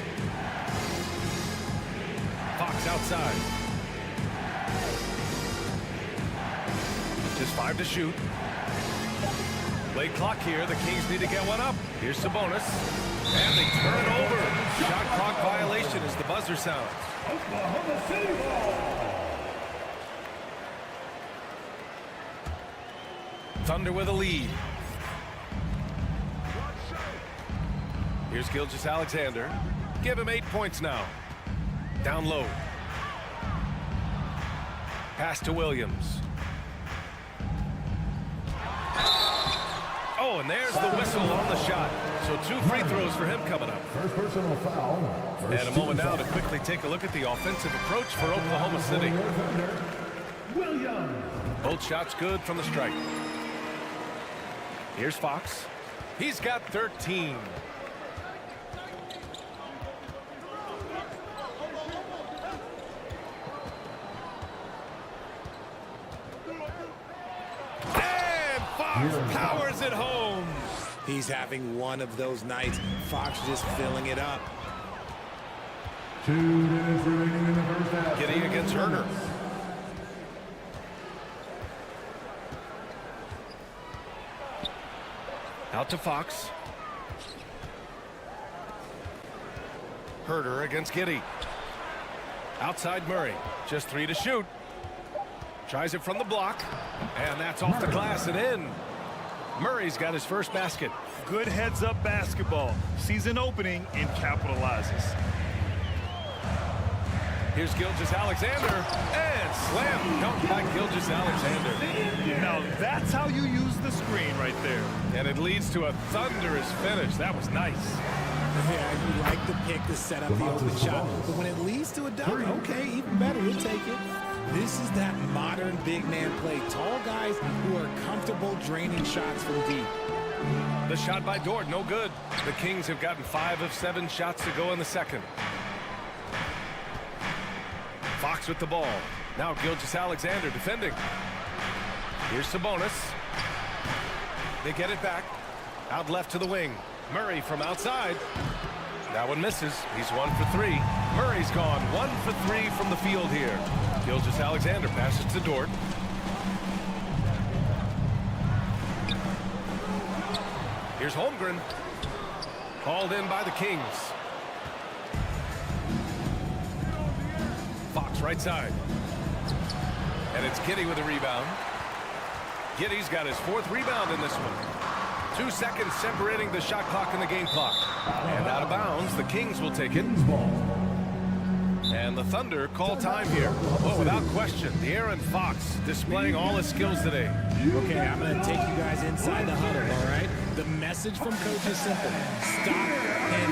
Fox outside. Just 5 to shoot. Late clock here. The Kings need to get one up. Here's Sabonis. And they turn it over. Shot clock violation as the buzzer sounds. Oklahoma City ball. Thunder with a lead. Here's Gilgeous-Alexander. Give him 8 points now. Down low. Pass to Williams. Oh, and there's the whistle on the shot. So 2 free throws for him coming up. First personal foul. And a moment now to quickly take a look at the offensive approach for Oklahoma City. Williams. Both shots good from the strike. Here's Fox. He's got 13. powers it home. He's having one of those nights. Fox just filling it up. 2 minutes remaining in the first half. Giddey against Herder. Out to Fox. Herder against Giddey. Outside Murray. Just 3 to shoot. Tries it from the block. And that's off the glass and in. Murray's got his first basket. Good heads-up basketball. Sees an opening and capitalizes. Here's Gilgeous-Alexander. And slam dunk by Gilgeous-Alexander. Now that's how you use the screen right there. And it leads to a thunderous finish. That was nice. Yeah, you like the pick to set up the open shot. But when it leads to a dunk, okay, even better, we'll take it. This is that modern big man play. Tall guys who are comfortable draining shots from deep. The shot by Dort, no good. The Kings have gotten 5 of 7 shots to go in the second. Fox with the ball. Now Gilgeous-Alexander defending. Here's Sabonis. They get it back. Out left to the wing. Murray from outside. That one misses. He's 1 for 3. Murray's gone 1 for 3 from the field here. Gilgeous-Alexander passes to Dort. Here's Holmgren. Called in by the Kings. Fox right side. And it's Giddey with a rebound. Giddey's got his 4th rebound in this one. 2 seconds separating the shot clock and the game clock. And out of bounds, the Kings will take it. And the Thunder call time here. Oh, without question, De'Aaron Fox displaying all his skills today. Okay, I'm going to take you guys inside the huddle, all right? The message from coach is simple. Stop him.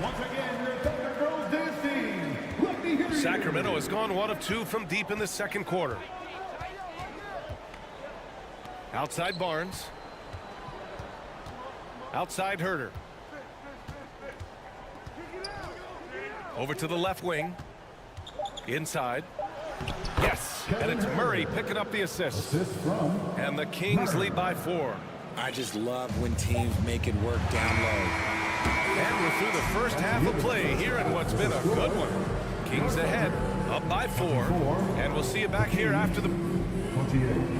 Once again, your Thunder Girls dance team. Let me hear you. Sacramento has gone 1 of 2 from deep in the second quarter. Outside Barnes. Outside Herder. Over to the left wing. Inside. Yes, and it's Murray picking up the assist. And the Kings lead by 4. I just love when teams make it work down low. And we're through the first half of play here in what's been a good one. Kings ahead, up by 4. And we'll see you back here after the... 28.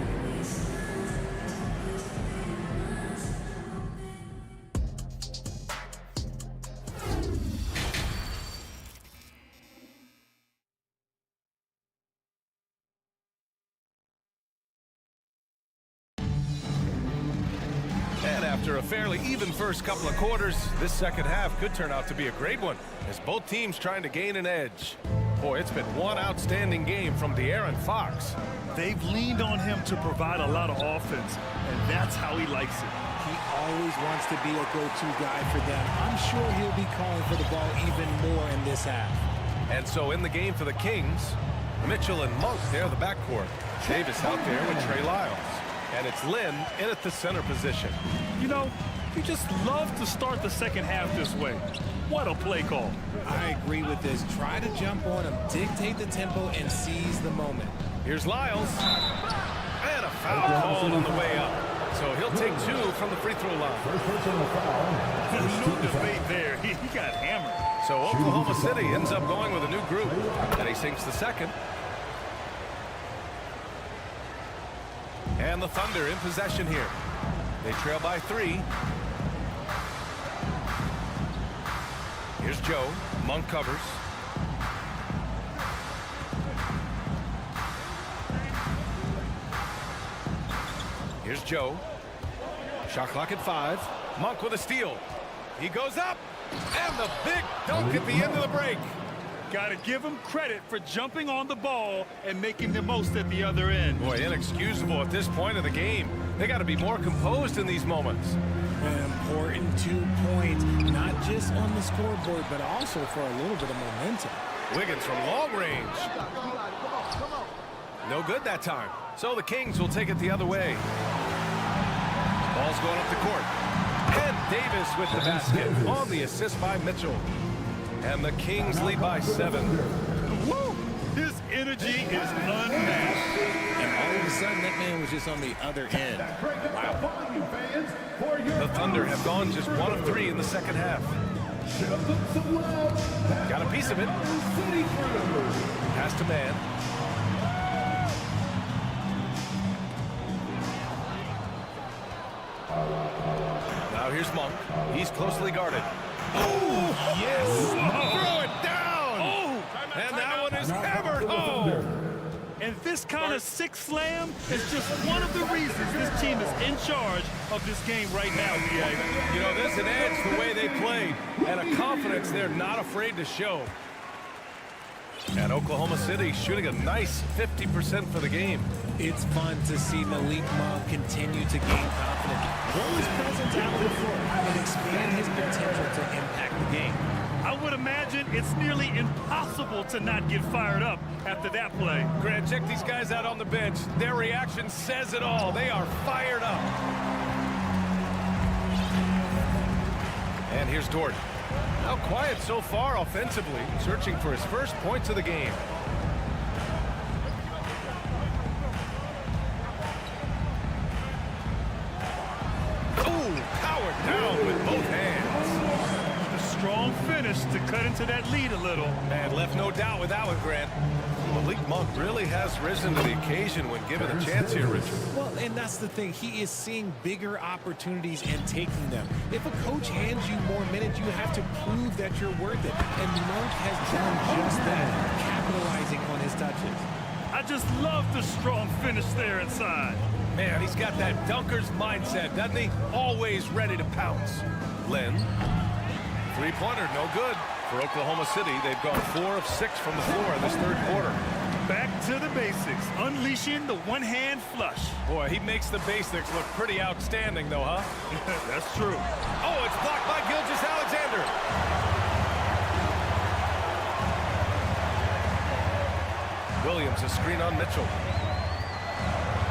After a fairly even first couple of quarters, this second half could turn out to be a great one as both teams trying to gain an edge. Boy, it's been one outstanding game from De'Aaron Fox. They've leaned on him to provide a lot of offense, and that's how he likes it. He always wants to be a go-to guy for them. I'm sure he'll be calling for the ball even more in this half. And so in the game for the Kings, Mitchell and Monk, they're the backcourt. Davis out there with Trey Lyles. And it's Lynn in at the center position. You know, you just love to start the second half this way. What a play call. I agree with this. Try to jump on him, dictate the tempo, and seize the moment. Here's Lyles. And a foul called on the way up. So he'll take 2 from the free throw line. First personal foul. No debate there. He got hammered. So Oklahoma City ends up going with a new group. And he sinks the second. And the Thunder in possession here. They trail by 3. Here's Joe. Monk covers. Here's Joe. Shot clock at 5. Monk with a steal. He goes up. And the big dunk at the end of the break. Got to give him credit for jumping on the ball and making the most at the other end. Boy, inexcusable at this point of the game. They got to be more composed in these moments. An important 2 points, not just on the scoreboard, but also for a little bit of momentum. Wiggins from long range. No good that time. So the Kings will take it the other way. Ball's going up the court. And Davis with the basket on the assist by Mitchell. And the Kings lead by 7. Woo! His energy is unmatched. And all of a sudden, that man was just on the other end. Wow. The Thunder have gone just 1 of 3 in the second half. Got a piece of it. Pass to man. Now here's Monk. He's closely guarded. Oh, yes! Throw it down! Oh! And that one is hammered home! And this kind of six slam is just one of the reasons this team is in charge of this game right now, B.I.G. You know, there's an edge the way they played and a confidence they're not afraid to show. And Oklahoma City shooting a nice 50% for the game. It's fun to see Malik Monk continue to gain confidence. Roll his presence out on the floor and expand his potential to impact the game. I would imagine it's nearly impossible to not get fired up after that play. Grant, check these guys out on the bench. Their reaction says it all. They are fired up. And here's Dort. Now quiet so far offensively, searching for his first points of the game. Oh, powered down with both hands. A strong finish to cut into that lead a little. And left no doubt with that one, Grant. Malik Monk really has risen to the occasion when given a chance here, Richard. Well, and that's the thing. He is seeing bigger opportunities and taking them. If a coach hands you more minutes, you have to prove that you're worth it. And Monk has done just that, capitalizing on his touches. I just love the strong finish there inside. Man, he's got that dunker's mindset, doesn't he? Always ready to pounce. Lynn. Three-pointer, no good. For Oklahoma City, they've gone 4 of 6 from the floor in this third quarter. Back to the basics, unleashing the one-hand flush. Boy, he makes the basics look pretty outstanding, though, huh? That's true. Oh, it's blocked by Gilgeous-Alexander. Williams, a screen on Mitchell.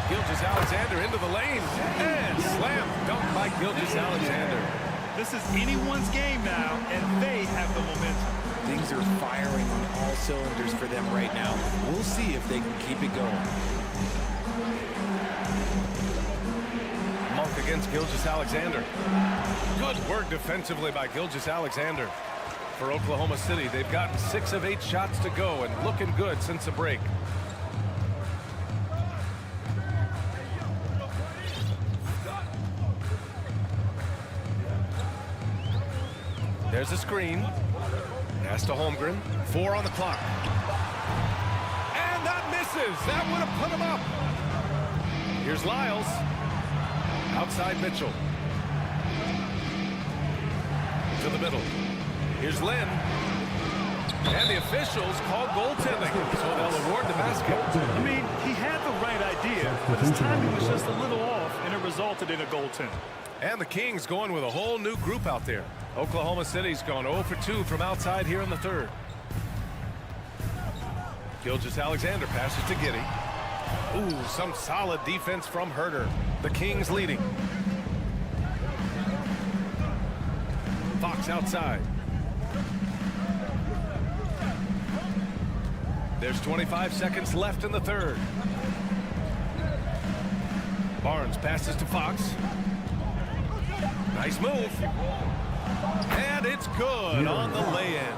Gilgeous-Alexander into the lane. And slam dunk by Gilgeous-Alexander. This is anyone's game now, and they have the momentum. Things are firing on all cylinders for them right now. We'll see if they can keep it going. Monk against Gilgeous-Alexander. Good work defensively by Gilgeous-Alexander. For Oklahoma City, they've gotten 6 of 8 shots to go and looking good since the break. There's a screen. Pass to Holmgren. 4 on the clock. And that misses. That would have put him up. Here's Lyles. Outside Mitchell. To the middle. Here's Lynn. And the officials called goaltending, so they'll award the basket. I mean, he had the right idea, but his timing was just a little off, and it resulted in a goaltend. And the Kings going with a whole new group out there. Oklahoma City's gone 0 for 2 from outside here in the third. Gilgeous-Alexander passes to Giddey. Ooh, some solid defense from Herter. The Kings leading. Fox outside. There's 25 seconds left in the third. Barnes passes to Fox. Nice move. And it's good on the lay-in.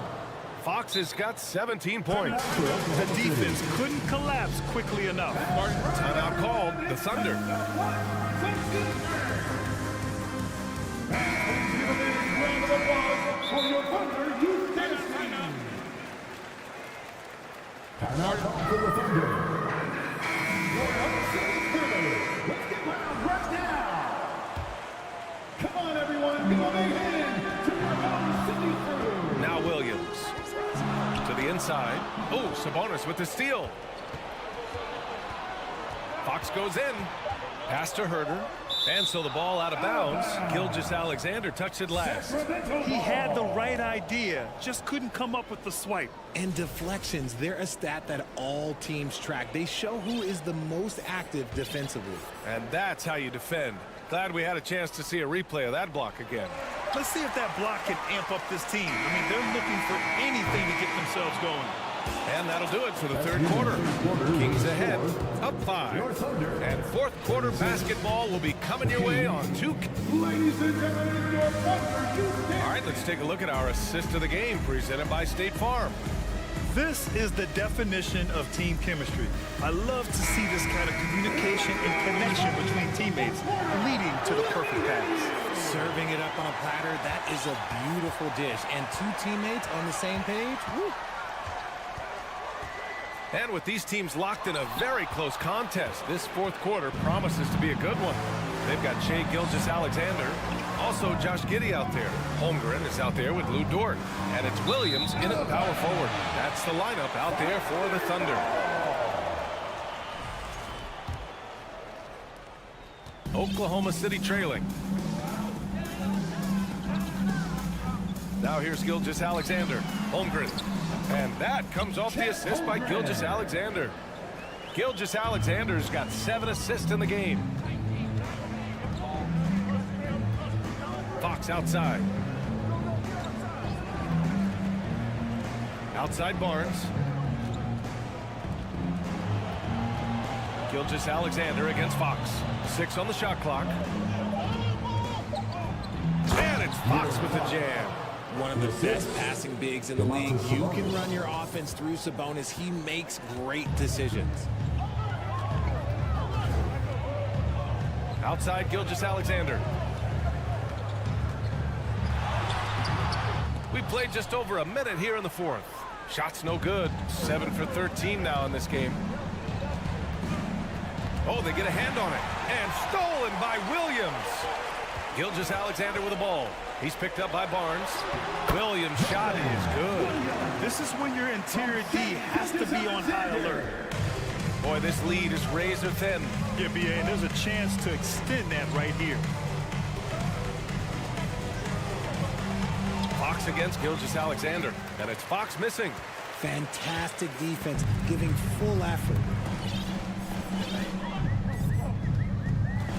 Fox has got 17 points. The defense couldn't collapse quickly enough. Timeout called. The Thunder. Timeout for the Thunder. Let's get wild right now. Come on, everyone. Coming in to Oklahoma City crew. Now Williams. To the inside. Oh, Sabonis with the steal. Fox goes in. Pass to Herter. And so the ball out of bounds. Gilgeous-Alexander touched it last. He had the right idea, just couldn't come up with the swipe. And deflections, they're a stat that all teams track. They show who is the most active defensively. And that's how you defend. Glad we had a chance to see a replay of that block again. Let's see if that block can amp up this team. I mean, they're looking for anything to get themselves going. And that'll do it for the third quarter. Kings ahead of 5. And fourth quarter basketball will be coming your way on 2K. Ladies and gentlemen, your Thunder. All right, let's take a look at our assist of the game presented by State Farm. This is the definition of team chemistry. I love to see this kind of communication and connection between teammates leading to the perfect pass. Serving it up on a platter, that is a beautiful dish. And two teammates on the same page, woo. And with these teams locked in a very close contest, this fourth quarter promises to be a good one. They've got Shai Gilgeous-Alexander, also Josh Giddey out there. Holmgren is out there with Lou Dort. And it's Williams in at power forward. That's the lineup out there for the Thunder. Oklahoma City trailing. Now here's Gilgeous-Alexander. Holmgren. And that comes off the assist by Gilgeous-Alexander. Gilgeous-Alexander's got 7 assists in the game. Fox outside. Outside Barnes. Gilgeous-Alexander against Fox. 6 on the shot clock. And it's Fox with the jam. One of the best passing bigs in the league. You can run your offense through Sabonis. He makes great decisions. Outside Gilgeous-Alexander. We played just over a minute here in the fourth. Shots no good. 7 for 13 now in this game. Oh, they get a hand on it. And stolen by Williams. Gilgeous-Alexander with the ball. He's picked up by Barnes. Williams' shot is good. This is when your interior D has to be on high alert. Boy, this lead is razor thin. Yeah, B.A., and there's a chance to extend that right here. Fox against Gilgeous-Alexander. And it's Fox missing. Fantastic defense, giving full effort.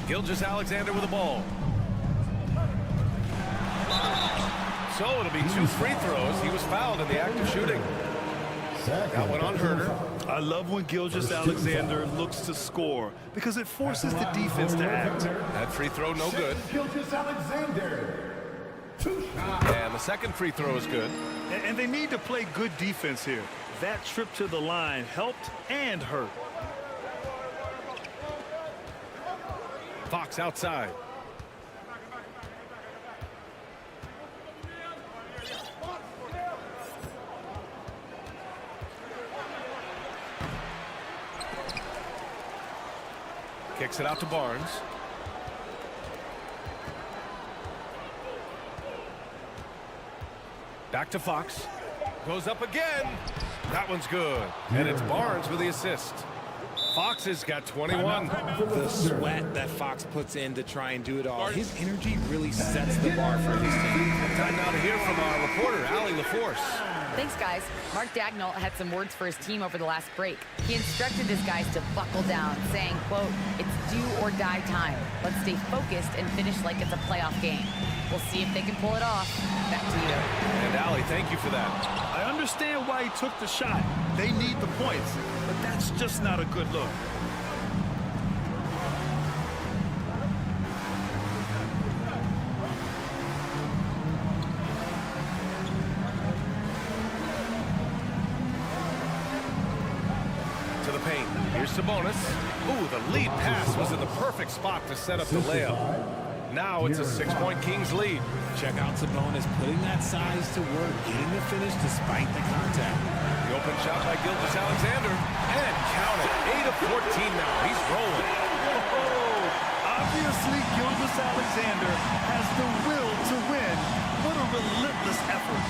Gilgeous-Alexander with the ball. So it'll be 2 free throws. He was fouled in the act of shooting. That one on Herder. I love when Gilgeous-Alexander looks to score because it forces the defense to act. That free throw no good. Gilgeous-Alexander. And the second free throw is good. And they need to play good defense here. That trip to the line helped and hurt. Fox outside. Kicks it out to Barnes. Back to Fox. Goes up again. That one's good. And it's Barnes with the assist. Fox has got 21. The sweat that Fox puts in to try and do it all. His energy really sets the bar for his team. Time now to hear from our reporter, Allie LaForce. Thanks, guys. Mark Dagnall had some words for his team over the last break. He instructed his guys to buckle down, saying, quote, "It's do or die time. Let's stay focused and finish like it's a playoff game. We'll see if they can pull it off." Back to you. And Allie, thank you for that. I understand why he took the shot. They need the points, but that's just not a good look. To the paint. Here's Sabonis. Ooh, the lead pass was in the perfect spot to set up the layup. Now it's a 6-point Kings lead. Check out Sabonis putting that size to work, getting the finish despite the contact. The open shot by Gilgeous-Alexander. And count it. 8 of 14 now. He's rolling. Obviously, Gilgeous-Alexander has the will to win. What a relentless effort.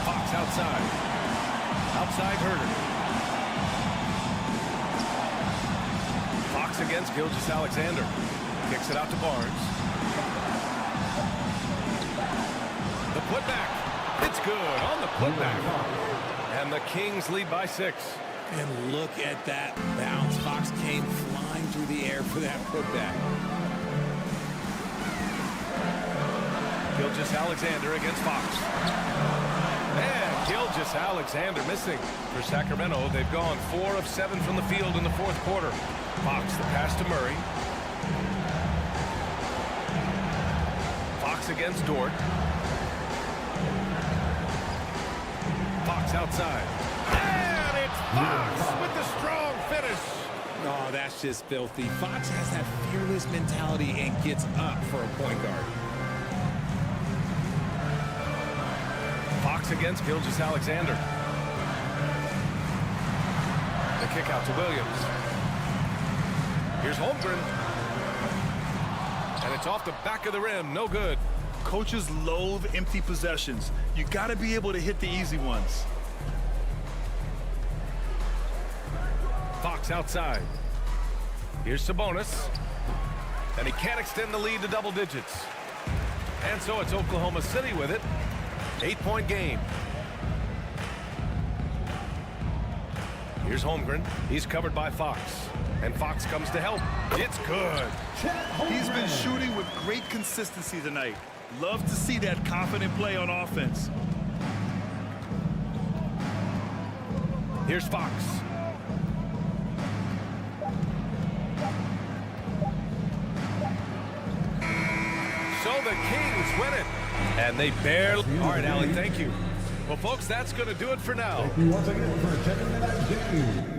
Fox outside. Outside Herder. Fox against Gilgeous-Alexander. Kicks it out to Barnes. The putback. It's good on the putback. And the Kings lead by 6. And look at that bounce. Fox came flying through the air for that putback. Gilgeous-Alexander against Fox. And Gilgeous-Alexander missing for Sacramento. They've gone 4 of 7 from the field in the fourth quarter. Fox the pass to Murray. Fox against Dort. Fox outside. And it's Fox with the strong finish. Oh, that's just filthy. Fox has that fearless mentality and gets up for a point guard. Fox against Gilgeous-Alexander. The kick out to Williams. Here's Holmgren. And it's off the back of the rim. No good. Coaches loathe empty possessions. You got to be able to hit the easy ones. Fox outside. Here's Sabonis. And he can't extend the lead to double digits. And so it's Oklahoma City with it. 8-point game. Here's Holmgren. He's covered by Fox. And Fox comes to help. It's good. He's been shooting with great consistency tonight. Love to see that confident play on offense. Here's Fox. So the Kings win it. And they barely... All right, Allie, thank you. Well, folks, that's going to do it for now. Thank you once again for checking that game.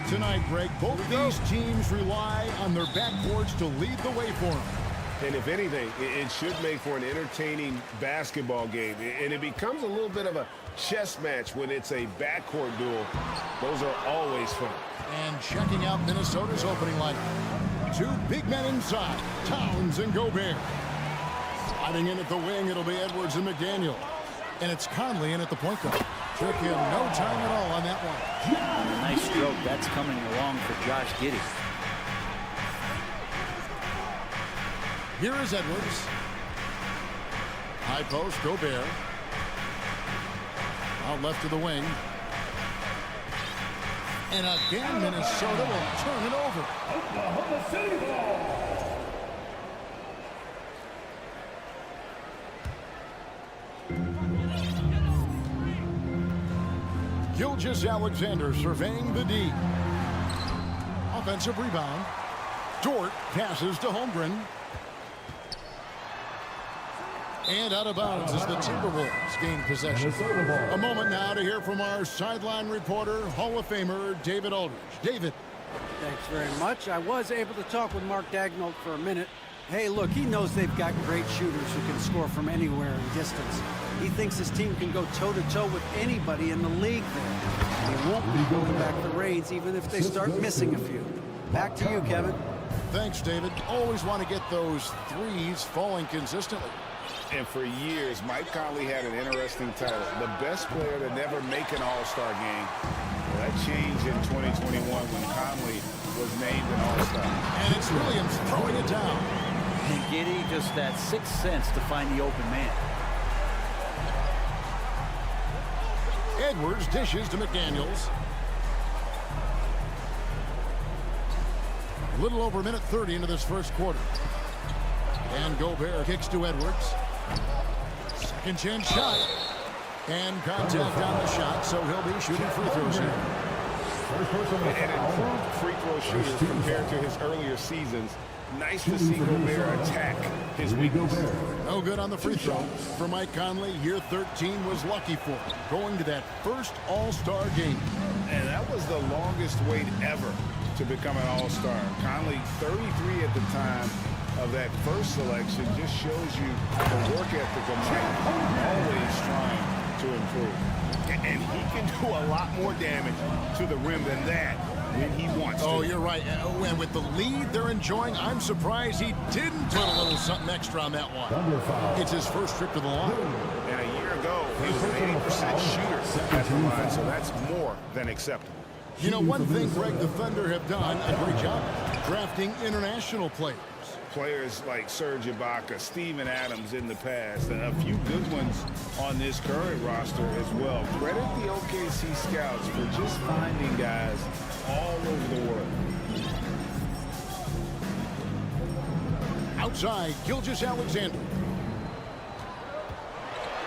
Tonight, Greg, both these teams rely on their backcourts to lead the way for them. And if anything, it should make for an entertaining basketball game. And it becomes a little bit of a chess match when it's a backcourt duel. Those are always fun. And checking out Minnesota's opening lineup. Two big men inside, Towns and Gobert. Sliding in at the wing, it'll be Edwards and McDaniel. And it's Conley in at the point guard. Took him no time at all on that one. And a nice stroke. That's coming along for Josh Giddey. Here is Edwards. High post, Gobert. Out left to the wing. And again, Minnesota will turn it over. Oklahoma City ball. Gilgeous-Alexander surveying the D. Offensive rebound. Dort passes to Holmgren. And out of bounds as the Timberwolves gain possession. A moment now to hear from our sideline reporter, Hall of Famer David Aldridge. David. Thanks very much. I was able to talk with Mark Daigneault for a minute. Hey, look, he knows they've got great shooters who can score from anywhere in distance. He thinks his team can go toe-to-toe with anybody in the league there. They won't be going back the reins even if they start missing a few. Back to you, Kevin. Thanks, David. Always want to get those threes falling consistently. And for years, Mike Conley had an interesting title, the best player to never make an All-Star game. Well, that changed in 2021 when Conley was named an All-Star. And it's Williams throwing it down. And Giddey just that sixth sense to find the open man. Edwards dishes to McDaniels. A little over a minute 30 into this first quarter. And Gobert kicks to Edwards. Second chance shot. And contact on the shot, so he'll be shooting free throws here. And improved free throw shooters compared to his earlier seasons. Nice to see Gobert attack his weakness. No good on the free throw. For Mike Conley, year 13 was lucky for him, going to that first All-Star game. And that was the longest wait ever to become an All-Star. Conley, 33 at the time of that first selection, just shows you the work ethic of Mike, always trying to improve. And he can do a lot more damage to the rim than that when he wants to. Oh, you're right. And with the lead they're enjoying, I'm surprised he didn't put a little something extra on that one. It's his first trip to the line. And a year ago, he was an 80% shooter at the line, so that's more than acceptable. You know, one thing, Greg, the Thunder have done a great job drafting international players. Players like Serge Ibaka, Steven Adams in the past, and a few good ones on this current roster as well. Credit the OKC scouts for just finding guys all over the world. Outside, Gilgeous-Alexander.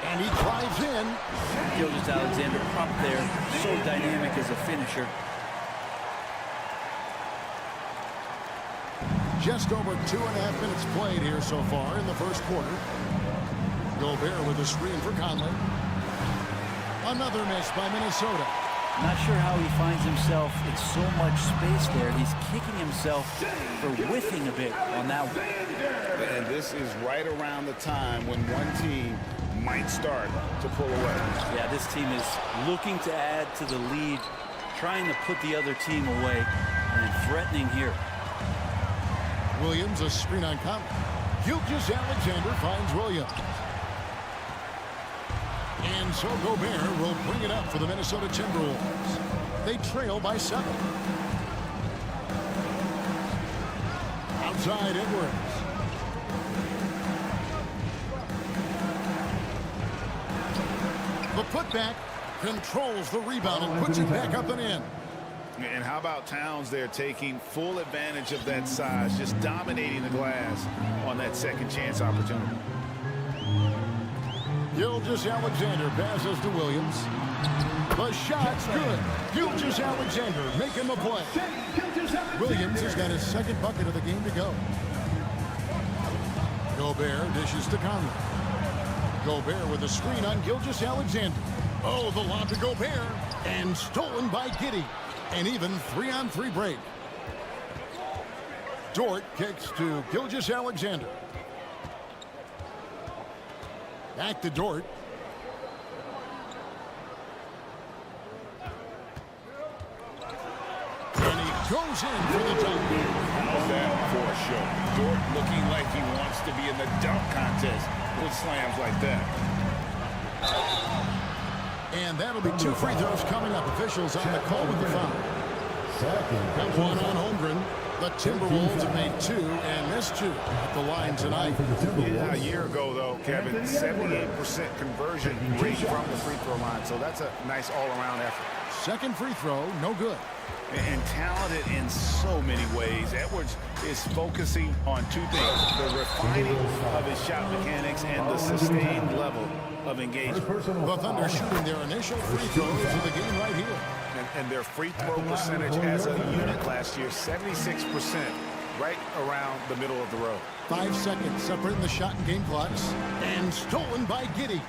And he drives in. Gilgeous-Alexander up there, so dynamic as a finisher. Just over 2.5 minutes played here so far in the first quarter. Gobert with a screen for Conley. Another miss by Minnesota. Not sure how he finds himself in so much space there. He's kicking himself for whiffing a bit on that one. And this is right around the time when one team might start to pull away. Yeah, this team is looking to add to the lead, trying to put the other team away, and threatening here. Williams, a screen on Conley. Gilgeous-Alexander finds Williams. And so Gobert will bring it up for the Minnesota Timberwolves. They trail by 7. Outside, Edwards. The putback controls the rebound and puts it back up and in. And how about Towns there taking full advantage of that size, just dominating the glass on that second chance opportunity. Gilgeous-Alexander passes to Williams. The shot's good. Gilgeous-Alexander making the play. Williams has got his second bucket of the game to go. Gobert dishes to Conley. Gobert with a screen on Gilgeous-Alexander. Oh, the lob to Gobert. And stolen by Giddey. An even 3-on-3 break. Dort kicks to Gilgeous-Alexander. Back to Dort. And he goes in for the dunk. How's that for a show? Dort looking like he wants to be in the dunk contest with slams like that. And that'll be 2 free throws coming up. Officials on the call with the foul. Comes one on Holmgren. The Timberwolves have made 2 and missed 2 at the line tonight. Yeah, a year ago, though, Kevin, 78% conversion rate from the free throw line. So that's a nice all-around effort. Second free throw, no good. And talented in so many ways. Edwards is focusing on 2 things: the refining of his shot mechanics and the sustained level of engagement. The Thunder shooting their initial free throws of the game right here. And their free throw percentage as a unit last year, 76%, right around the middle of the road. 5 seconds separating the shot and game clocks. And stolen by Giddey.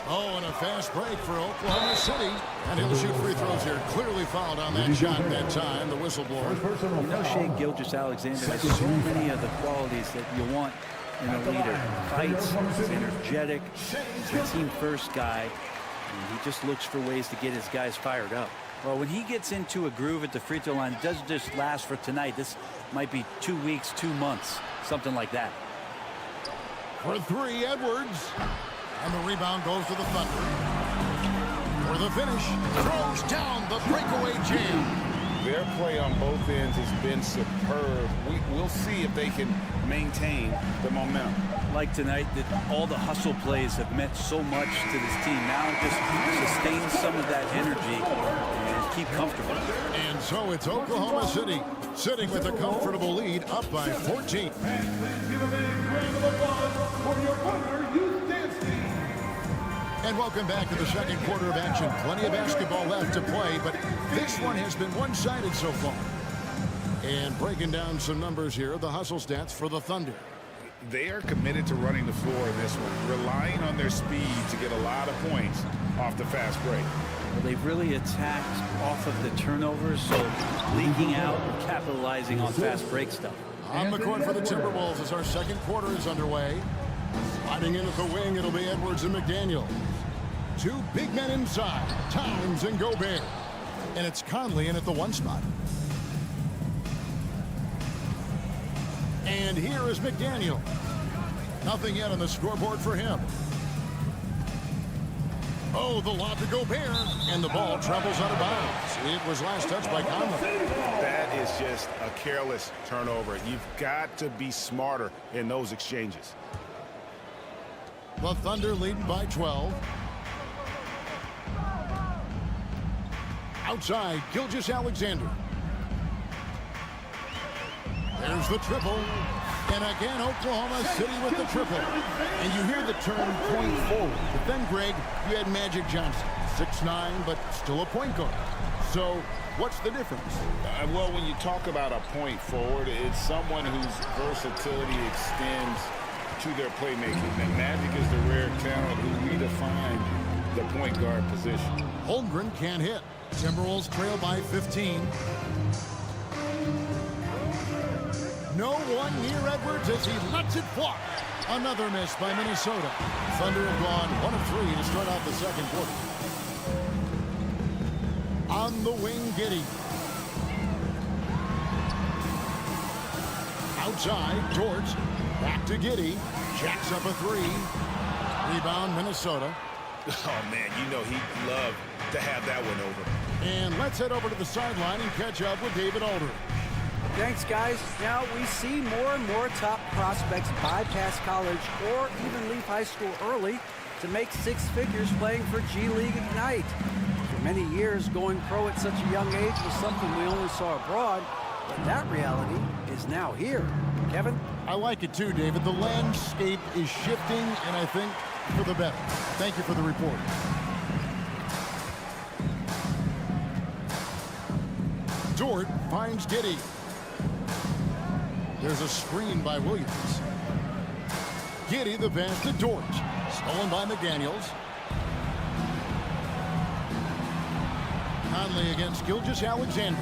Oh, and a fast break for Oklahoma City. And he'll shoot free throws here. Clearly fouled on that shot that time, the whistleblower. You know, Shea Gilgeous-Alexander has so many of the qualities that you want in a leader. Fights, he's energetic, he's a team-first guy, and he just looks for ways to get his guys fired up. Well, when he gets into a groove at the free throw line, it doesn't just last for tonight. This might be 2 weeks, 2 months, something like that. For 3, Edwards. And the rebound goes to the Thunder. For the finish, throws down the breakaway jam. Their play on both ends has been superb. We'll see if they can maintain the momentum. Like tonight, that all the hustle plays have meant so much to this team. Now just sustain some of that energy and keep comfortable. And so it's Oklahoma City sitting with a comfortable lead, up by 14. And welcome back to the second quarter of action. Plenty of basketball left to play, but this one has been one-sided so far. And breaking down some numbers here, the hustle stats for the Thunder. They are committed to running the floor in this one, relying on their speed to get a lot of points off the fast break. Well, they've really attacked off of the turnovers, so leaking out and capitalizing on fast break stuff. On the court for the Timberwolves as our second quarter is underway. Sliding in at the wing, it'll be Edwards and McDaniel. 2 big men inside, Towns and Gobert. And it's Conley in at the 1 spot. And here is McDaniel. Nothing yet on the scoreboard for him. Oh, the lob to Gobert, and the ball travels out of bounds. It was last touched by Conley. That is just a careless turnover. You've got to be smarter in those exchanges. The Thunder leading by 12. Outside, Gilgeous-Alexander. There's the triple. And again, Oklahoma City with the triple. And you hear the term point forward. But then, Greg, you had Magic Johnson. 6'9", but still a point guard. So what's the difference? Well, when you talk about a point forward, it's someone whose versatility extends to their playmaking. And Magic is the rare talent who redefined the point guard position. Holmgren can't hit. Timberwolves trail by 15. No one near Edwards as he lets it fly. Another miss by Minnesota. Thunder have gone 1 of 3 to start out the second quarter. On the wing, Giddey. Outside, George. Back to Giddey. Jacks up a 3. Rebound, Minnesota. Oh, man, you know he'd love to have that one over. And let's head over to the sideline and catch up with David Alder. Thanks, guys. Now, we see more and more top prospects bypass college or even leave high school early to make 6 figures playing for G League Ignite. For many years, going pro at such a young age was something we only saw abroad, but that reality is now here. Kevin? I like it too, David. The landscape is shifting, and I think for the better. Thank you for the report. Dort finds Giddey. There's a screen by Williams. Giddey, the pass to Dort. Stolen by McDaniels. Conley against Gilgeous-Alexander.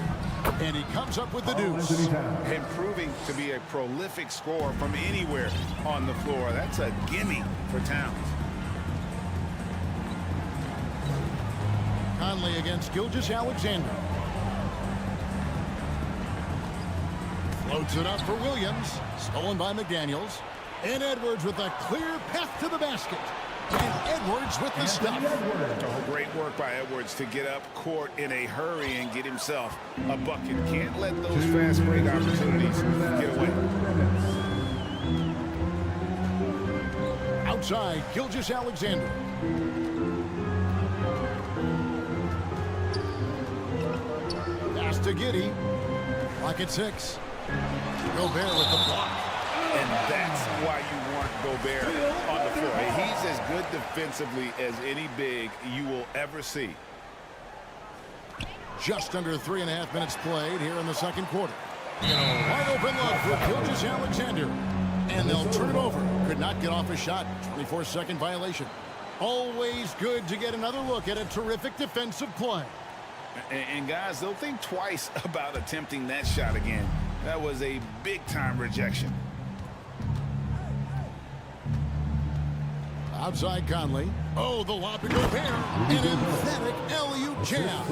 And he comes up with the deuce. And proving to be a prolific scorer from anywhere on the floor. That's a gimme for Towns. Conley against Gilgeous-Alexander. Floats it up for Williams. Stolen by McDaniels. And Edwards with a clear path to the basket. And Edwards with the stop. Oh, great work by Edwards to get up court in a hurry and get himself a bucket. Can't let those fast break opportunities get away. Outside, Gilgeous-Alexander. Pass to Giddey. Clock at 6. Gobert with the block. And that's why you want Gobert on the floor. He's as good defensively as any big you will ever see. Just under 3.5 minutes played here in the second quarter. Wide open look for Gilgeous-Alexander. And they'll turn it over. Could not get off a shot. 24-second violation. Always good to get another look at a terrific defensive play. And guys, they'll think twice about attempting that shot again. That was a big-time rejection. Outside Conley. Oh, the lob to Gobert. An emphatic alley-oop jam.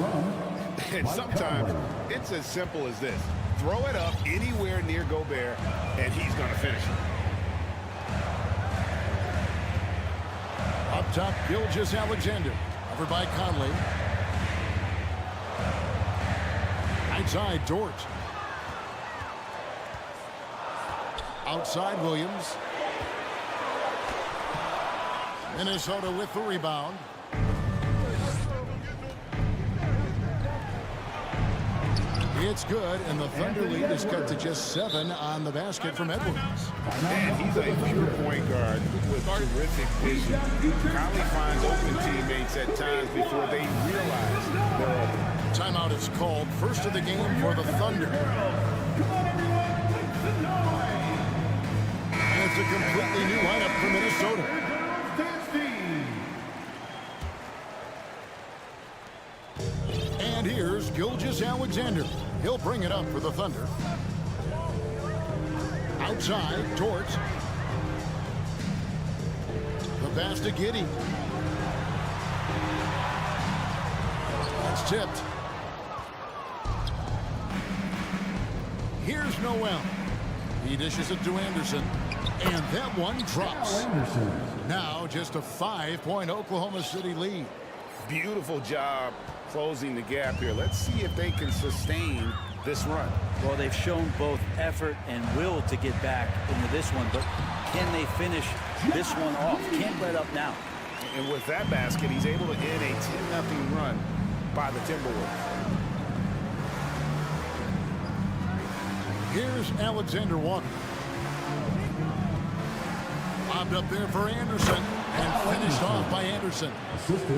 And sometimes it's as simple as this. Throw it up anywhere near Gobert, and he's going to finish it. Up top, Gilgeous-Alexander. Covered by Conley. Outside, Dort. Outside, Williams. Minnesota with the rebound. It's good, and the Thunder lead is cut to just 7 on the basket from Edwards. Man, he's a pure point guard with terrific vision. Conley finds open teammates at times before they realize they're open. Timeout is called. First of the game for the Thunder. And it's a completely new lineup for Minnesota. And here's Gilgeous-Alexander. He'll bring it up for the Thunder. Outside, Dort. The pass to Giddey. That's tipped. Here's Noel. He dishes it to Anderson. And that one drops. Now just a 5-point Oklahoma City lead. Beautiful job closing the gap here. Let's see if they can sustain this run. Well, they've shown both effort and will to get back into this one, but can they finish this one off? Can't let up now. And with that basket, he's able to end a 10-0 run by the Timberwolves. Here's Alexander Walker. Lobbed up there for Anderson. And finished off by Anderson.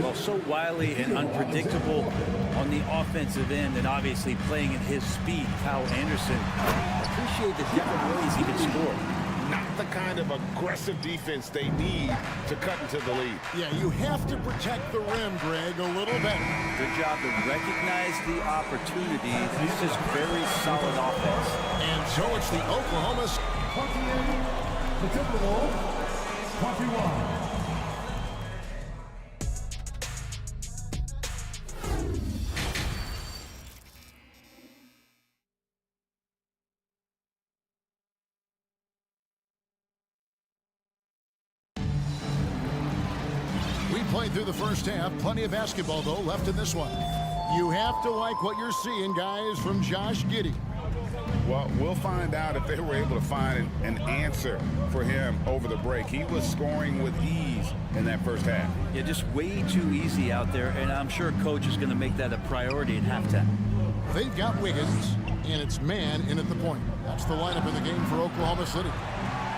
Well, so wily and unpredictable on the offensive end, and obviously playing at his speed. Kyle Anderson, appreciate the different ways he can score. Not the kind of aggressive defense they need to cut into the lead. Yeah, you have to protect the rim, Greg, a little better. Good job to recognize the opportunity. This is very solid offense. And so it's the Oklahoma 28, the Timberwolves, 21. Played through the first half. Plenty of basketball, though, left in this one. You have to like what you're seeing, guys, from Josh Giddey. Well, we'll find out if they were able to find an answer for him over the break. He was scoring with ease in that first half. Yeah, just way too easy out there, and I'm sure coach is going to make that a priority at halftime. They've got Wiggins, and it's man in at the point. That's the lineup in the game for Oklahoma City.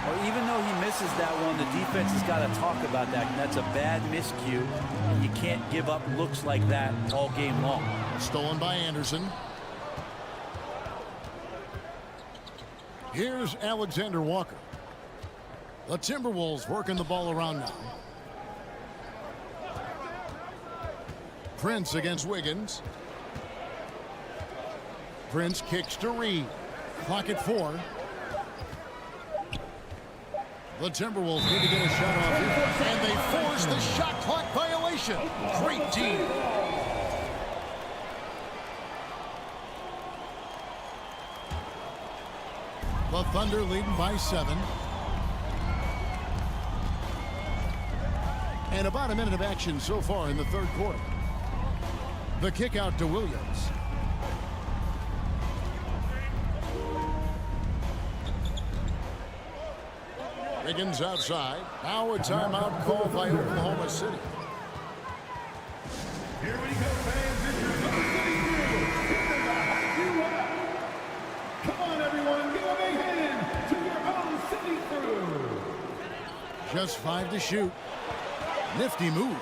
Well, even though he misses that one, the defense has got to talk about that. And that's a bad miscue, and you can't give up looks like that all game long. Stolen by Anderson. Here's Alexander Walker. The Timberwolves working the ball around now. Prince against Wiggins. Prince kicks to Reed. Clock at 4. The Timberwolves need to get a shot off here, and they force the shot clock violation. Great team. The Thunder leading by 7. And about a minute of action so far in the third quarter. The kick out to Williams. Wiggins outside. Now a timeout called by Oklahoma City. Here we go, fans. This is /UA. Come on, everyone. Give a big hand to your own city crew. Just 5 to shoot. Nifty move.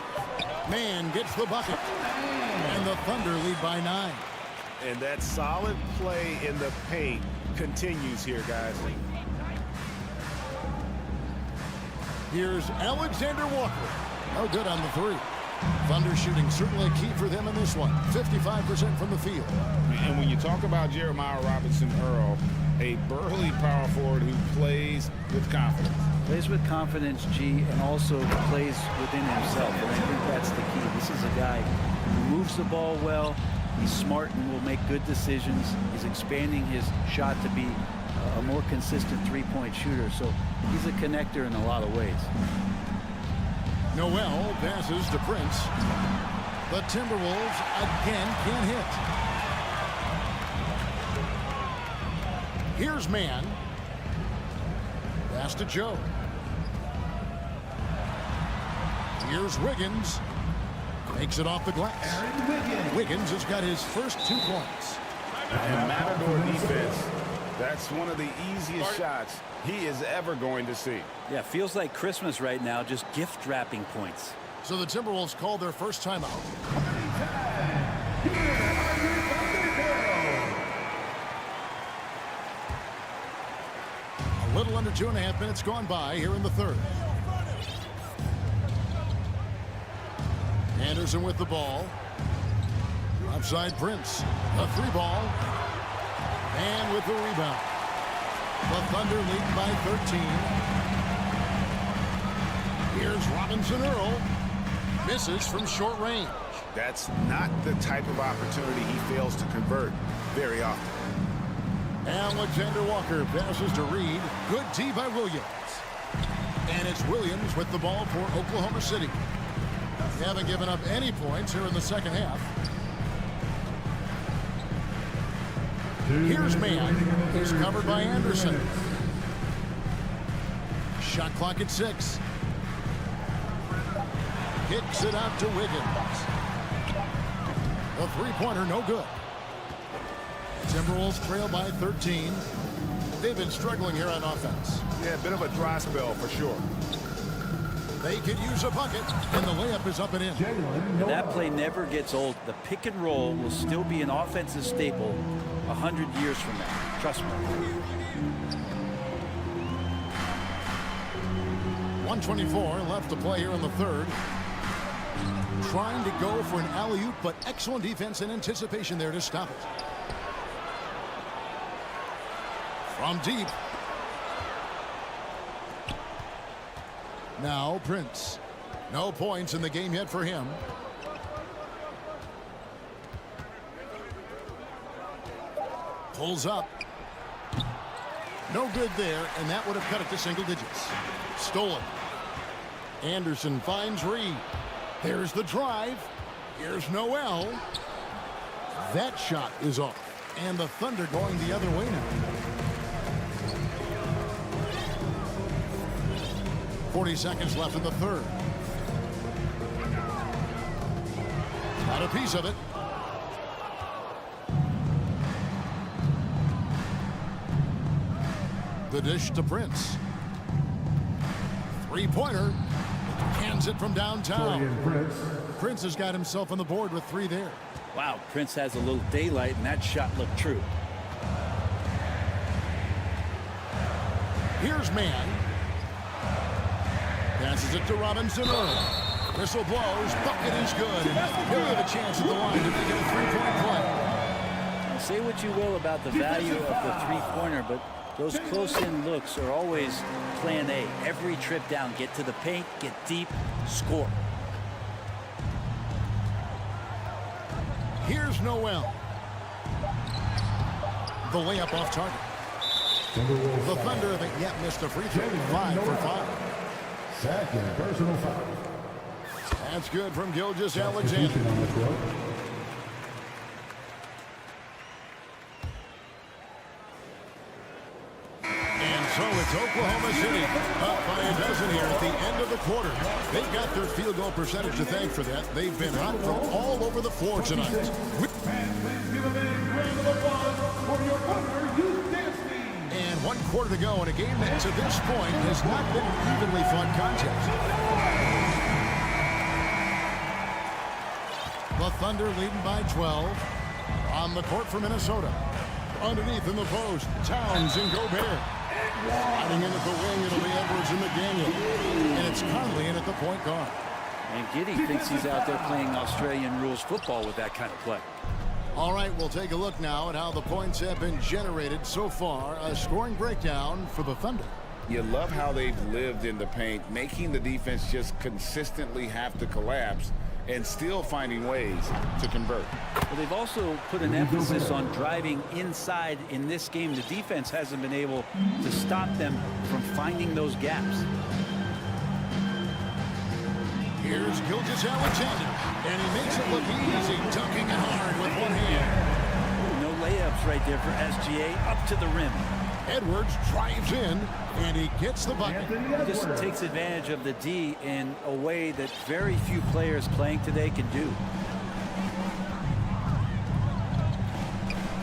Man gets the bucket. And the Thunder lead by 9. And that solid play in the paint continues here, guys. Here's Alexander Walker. No good on the 3. Thunder shooting certainly key for them in this one. 55% from the field. And when you talk about Jeremiah Robinson-Earl, a burly power forward who plays with confidence. Plays with confidence, G, and also plays within himself. And I think that's the key. This is a guy who moves the ball well. He's smart and will make good decisions. He's expanding his shot to be a more consistent three-point shooter. So he's a connector in a lot of ways. Noel passes to Prince. The Timberwolves again can't hit. Here's Man. Pass to Joe. Here's Wiggins. Makes it off the glass. Wiggins has got his first 2 points. And Matador defense, that's one of the easiest shots he is ever going to see. Yeah, feels like Christmas right now, just gift wrapping points. So the Timberwolves called their first timeout. A little under 2.5 minutes gone by here in the third. Anderson with the ball. Outside Prince. A 3 ball. And with the rebound. The Thunder lead by 13. Here's Robinson-Earl. Misses from short range. That's not the type of opportunity he fails to convert very often. Alexander Walker passes to Reed. Good D by Williams. And it's Williams with the ball for Oklahoma City. They haven't given up any points here in the second half. Here's Man. He's covered by Anderson. Shot clock at 6. Kicks it out to Wiggins. The 3-pointer no good. Timberwolves trail by 13. They've been struggling here on offense. Yeah, a bit of a dry spell for sure. They could use a bucket, and the layup is up and in. That play never gets old. The pick and roll will still be an offensive staple 100 years from now. Trust me. 1:24 left to play here in the third. Trying to go for an alley-oop, but excellent defense and anticipation there to stop it. From deep. Now Prince. No points in the game yet for him. Pulls up. No good there, and that would have cut it to single digits. Stolen. Anderson finds Reed. There's the drive. Here's Noel. That shot is off. And the Thunder going the other way now. 40 seconds left in the third. Got a piece of it. The dish to Prince. 3-pointer. Hands it from downtown. Prince has got himself on the board with 3 there. Wow, Prince has a little daylight, and that shot looked true. Here's Man. Passes it to Robinson-Earl. Whistle blows. Bucket is good. And he'll have a chance at the line to make it a 3-point play. Say what you will about the value of the three-pointer, but those close-in looks are always plan A. Every trip down, get to the paint, get deep, score. Here's Noel. The layup off target. The Thunder haven't yet missed a free throw. 5 for 5. Second personal foul. That's good from Gilgeous-Alexander. And so it's Oklahoma City up by a dozen here at the end of the quarter. They've got their field goal percentage to thank for that. They've been hot from all over the floor tonight. And please give a big round of applause for your Thunder Youth Dance Team. And 1 quarter to go in a game that to this point has not been an evenly fought contest. The Thunder leading by 12. On the court for Minnesota. Underneath in the post, Towns and Gobert. Sliding in at the wing, it'll be Edwards and McDaniel. And it's Conley in at the point guard. And Giddey thinks he's out there playing Australian rules football with that kind of play. All right, we'll take a look now at how the points have been generated so far. A scoring breakdown for the Thunder. You love how they've lived in the paint, making the defense just consistently have to collapse and still finding ways to convert. Well, they've also put an emphasis on driving inside. In this game, the defense hasn't been able to stop them from finding those gaps. Here's Gilgeous-Alexander, and he makes it look easy, dunking it hard with one hand. No layups right there for SGA, up to the rim. Edwards drives in, and he gets the bucket. He just takes advantage of the D in a way that very few players playing today can do.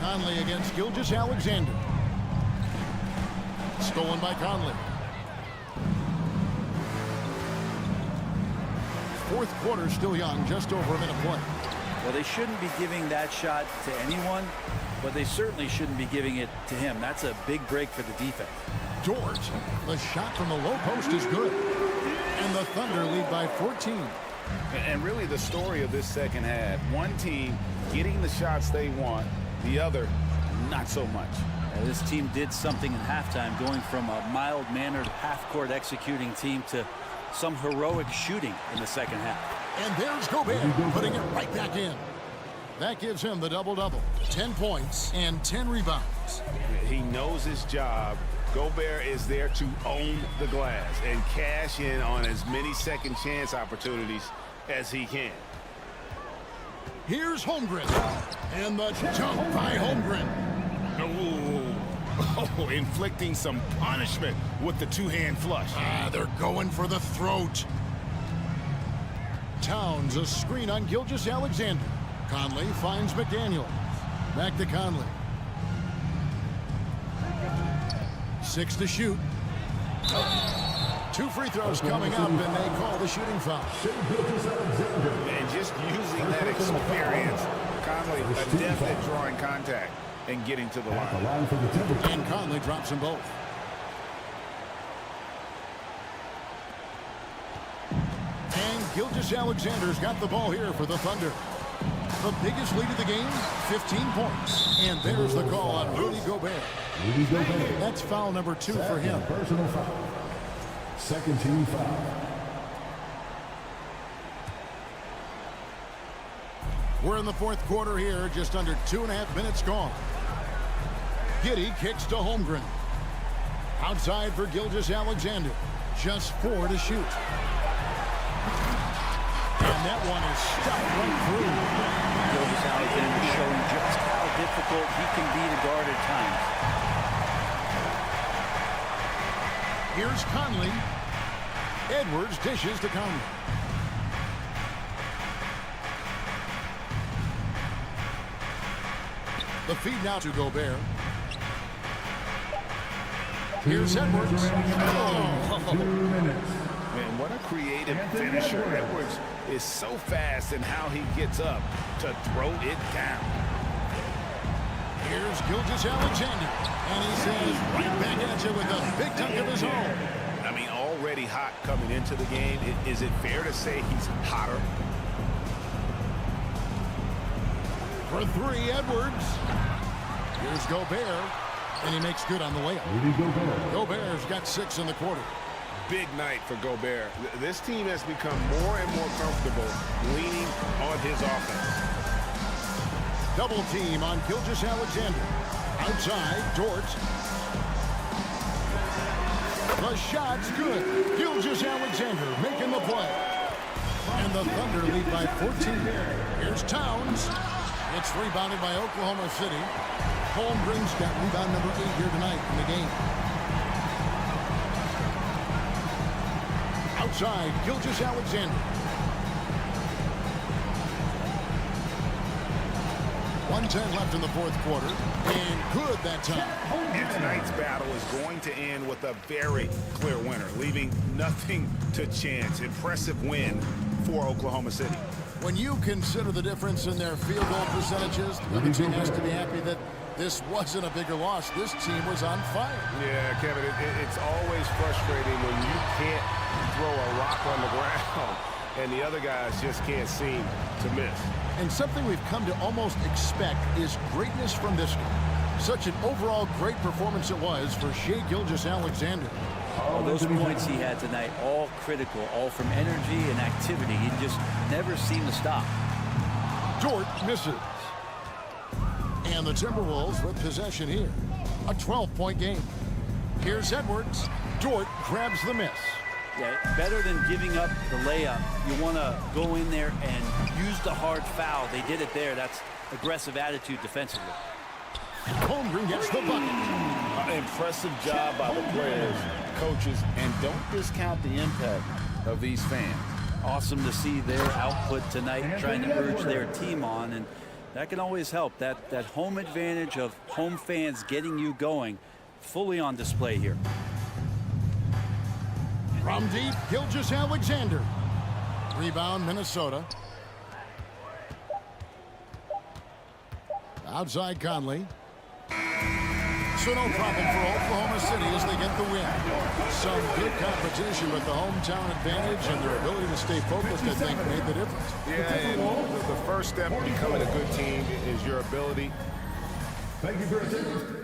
Conley against Gilgeous-Alexander. Stolen by Conley. Fourth quarter still young, just over a minute play. Well, they shouldn't be giving that shot to anyone, but they certainly shouldn't be giving it to him. That's a big break for the defense. George, the shot from the low post is good. And the Thunder lead by 14. And really the story of this second half, one team getting the shots they want, the other not so much. This team did something in halftime, going from a mild-mannered half-court executing team to some heroic shooting in the second half. And there's Gobert putting it right back in. That gives him the double-double. 10 points and 10 rebounds. He knows his job. Gobert is there to own the glass and cash in on as many second chance opportunities as he can. Here's Holmgren. And the dunk by Holmgren. Oh, inflicting some punishment with the two-hand flush. They're going for the throat. Towns, a screen on Gilgeous-Alexander. Conley finds McDaniel. Back to Conley. 6 to shoot. 2 free throws coming up, and they call the shooting foul. And just using that experience, Conley adept at drawing contact and getting to the line. And Conley drops them both. And Gilgeous-Alexander's got the ball here for the Thunder. The biggest lead of the game, 15 points. And there's the call on Rudy Gobert. That's foul number 2 for him. Personal foul. Second team foul. We're in the fourth quarter here, just under 2.5 minutes gone. Giddey kicks to Holmgren. Outside for Gilgeous-Alexander. Just 4 to shoot. And that one is stuck right through. Gilgeous-Alexander showing just how difficult he can be to guard at times. Here's Conley. Edwards dishes to Conley. The feed now to Gobert. Here's Edwards. Oh. 2 minutes. Man, what a creative finisher. Edwards is so fast in how he gets up to throw it down. Here's Gilgeous-Alexander. And he says right back at you with a big dunk of his own. I mean, already hot coming into the game. Is it fair to say he's hotter? For 3, Edwards. Here's Gobert, and he makes good on the layup. Gobert's got 6 in the quarter. Big night for Gobert. This team has become more and more comfortable leaning on his offense. Double team on Gilgeous-Alexander. Outside, Dort. The shot's good. Gilgeous-Alexander making the play. And the Thunder lead by 14. Here's Towns. It's rebounded by Oklahoma City. Holmgren's got rebound number 8 here tonight in the game. Outside, Gilgeous-Alexander. 1:10 left in the fourth quarter. And good that time. And tonight's battle is going to end with a very clear winner, leaving nothing to chance. Impressive win for Oklahoma City. When you consider the difference in their field goal percentages, the other team has to be happy that this wasn't a bigger loss. This team was on fire. Yeah, Kevin, it's always frustrating when you can't throw a rock on the ground and the other guys just can't seem to miss. And something we've come to almost expect is greatness from this guy. Such an overall great performance it was for Shai Gilgeous-Alexander. All those points he had tonight, all critical, all from energy and activity. He just never seemed to stop. Dort misses. And the Timberwolves with possession here. A 12-point game. Here's Edwards. Dort grabs the miss. Yeah, better than giving up the layup. You want to go in there and use the hard foul. They did it there. That's aggressive attitude defensively. Holmgren gets the bucket. Impressive job by the players, coaches, and don't discount the impact of these fans. Awesome to see their output tonight, trying to urge their team on, and that can always help. That home advantage of home fans getting you going, fully on display here. From deep, Gilgeous-Alexander. Rebound, Minnesota. Outside Conley. So no problem for Oklahoma City as they get the win. Some good competition, but the hometown advantage and their ability to stay focused, I think, made the difference. Yeah, and the first step to becoming a good team is your ability. Thank you for attending.